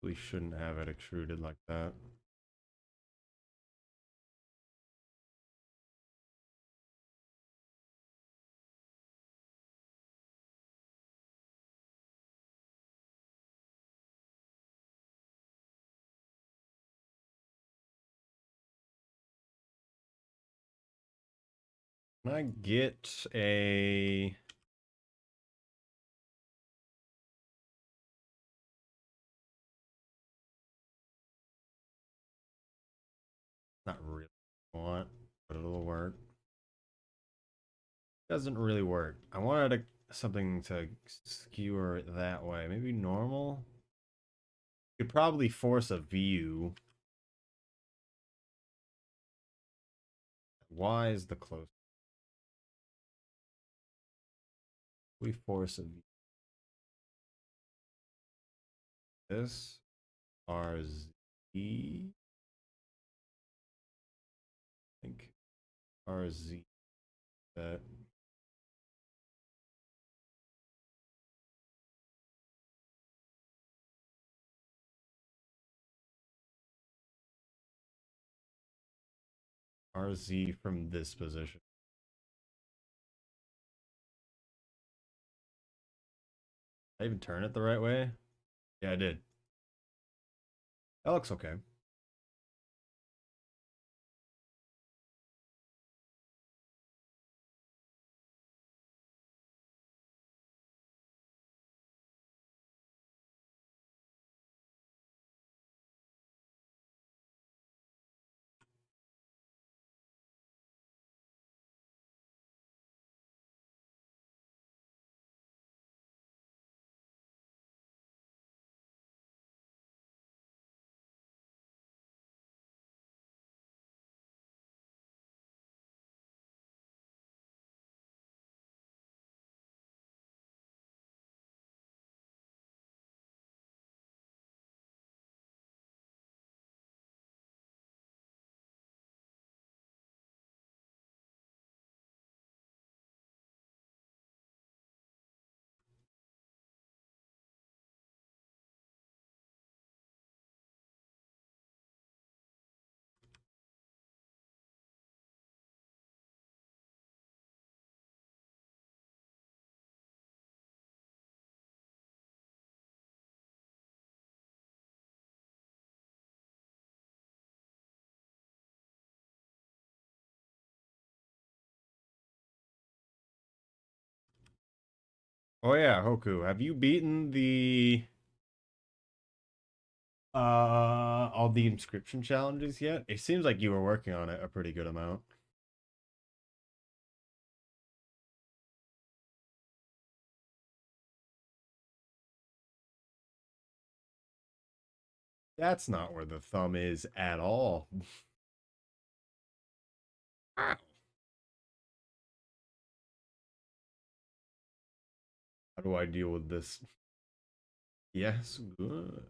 We shouldn't have it extruded like that. Can I get a... Not really want, but it'll work. Doesn't really work. I wanted something to skewer it that way. Maybe normal? Could probably force a view. Y is the close. We force a view. This RZ. I think RZ. That. RZ from this position. Did I even turn it the right way? Yeah, I did. That looks okay. Oh yeah, Hoku. Have you beaten the all the inscription challenges yet? It seems like you were working on it a pretty good amount. That's not where the thumb is at all. How do I deal with this? Yes, good.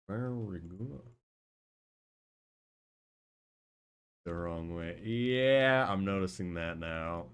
Very good. The wrong way. Yeah, I'm noticing that now.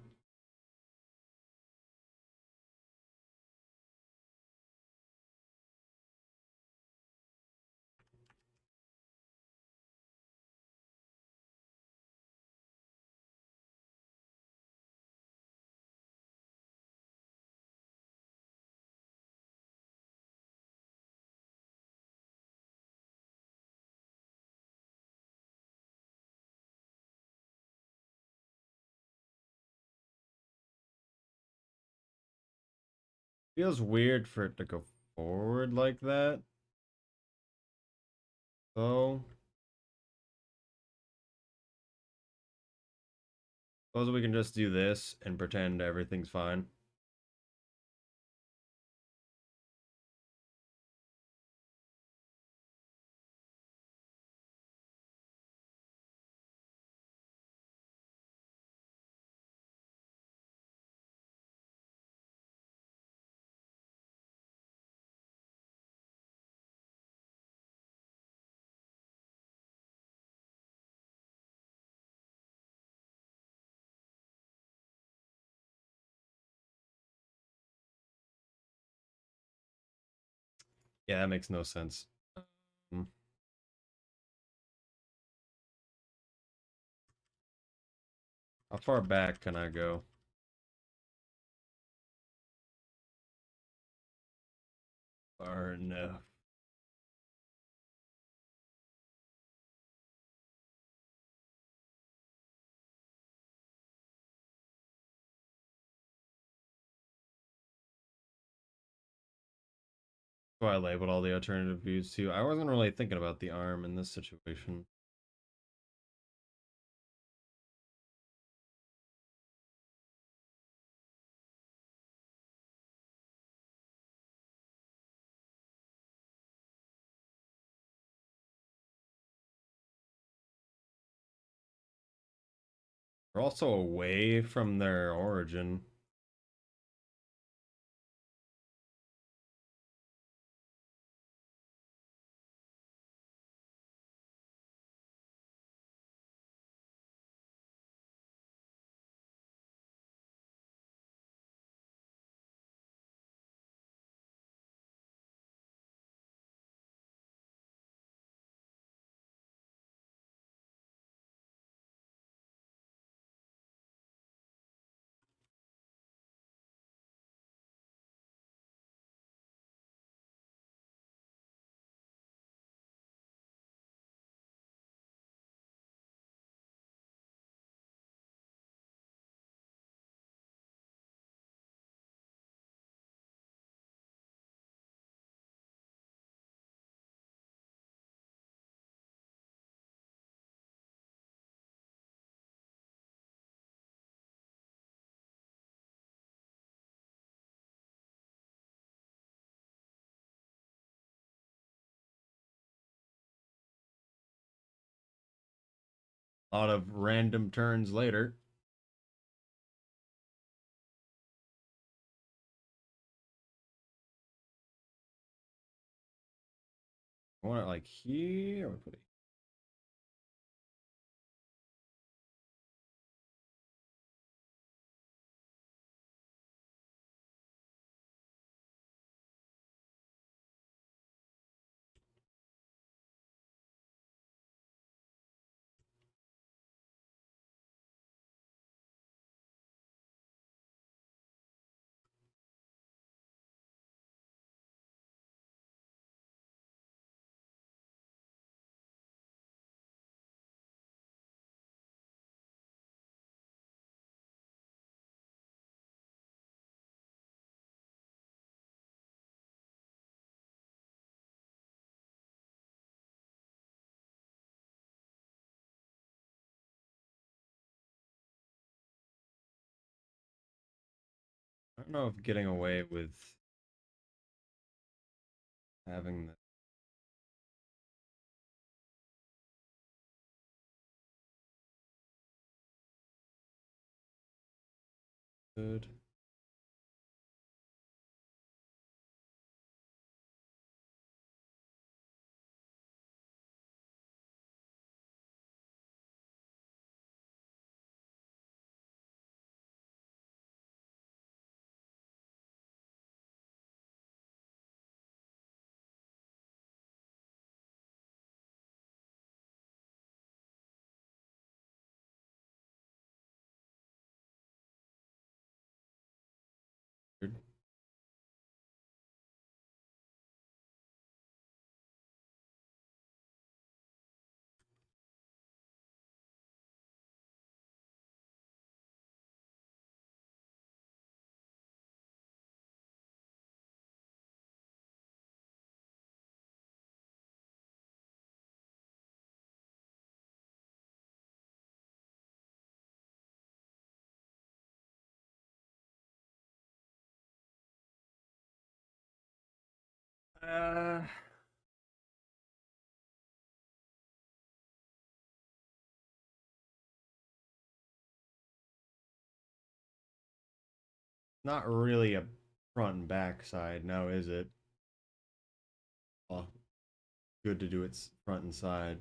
Feels weird for it to go forward like that, though. Suppose we can just do this and pretend everything's fine. Yeah, that makes no sense. Um, how far back can I go? Far enough. So I labeled all the alternative views too. I wasn't really thinking about the arm in this situation. They're also away from their origin. A lot of random turns later. I want it like here. Or put it. I don't know if getting away with having the good. Uh, Not really a front and back side, now is it? Well, good to do its front and side.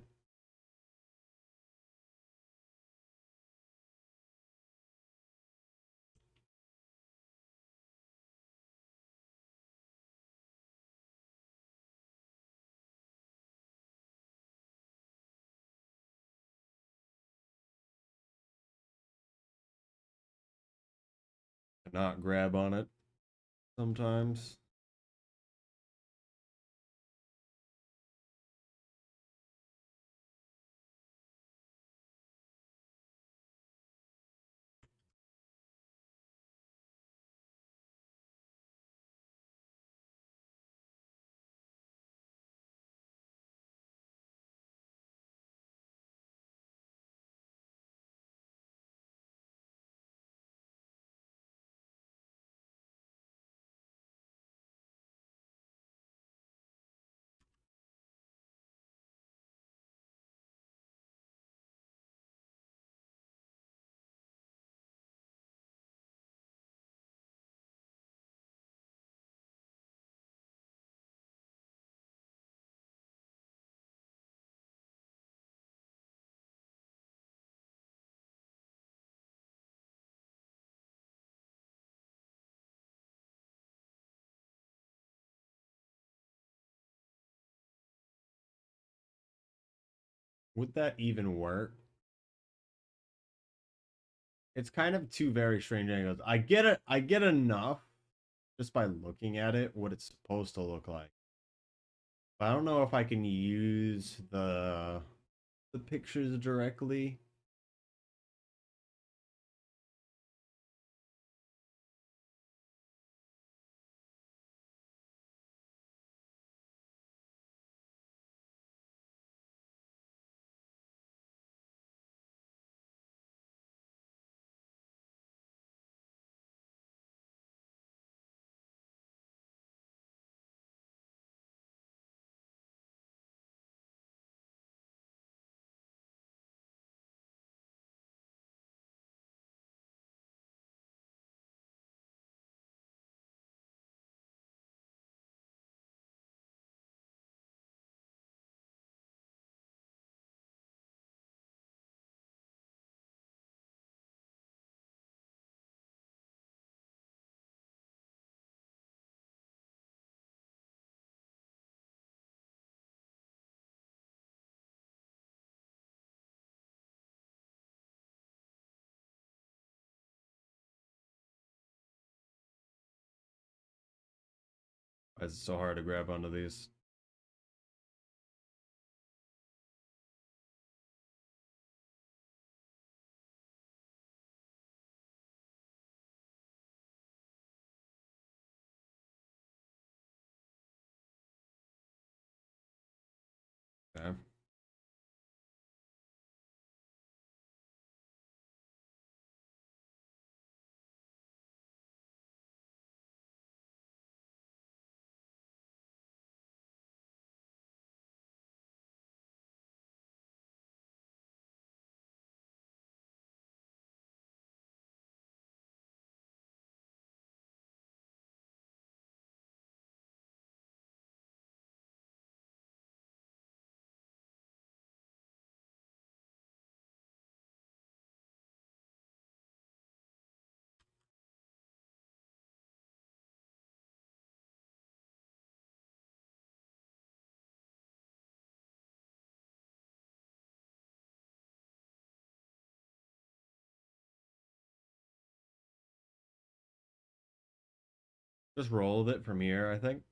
Not grab on it sometimes. Would that even work? It's kind of two very strange angles. I get it. I get enough just by looking at it what it's supposed to look like. But I don't know if I can use the pictures directly. It's so hard to grab onto these. Okay. Just roll with it from here, I think.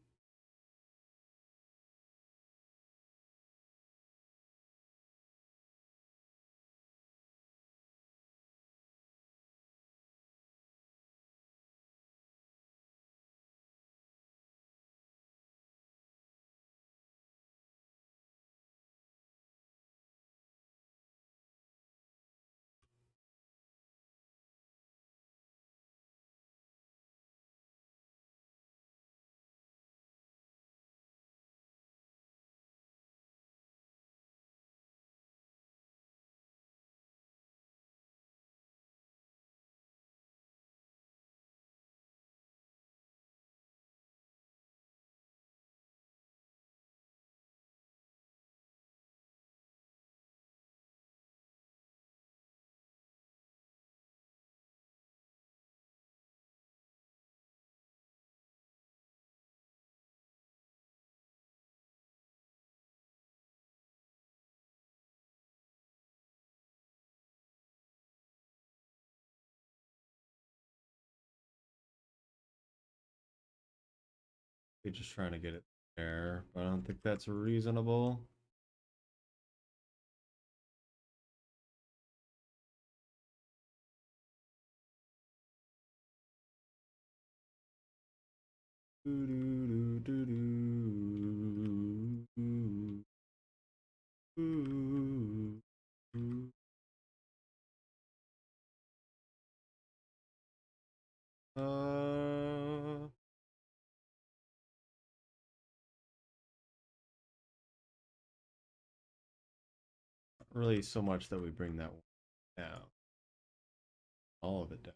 They're just trying to get it there, but I don't think that's reasonable. Uh, really so much that we bring that one down. All of it down.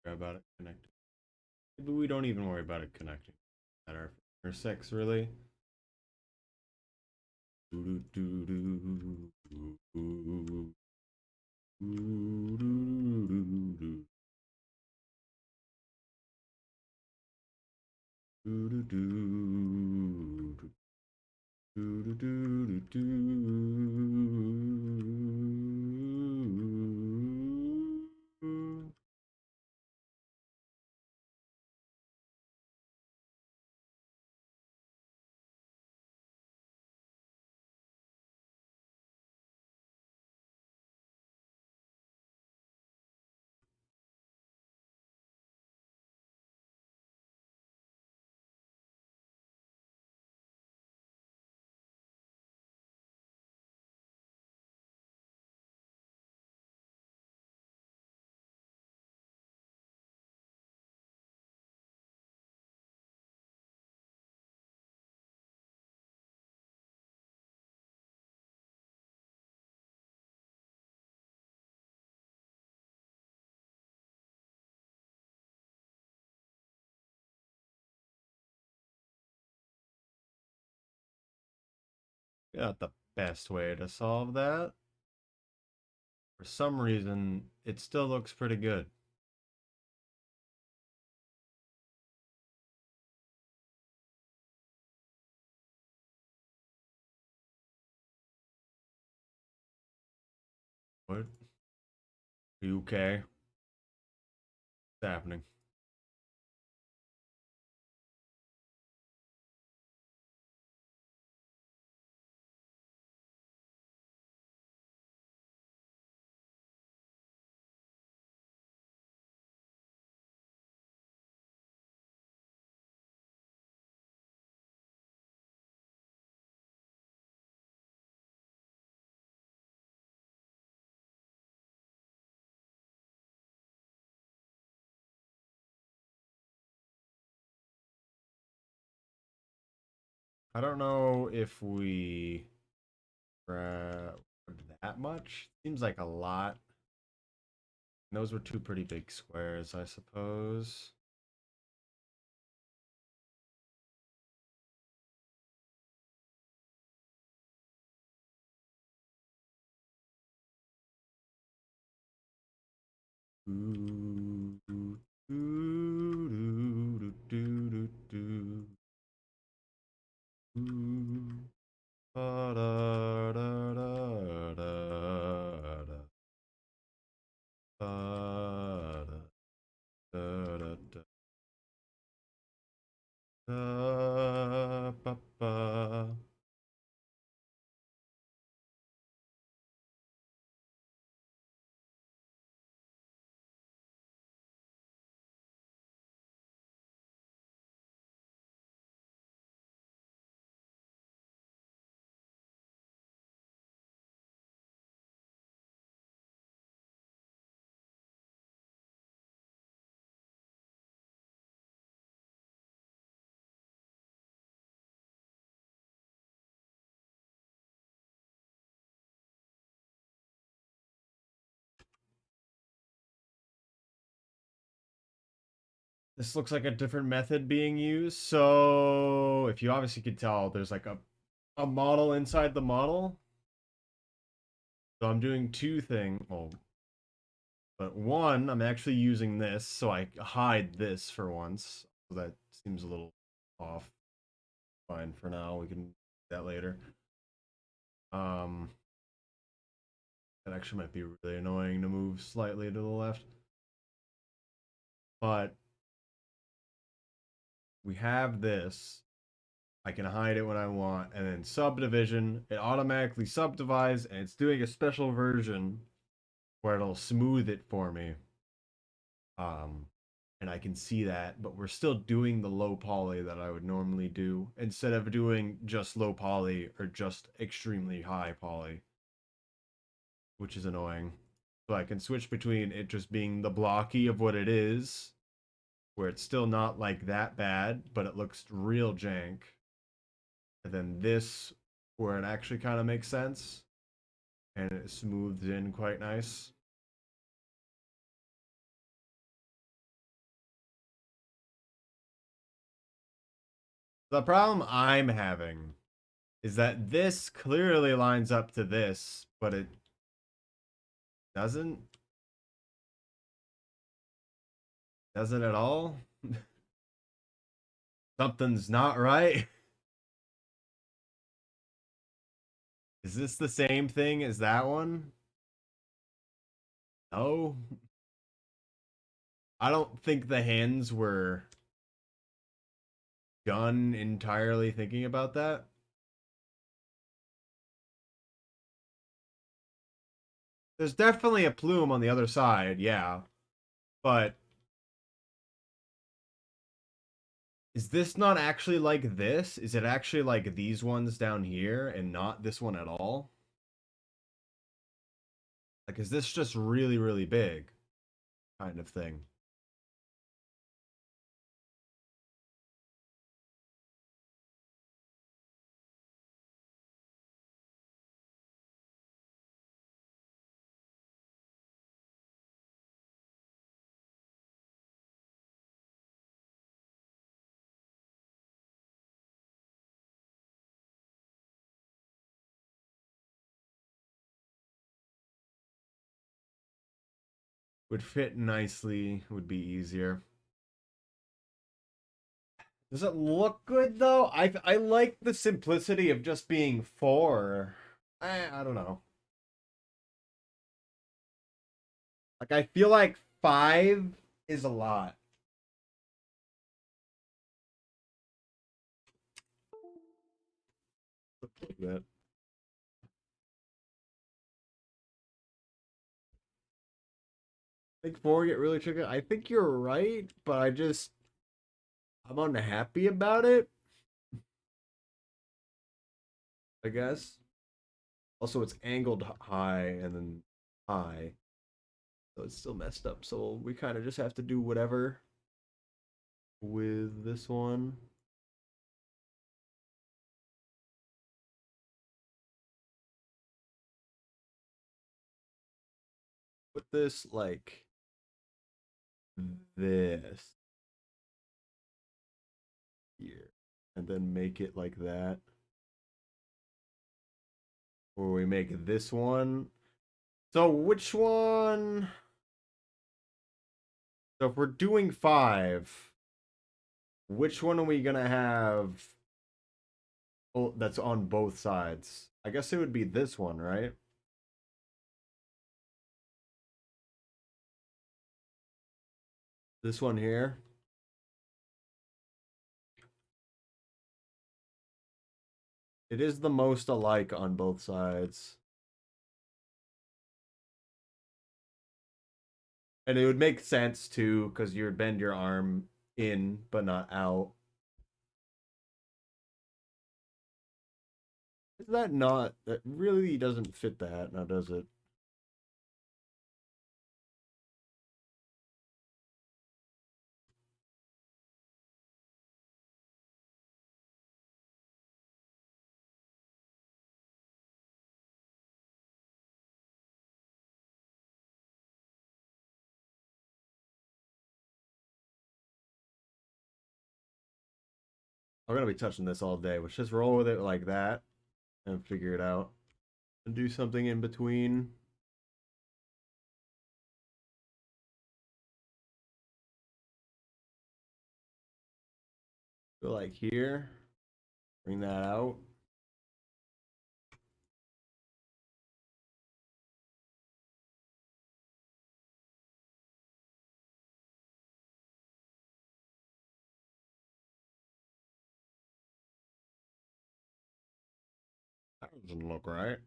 Worry about it connecting. Maybe we don't even worry about it connecting. At our six, really. Not the best way to solve that. For some reason, it still looks pretty good. What? Are you okay? What's happening? I don't know if we grabbed that much. Seems like a lot. And those were two pretty big squares, I suppose. Ooh, ooh, ooh, doo, doo, doo, doo. Ba, da, da, da, Ba, ba. This looks like a different method being used. So if you obviously could tell, there's like a model inside the model. So I'm doing two things. Well, but one, I'm actually using this, so I hide this for once. So that seems a little off. Fine for now. We can do that later. Um, that actually might be really annoying to move slightly to the left. But we have this. I can hide it when I want, and then subdivision, it automatically subdivides, and it's doing a special version where it'll smooth it for me. Um, and I can see that, but we're still doing the low poly that I would normally do instead of doing just low poly or just extremely high poly, which is annoying. So I can switch between it just being the blocky of what it is, where it's still not like that bad, but it looks real jank. And then this, where it actually kind of makes sense and it smooths in quite nice. The problem I'm having is that this clearly lines up to this, but it doesn't. Doesn't at all. Something's not right. Is this the same thing as that one? No. I don't think the hands were done entirely thinking about that. There's definitely a plume on the other side, yeah. But is this not actually like this? Is it actually like these ones down here and not this one at all? Like, is this just really, really big kind of thing? Would fit nicely, would be easier. Does it look good though? I like the simplicity of just being four. I don't know. Like I feel like five is a lot. That I think four get really tricky. I think you're right, but I'm unhappy about it, I guess. Also, it's angled high and then high, so it's still messed up. So we kind of just have to do whatever with this one. Put this like this here, and then make it like that. Or we make this one. So which one? So if we're doing five, which one are we gonna have? Oh, that's on both sides. I guess it would be this one, right? This one here. It is the most alike on both sides. And it would make sense too, because you would bend your arm in but not out. Is that not that really doesn't fit that now, does it? I'm gonna be touching this all day. Let's just roll with it like that and figure it out. And do something in between. Go like here. Bring that out. That doesn't look right.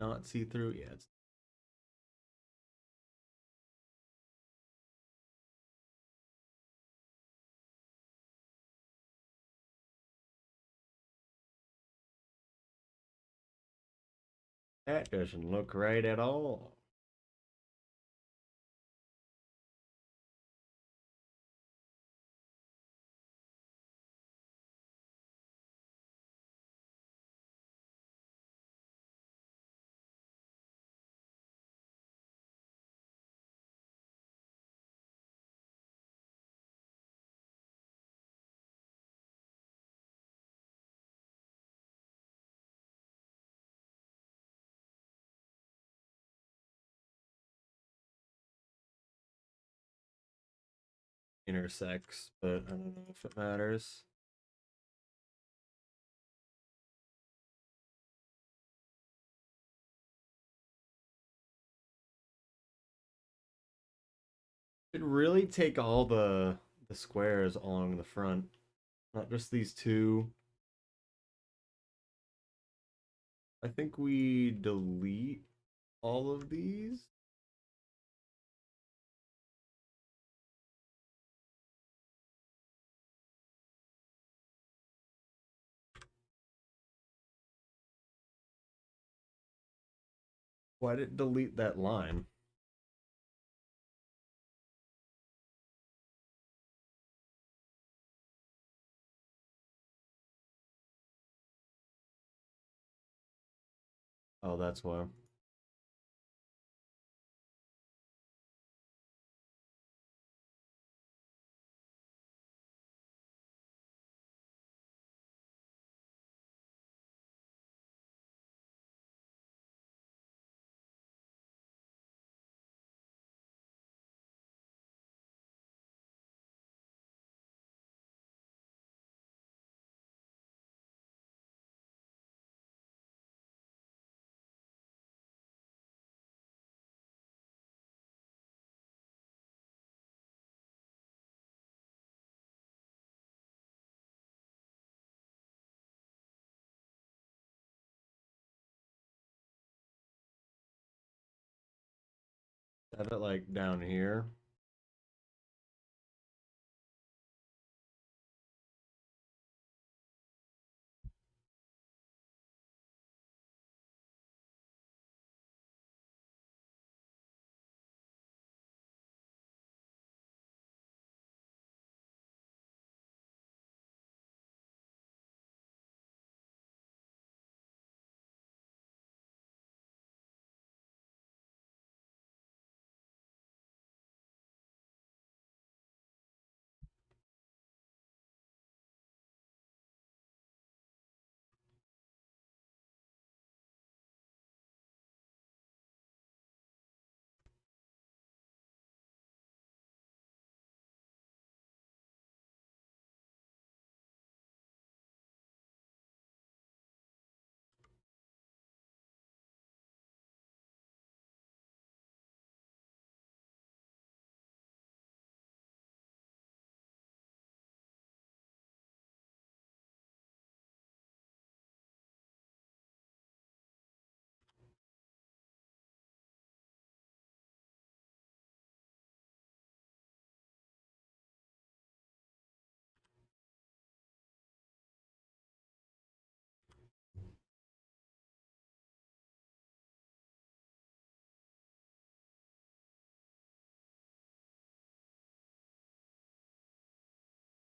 Not see through yet. That doesn't look right at all. Intersects, but I don't know if it matters. Should really take all the squares along the front, not just these two. I think we delete all of these. Why did it delete that line? Oh, that's why. Have it like down here.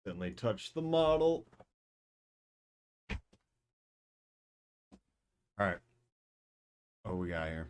Then they touch the model. All right. Oh, we got here.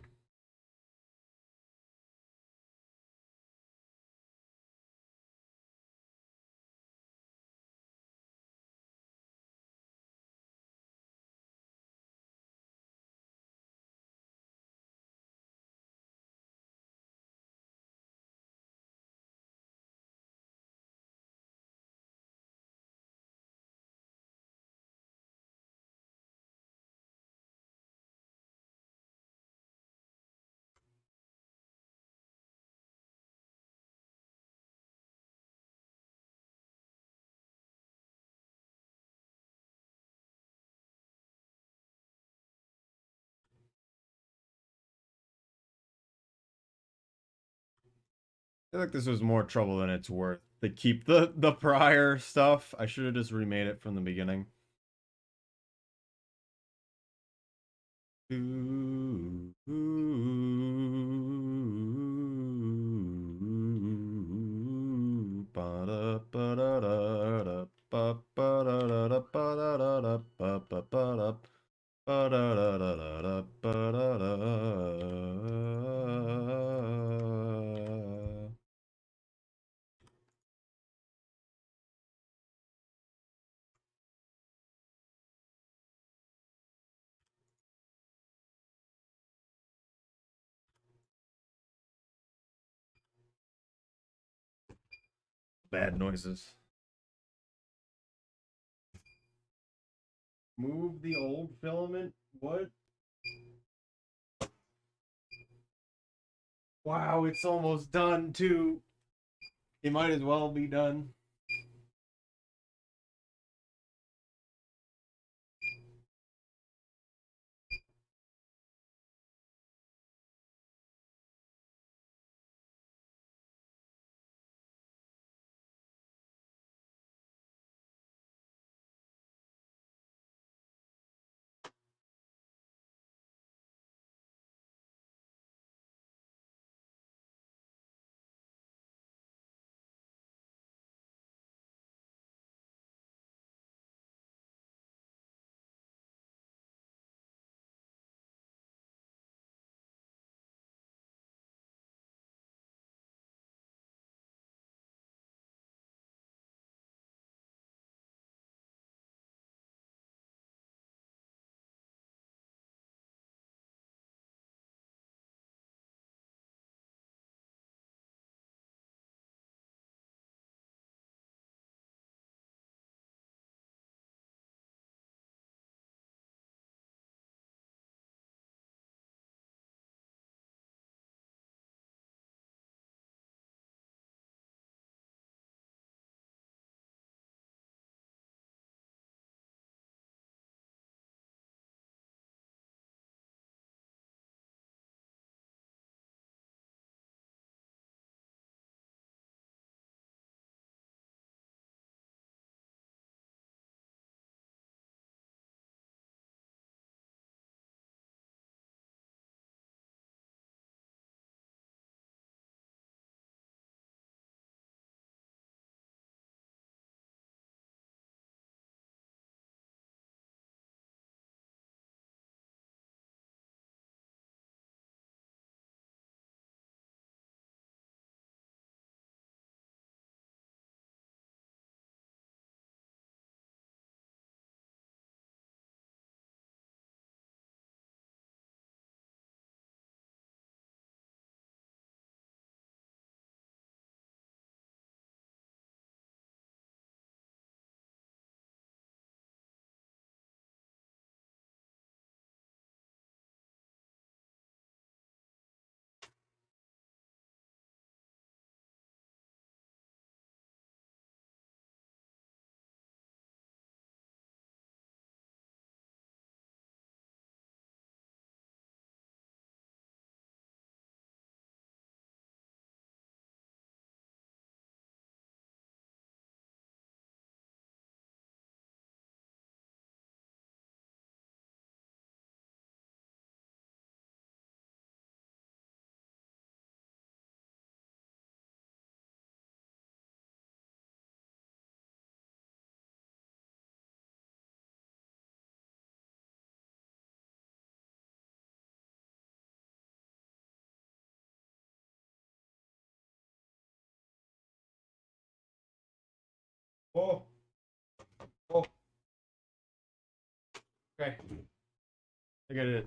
I feel like this was more trouble than it's worth. To keep the prior stuff, I should have just remade it from the beginning. Bad noises. Move the old filament? What? Wow, it's almost done too. It might as well be done. Oh, oh, okay. I got it.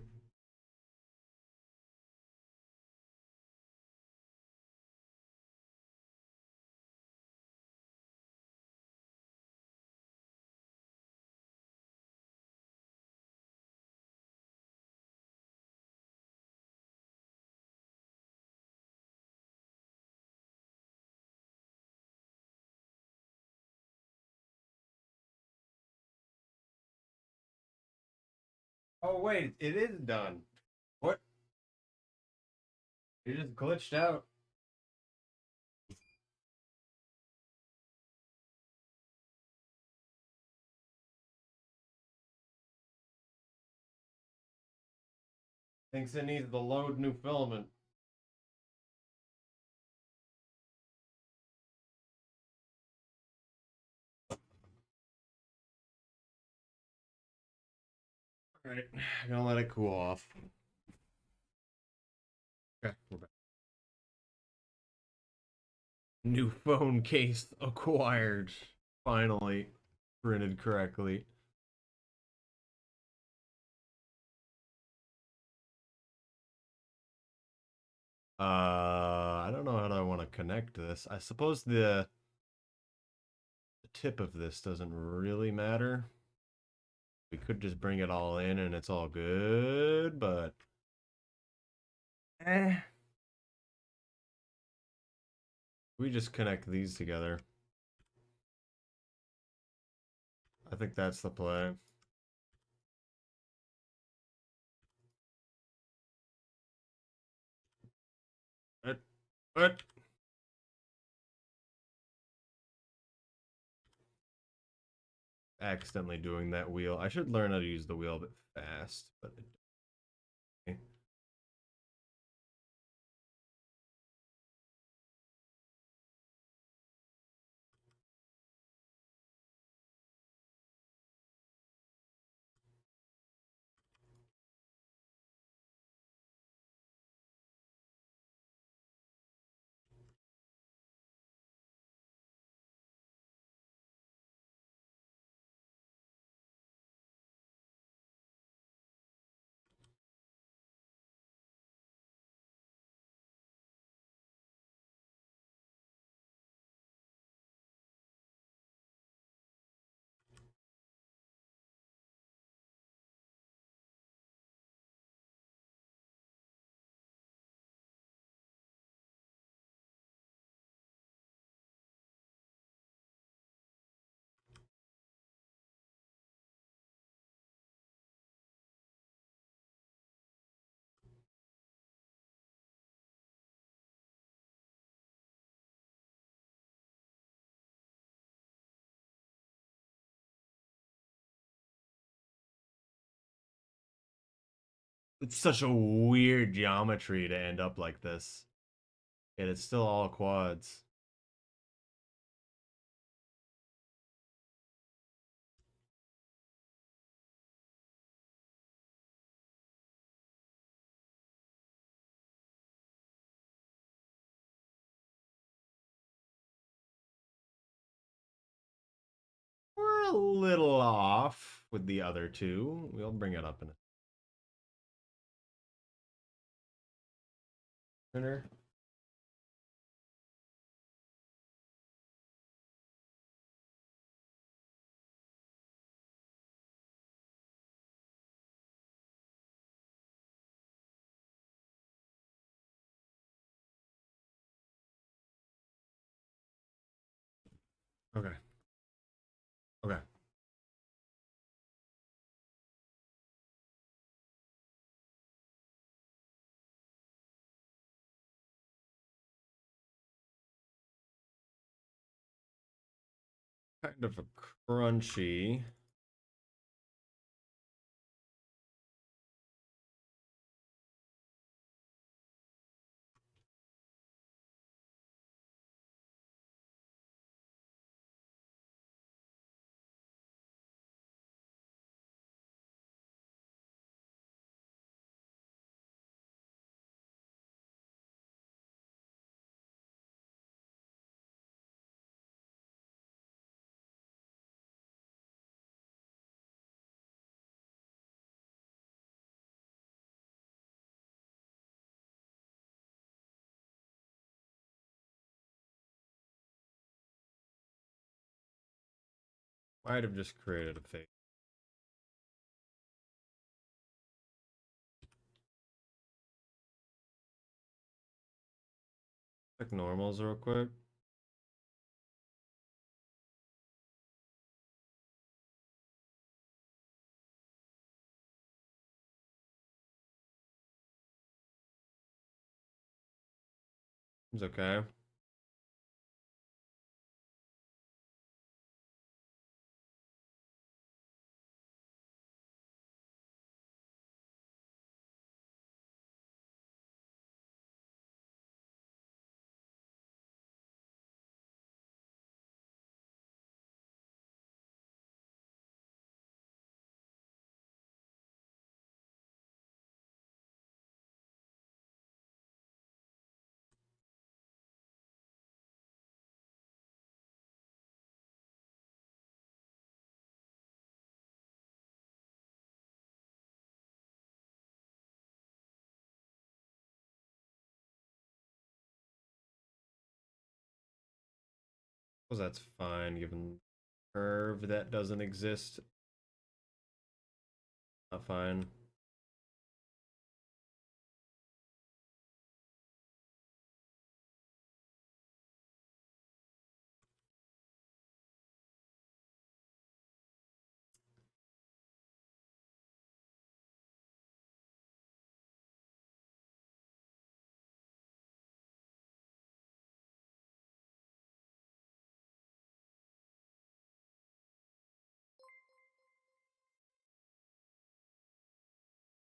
Oh wait, it is done. What? It just glitched out. Thinks it needs to load new filament. All right, I'm gonna let it cool off. Okay, we're back. New phone case acquired. Finally, printed correctly. I don't know how I want to connect this. I suppose the tip of this doesn't really matter. We could just bring it all in and it's all good, but we just connect these together. I think that's the play. What? Accidentally doing that wheel. I should learn how to use the wheel a bit fast, but it's such a weird geometry to end up like this. Yet it's still all quads. We're a little off with the other two. We'll bring it up in a minute. Okay. Okay. Kind of a crunchy. Might have just created a fake. Check normals real quick. Seems okay. Well, that's fine given curve that doesn't exist. Not fine.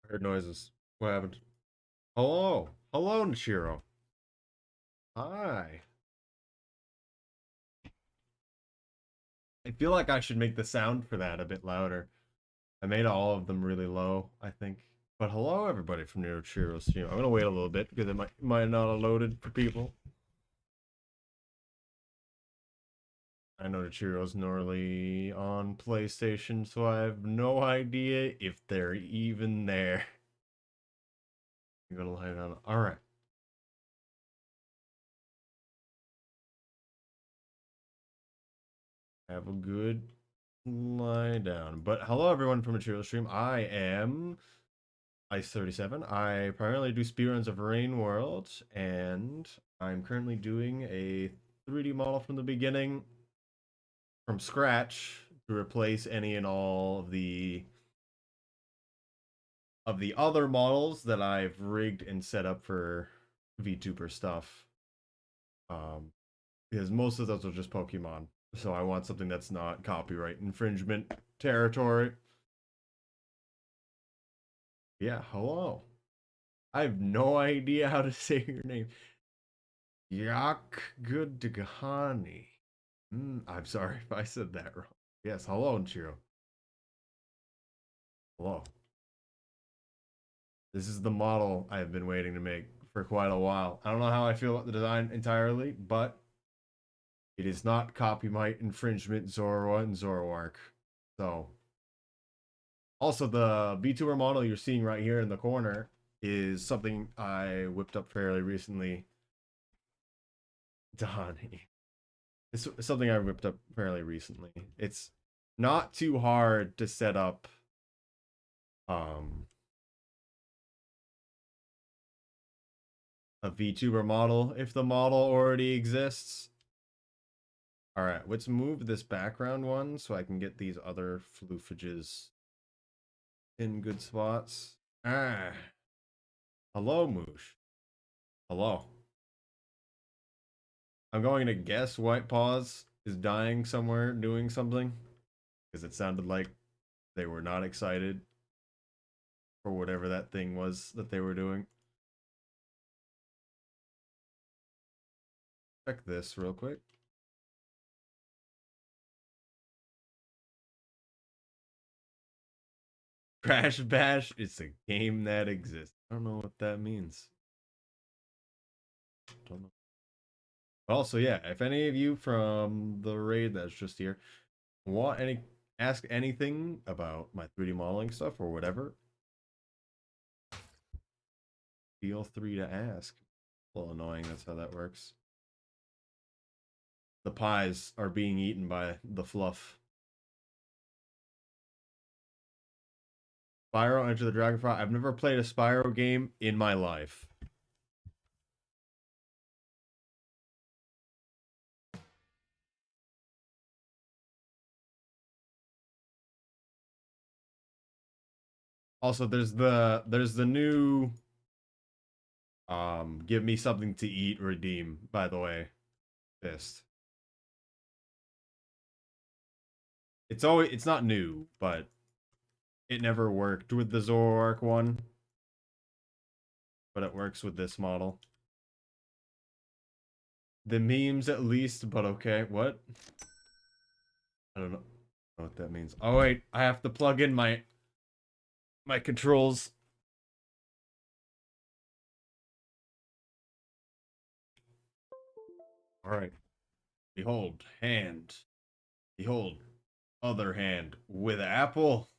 I heard noises. What happened? Hello. Hello, Nichiro. Hi. I feel like I should make the sound for that a bit louder. I made all of them really low, I think. But hello, everybody from Nichiro's stream. I'm gonna wait a little bit because it might not have loaded for people. I know Nichiro's normally on PlayStation, so I have no idea if they're even there. I'm gonna lie down. All right. Have a good lie down. But hello, everyone from Material Stream. I am Ice37. I primarily do speedruns of Rain World, and I'm currently doing a 3D model from the beginning, from scratch, to replace any and all of the other models that I've rigged and set up for VTuber stuff. Because most of those are just Pokemon. So I want something that's not copyright infringement territory. Yeah, hello. I have no idea how to say your name. Yak Goodgahani. I'm sorry if I said that wrong. Yes, hello, Nchiro. Hello. This is the model I've been waiting to make for quite a while. I don't know how I feel about the design entirely, but it is not copyright infringement Zoroa and Zoroark. So, also the VTuber model you're seeing right here in the corner is something I whipped up fairly recently. Donnie. It's something I whipped up fairly recently. It's not too hard to set up a VTuber model if the model already exists. All right, let's move this background one so I can get these other floofages in good spots. Ah, hello, Moosh. Hello. I'm going to guess White Paws is dying somewhere doing something because it sounded like they were not excited for whatever that thing was that they were doing. Check this real quick. Crash Bash, it's a game that exists. I don't know what that means. Don't know. Also, yeah, if any of you from the raid that's just here want ask anything about my 3D modeling stuff or whatever, feel free to ask. A little annoying, that's how that works. The pies are being eaten by the fluff. Spyro Enter the Dragonfly. I've never played a Spyro game in my life. Also, there's the new give me something to eat redeem, by the way. Fist. It's not new, but it never worked with the Zoroark one. But it works with this model. The memes at least, but okay. What? I don't know what that means. Oh wait, I have to plug in my controls. Alright. Behold, hand. Behold, other hand with apple.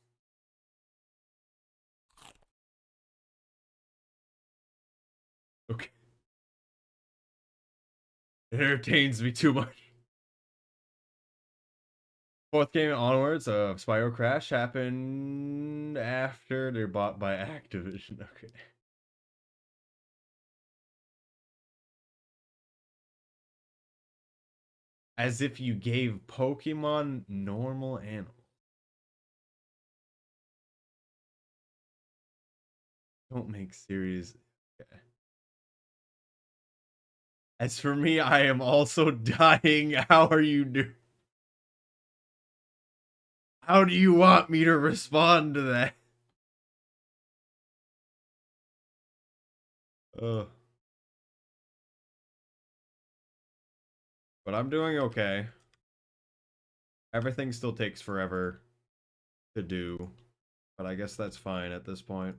Okay. It entertains me too much. Fourth game onwards of Spyro Crash happened after they're bought by Activision. Okay. As if you gave Pokemon normal animals. Don't make serious. Okay. As for me, I am also dying. How are you doing? How do you want me to respond to that? Ugh. But I'm doing okay. Everything still takes forever to do. But I guess that's fine at this point.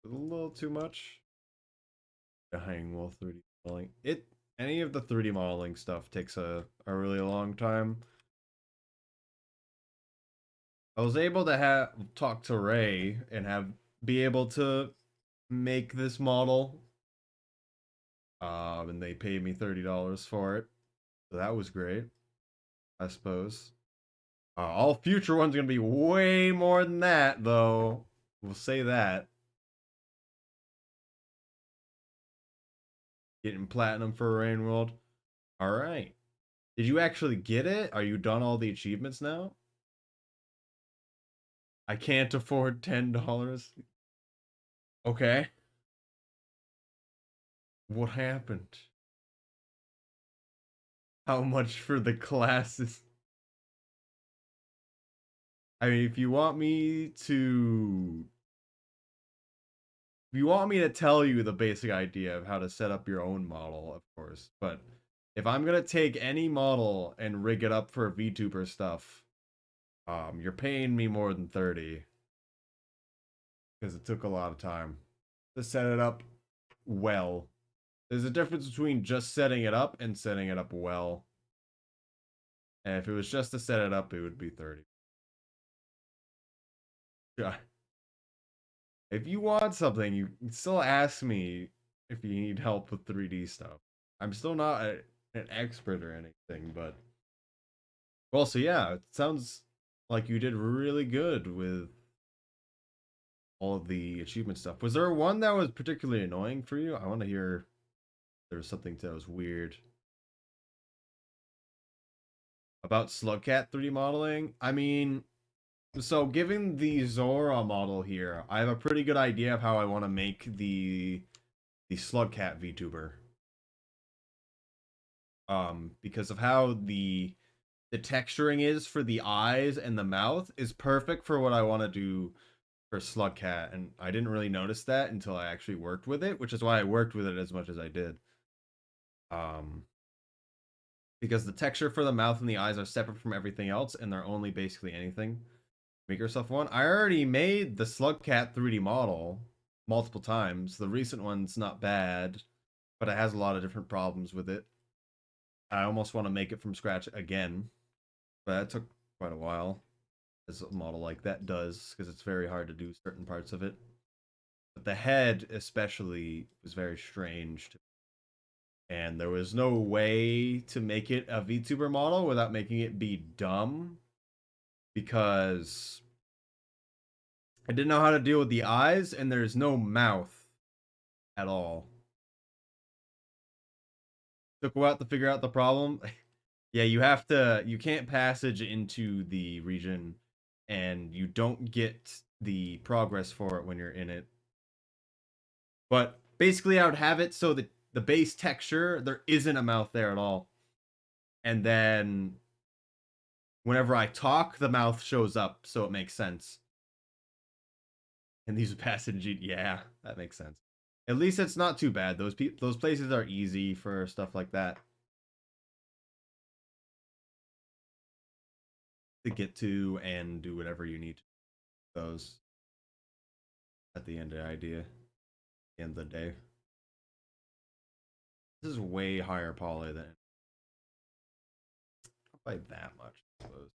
A little too much. Dying while 3D modeling. Any of the 3D modeling stuff takes a really long time. I was able to talk to Ray and be able to make this model. And they paid me $30 for it. So that was great, I suppose. All future ones are gonna be way more than that, though. We'll say that. Getting platinum for Rain World. All right. Did you actually get it? Are you done all the achievements now? I can't afford $10. Okay. What happened? How much for the classes? I mean, if you want me to tell you the basic idea of how to set up your own model, of course. But if I'm gonna take any model and rig it up for VTuber stuff, you're paying me more than 30. Because it took a lot of time to set it up well. There's a difference between just setting it up and setting it up well. And if it was just to set it up, it would be 30. Yeah. If you want something, you can still ask me if you need help with 3D stuff. I'm still not an expert or anything, but well, so yeah, it sounds like you did really good with all of the achievement stuff. Was there one that was particularly annoying for you? I want to hear there was something that was weird about Slugcat 3D modeling. I mean, so given the Zora model here, I have a pretty good idea of how I want to make the Slugcat VTuber. Because of how the texturing is for the eyes and the mouth is perfect for what I want to do for Slugcat, and I didn't really notice that until I actually worked with it, which is why I worked with it as much as I did. Because the texture for the mouth and the eyes are separate from everything else, and they're only basically anything. Make yourself one. I already made the Slugcat 3D model multiple times. The recent one's not bad, but it has a lot of different problems with it. I almost want to make it from scratch again, but that took quite a while, as a model like that does, because it's very hard to do certain parts of it. But the head, especially, was very strange. And there was no way to make it a VTuber model without making it be dumb, because I didn't know how to deal with the eyes, and there's no mouth at all. Took a while to figure out the problem. Yeah, you can't passage into the region, and you don't get the progress for it when you're in it. But basically, I would have it so that the base texture, there isn't a mouth there at all. And then whenever I talk, the mouth shows up, so it makes sense. And these passage, yeah, that makes sense. At least it's not too bad. Those places are easy for stuff like that to get to and do whatever you need to those at the end of the idea, at the end of the day. This is way higher poly than not by that much, I suppose.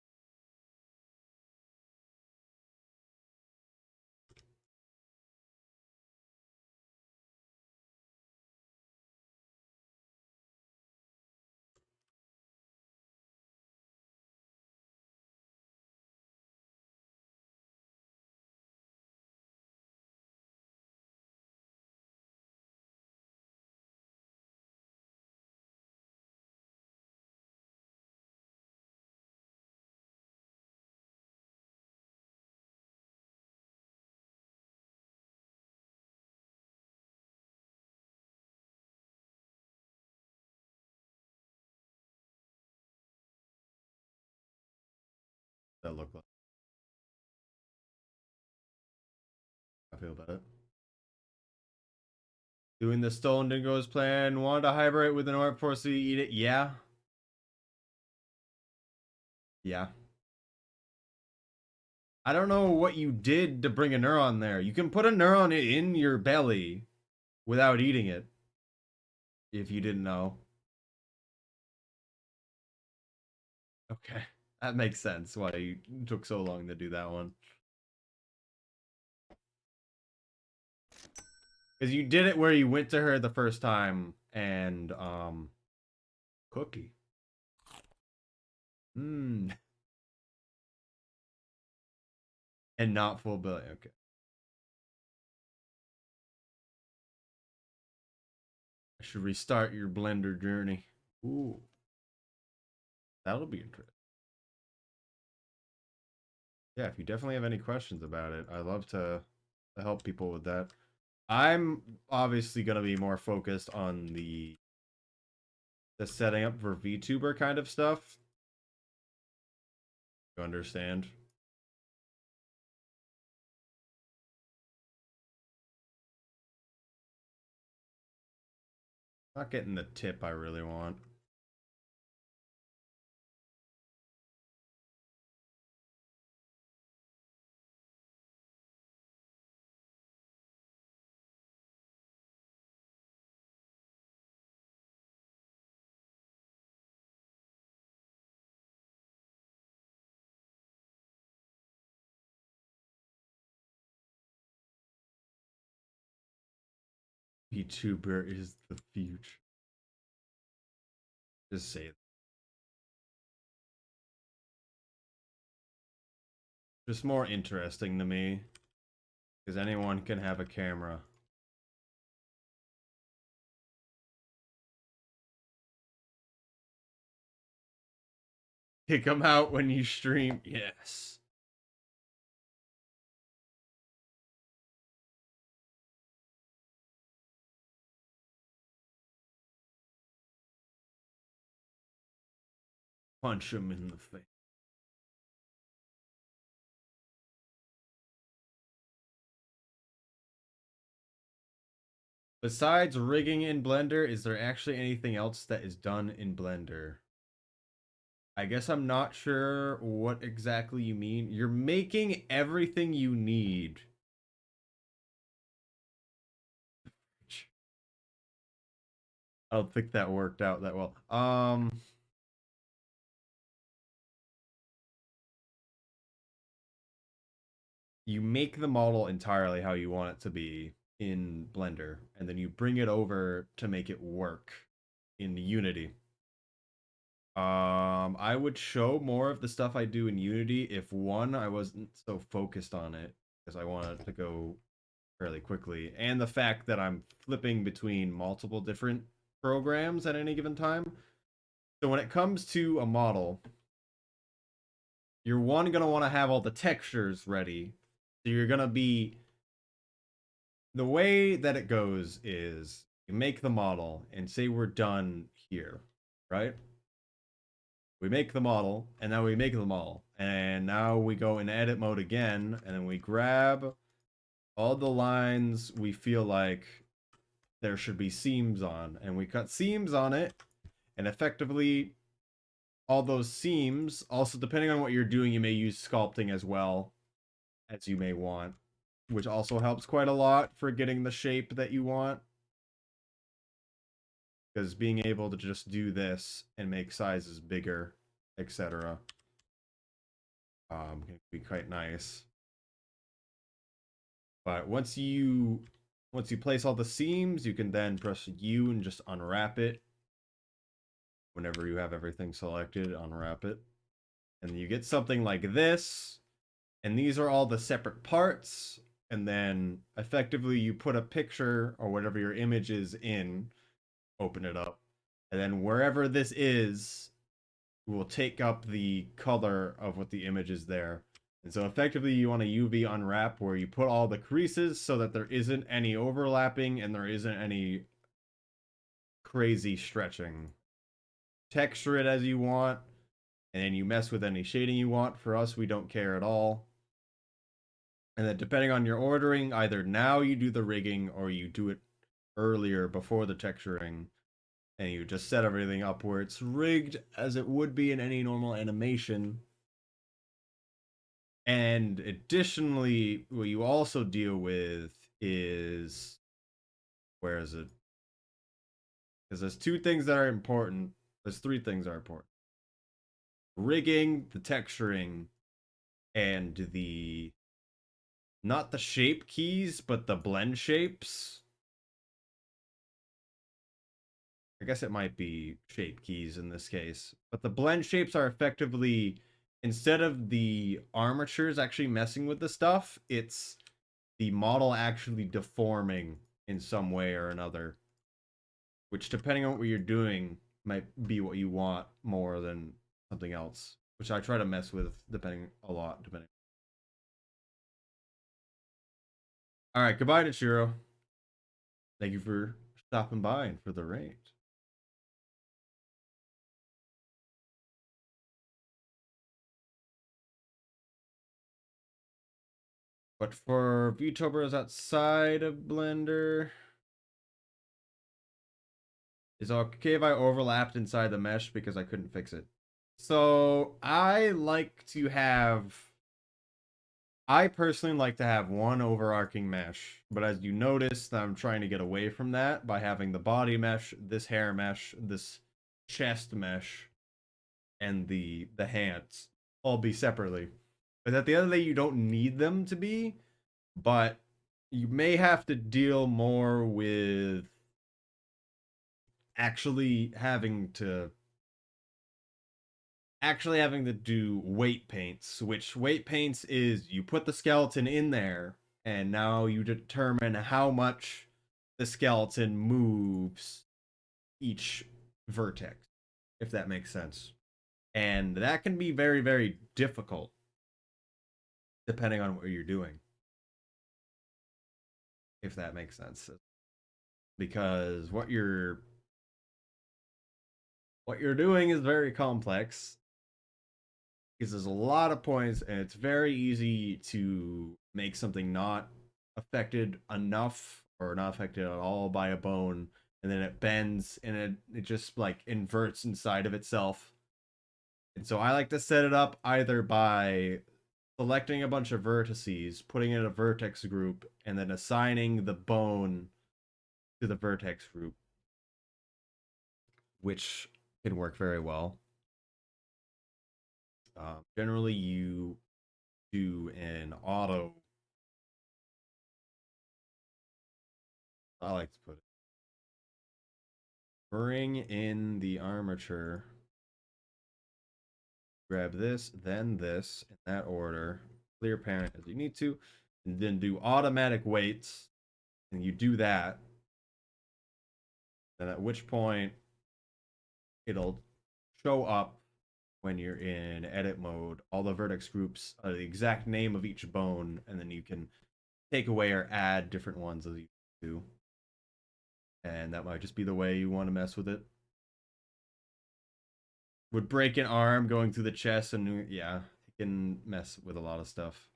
That look like I feel about it. Doing the Stolen Dingoes plan. Wanted to hibernate with an orb force to eat it. Yeah. Yeah. I don't know what you did to bring a neuron there. You can put a neuron in your belly without eating it. If you didn't know. Okay. That makes sense why you took so long to do that one. Because you did it where you went to her the first time and cookie. And not full belly. Okay. I should restart your blender journey. Ooh. That'll be interesting. Yeah, if you definitely have any questions about it, I'd love to help people with that. I'm obviously gonna be more focused on the setting up for VTuber kind of stuff. You understand? Not getting the tip I really want. VTuber is the future. Just say it. Just more interesting to me. Because anyone can have a camera. Kick them out when you stream. Yes. Punch them in the face. Besides rigging in Blender, is there actually anything else that is done in Blender? I guess I'm not sure what exactly you mean. You're making everything you need. I don't think that worked out that well. You make the model entirely how you want it to be in Blender, and then you bring it over to make it work. in Unity. I would show more of the stuff I do in Unity if one, I wasn't so focused on it because I wanted to go fairly quickly, and the fact that I'm flipping between multiple different programs at any given time. So when it comes to a model, you're gonna want to have all the textures ready. So you're gonna be the way that it goes is you make the model and say we're done here, right? We make the model, and now we make the model, and now we go in edit mode again, and then we grab all the lines we feel like there should be seams on, and we cut seams on it, and effectively all those seams, also depending on what you're doing, you may use sculpting as well as you may want, which also helps quite a lot for getting the shape that you want. Because being able to just do this and make sizes bigger, etc., can be quite nice. But once you place all the seams, you can then press U and just unwrap it. Whenever you have everything selected, unwrap it. And you get something like this. And these are all the separate parts. And then effectively you put a picture or whatever your image is in, open it up. And then wherever this is, will take up the color of what the image is there. And so effectively you want a UV unwrap where you put all the creases so that there isn't any overlapping and there isn't any crazy stretching. Texture it as you want, and then you mess with any shading you want. For us, we don't care at all. And then depending on your ordering, either now you do the rigging or you do it earlier before the texturing, and you just set everything up where it's rigged as it would be in any normal animation. And additionally, what you also deal with is, where is it? Because there's two things that are important. There's three things that are important. Rigging, the texturing, and the, not the shape keys, but the blend shapes. I guess it might be shape keys in this case. But the blend shapes are effectively, instead of the armatures actually messing with the stuff, it's the model actually deforming in some way or another. Which, depending on what you're doing, might be what you want more than something else. Which I try to mess with depending. Alright, goodbye, Nichiro. Thank you for stopping by and for the raid. But for VTubers outside of Blender, is it okay if I overlapped inside the mesh because I couldn't fix it? So I personally like to have one overarching mesh, but as you noticed, I'm trying to get away from that by having the body mesh, this hair mesh, this chest mesh, and the hands all be separately. But at the end of the day, you don't need them to be, but you may have to deal more with actually having to do weight paints, which weight paints is you put the skeleton in there and now you determine how much the skeleton moves each vertex, if that makes sense. And that can be very, very difficult depending on what you're doing, if that makes sense. Because what you're doing is very complex, because there's a lot of points and it's very easy to make something not affected enough or not affected at all by a bone, and then it bends and it just like inverts inside of itself. And so I like to set it up either by selecting a bunch of vertices, putting it in a vertex group, and then assigning the bone to the vertex group, which can work very well. Generally, you do an auto. I like to put it. Bring in the armature. Grab this, then this, in that order. Clear parent as you need to. And then do automatic weights. And you do that. And at which point it'll show up when you're in edit mode. All the vertex groups, the exact name of each bone, and then you can take away or add different ones as you do. And that might just be the way you want to mess with it. Would break an arm going through the chest, and yeah, it can mess with a lot of stuff.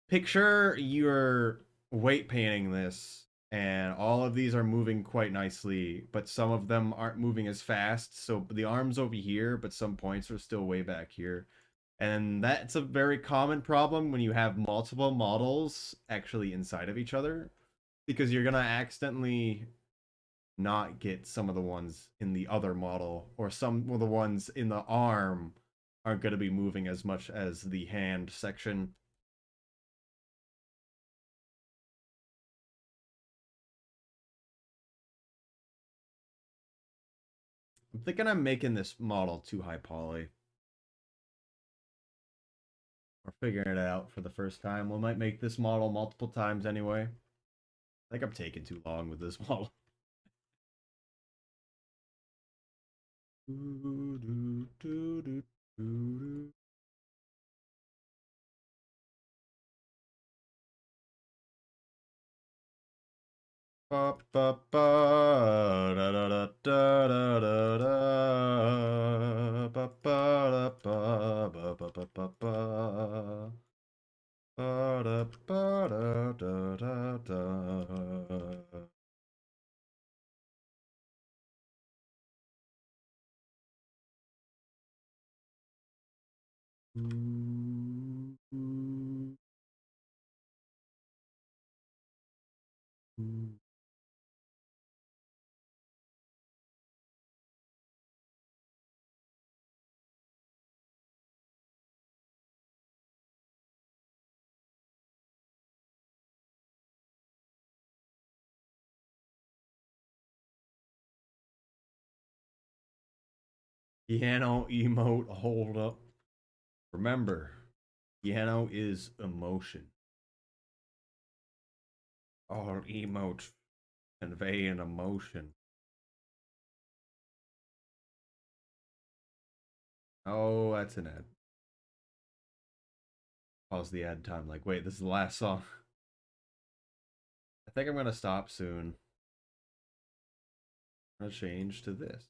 Picture you're weight painting this, and all of these are moving quite nicely, but some of them aren't moving as fast. So the arm's over here, but some points are still way back here. And that's a very common problem when you have multiple models actually inside of each other, because you're gonna accidentally not get some of the ones in the other model, or some of the ones in the arm aren't going to be moving as much as the hand section. I'm thinking I'm making this model too high poly. We're figuring it out for the first time. We might make this model multiple times anyway. I think I'm taking too long with this model. Ba ba ba da da da da da da da ba ba da ba ba ba ba ba ba ba da ba da da da da. Piano emote hold up. Remember, piano is emotion. All emotes convey an emotion. Oh, that's an ad. Pause the ad time. Like, wait, this is the last song. I think I'm gonna stop soon. I'm gonna change to this.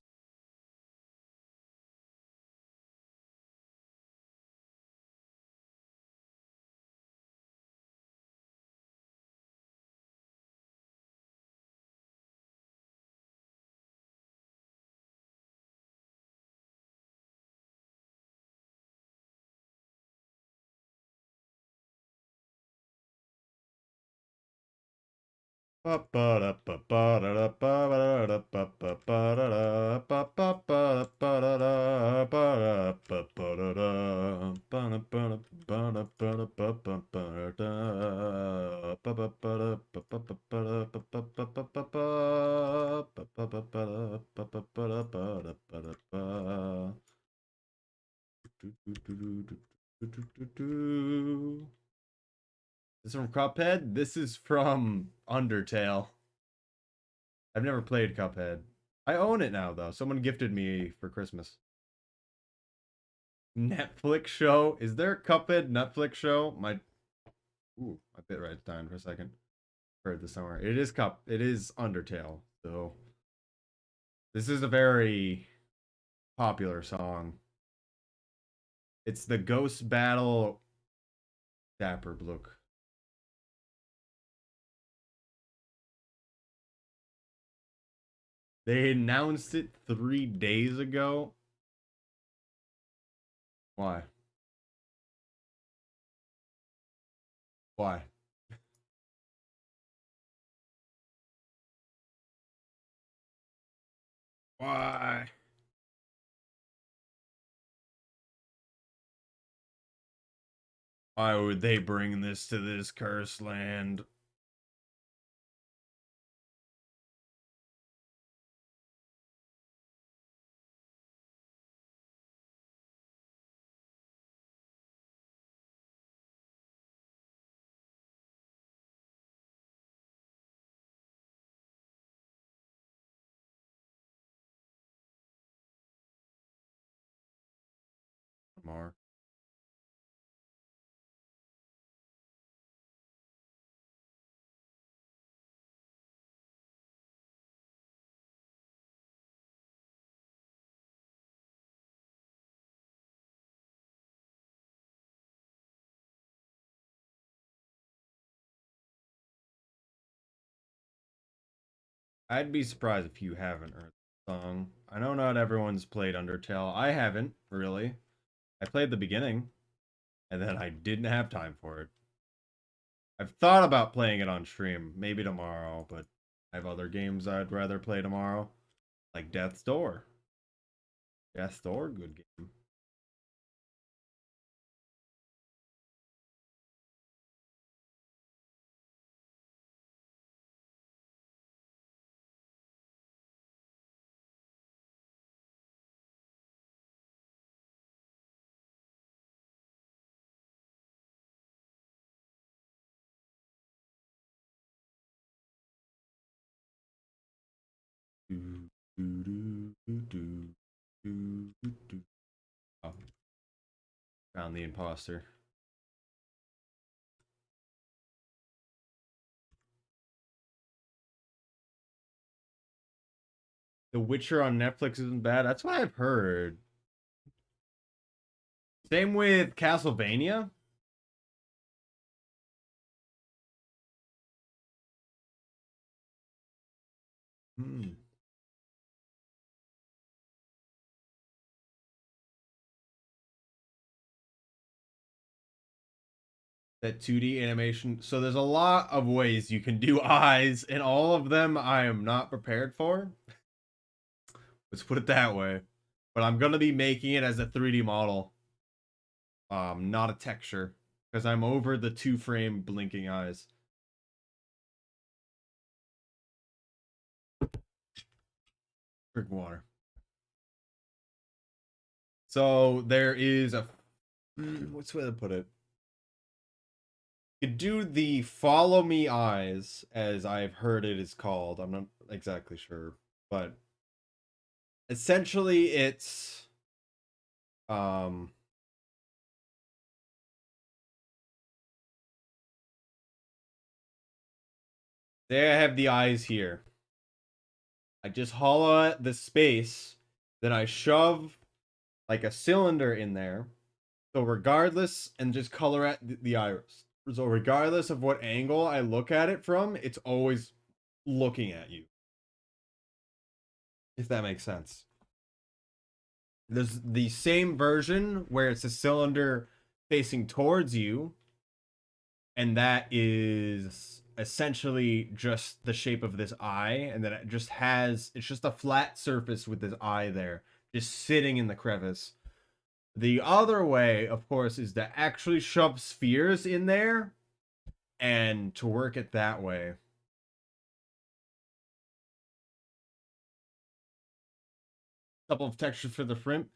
This is from Cuphead? This is from Undertale. I've never played Cuphead. I own it now, though. Someone gifted me for Christmas. Netflix show? Is there a Cuphead Netflix show? Ooh, my bitrate down for a second. Heard this somewhere. It is Undertale, so this is a very popular song. It's the Ghost Battle Dapper Blook. They announced it 3 days ago. Why? Why? Why? Why would they bring this to this cursed land? more. I'd be surprised if you haven't heard the song. I know not everyone's played Undertale. I haven't, really. I played the beginning, and then I didn't have time for it. I've thought about playing it on stream, maybe tomorrow, but I have other games I'd rather play tomorrow, like Death's Door. Death's Door, good game. Do, do, do, do, do, do, do, do. Oh, found the imposter. The Witcher on Netflix isn't bad. That's what I've heard. Same with Castlevania. Hmm. That 2D animation. So there's a lot of ways you can do eyes, and all of them I am not prepared for. Let's put it that way. But I'm gonna be making it as a 3D model, not a texture, because I'm over the 2-frame blinking eyes. Drink water. So there is a what's the way to put it? You could do the follow me eyes, as I've heard it is called. I'm not exactly sure, but essentially it's um there I have the eyes here. I just hollow out the space, then I shove like a cylinder in there. So regardless, and just color at the iris. So regardless of what angle I look at it from, it's always looking at you. If that makes sense. There's the same version where it's a cylinder facing towards you, and that is essentially just the shape of this eye, and then it just has it's just a flat surface with this eye there, just sitting in the crevice. The other way, of course, is to actually shove spheres in there and to work it that way. Couple of textures for the front.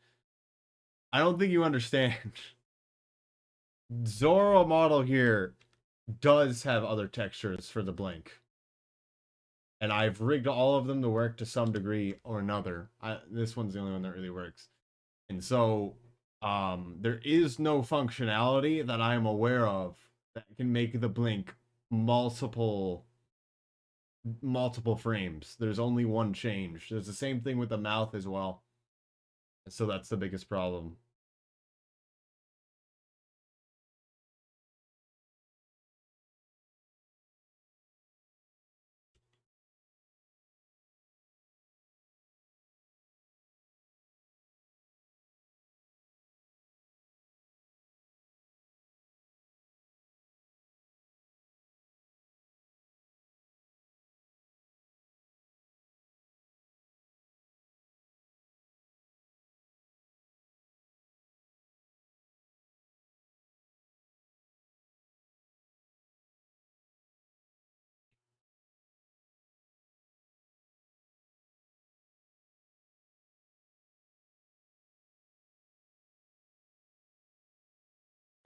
I don't think you understand. Zoro model here does have other textures for the blink. And I've rigged all of them to work to some degree or another. This one's the only one that really works. And so there is no functionality that I am aware of that can make the blink multiple frames. There's only one change. There's the same thing with the mouth as well. So that's the biggest problem.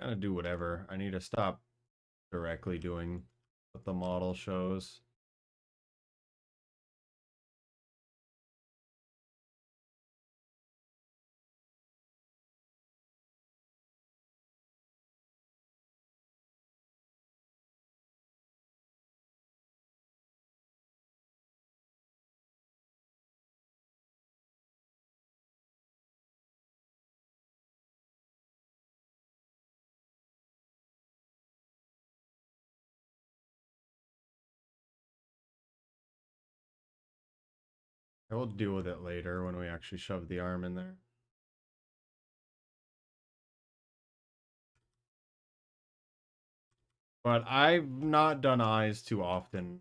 Kind of do whatever. I need to stop directly doing what the model shows. I will deal with it later when we actually shove the arm in there. But I've not done eyes too often,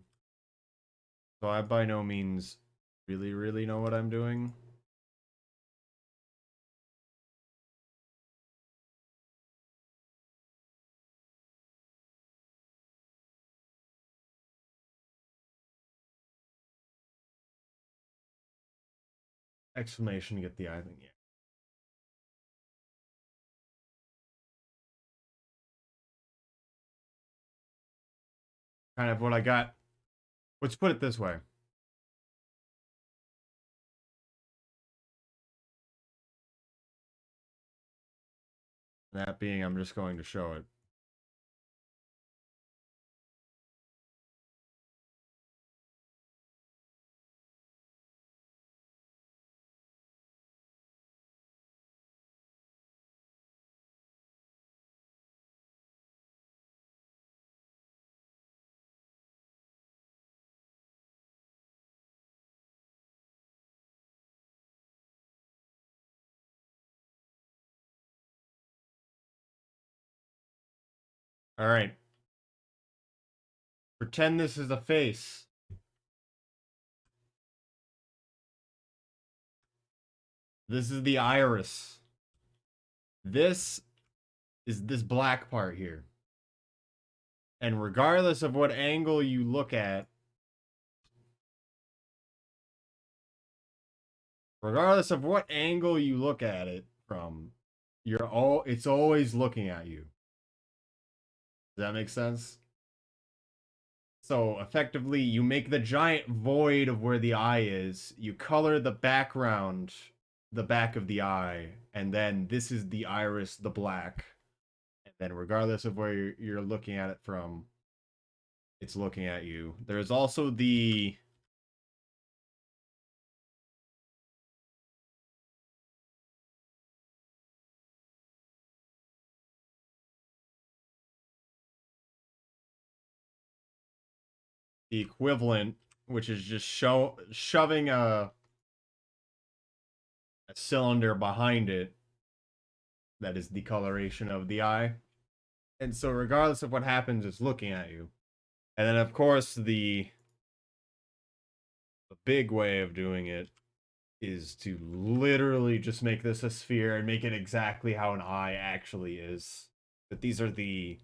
so I by no means really know what I'm doing. Exclamation, get the eye thing, yeah. Kind of what I got. Let's put it this way. That being, I'm just going to show it. All right. Pretend this is a face. This is the iris. This is this black part here. And regardless of what angle you look at, it from, it's always looking at you. Does that make sense? So effectively, you make the giant void of where the eye is. You color the background, the back of the eye, and then this is the iris, the black. And then regardless of where you're looking at it from, it's looking at you. There's also the equivalent, which is just shoving a cylinder behind it. That is the coloration of the eye. And so regardless of what happens, it's looking at you. And then of course the big way of doing it is to literally just make this a sphere and make it exactly how an eye actually is. But these are the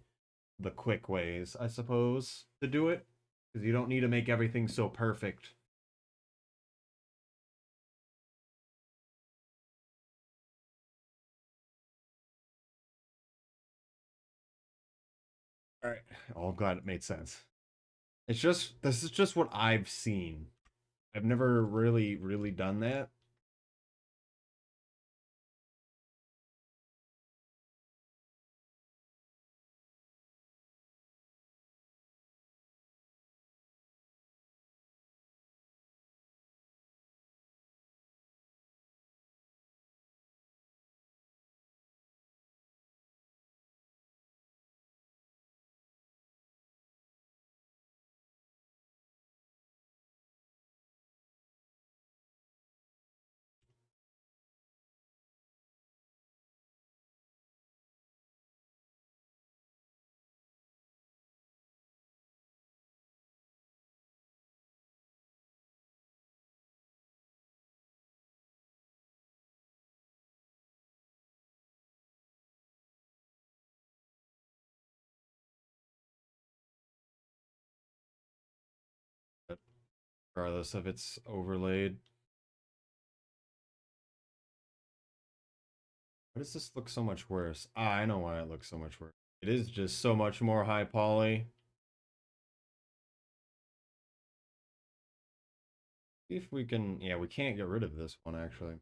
quick ways, I suppose, to do it, because you don't need to make everything so perfect. All right. Oh, I'm glad it made sense. It's just, this is just what I've seen. I've never really done that. Regardless if it's overlaid. Why does this look so much worse? Ah, I know why it looks so much worse. It is just so much more high poly. See if we can, yeah, we can't get rid of this one actually.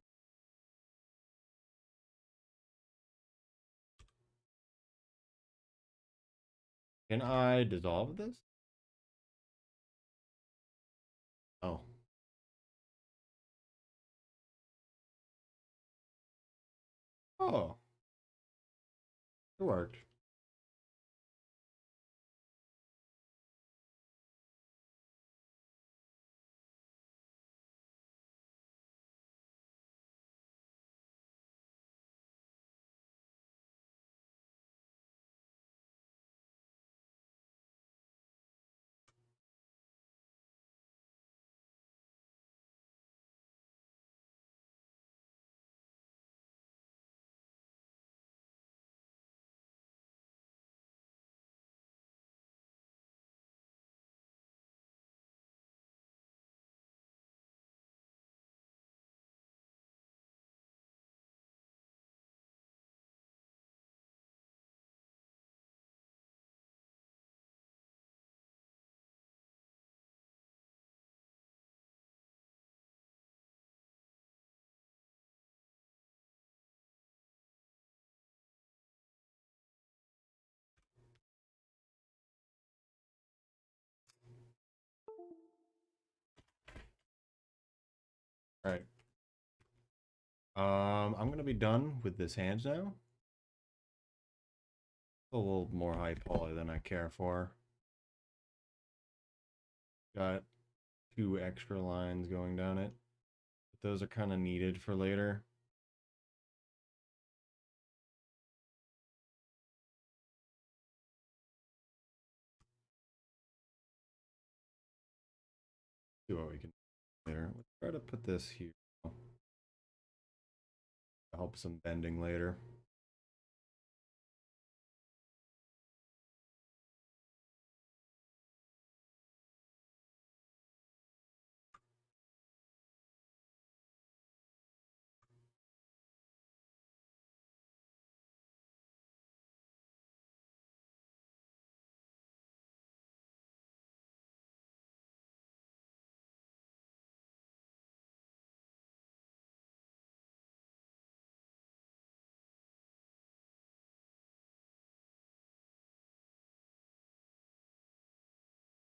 Can I dissolve this? Oh. Oh. It worked. All right. I'm gonna be done with this hand now. A little more high poly than I care for. Got 2 extra lines going down it. But those are kind of needed for later. See what we can do there. Let's try to put this here. Help some bending later.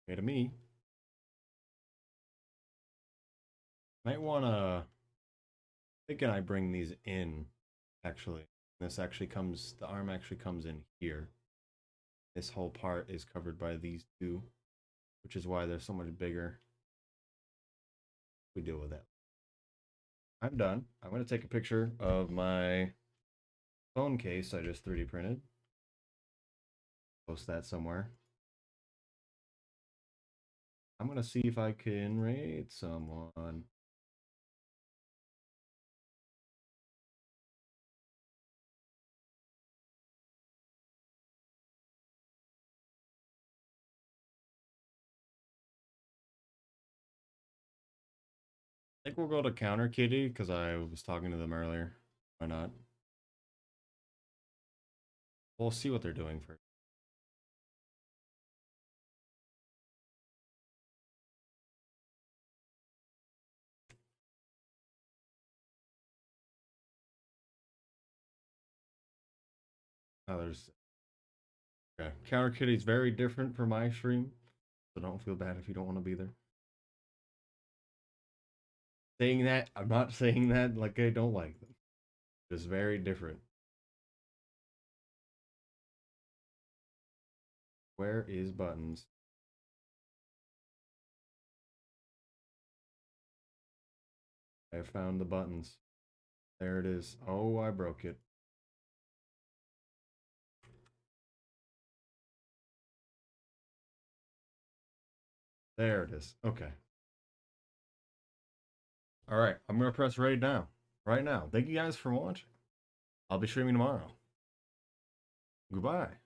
Okay, to me. Might wanna thinking I bring these in actually. This actually comes the arm actually comes in here. This whole part is covered by these two, which is why they're so much bigger. We deal with that. I'm done. I'm gonna take a picture of my phone case I just 3D printed. Post that somewhere. I'm gonna see if I can rate someone. I think we'll go to Counter Kitty because I was talking to them earlier. Why not? We'll see what they're doing first. Oh, there's okay. Counter Kitty's very different from my stream, so don't feel bad if you don't want to be there. Saying that, I'm not saying that like I don't like them. It's very different. Where is buttons? I found the buttons. There it is. Oh, I broke it. There it is. Okay. All right. I'm going to press ready now. Right now. Thank you guys for watching. I'll be streaming tomorrow. Goodbye.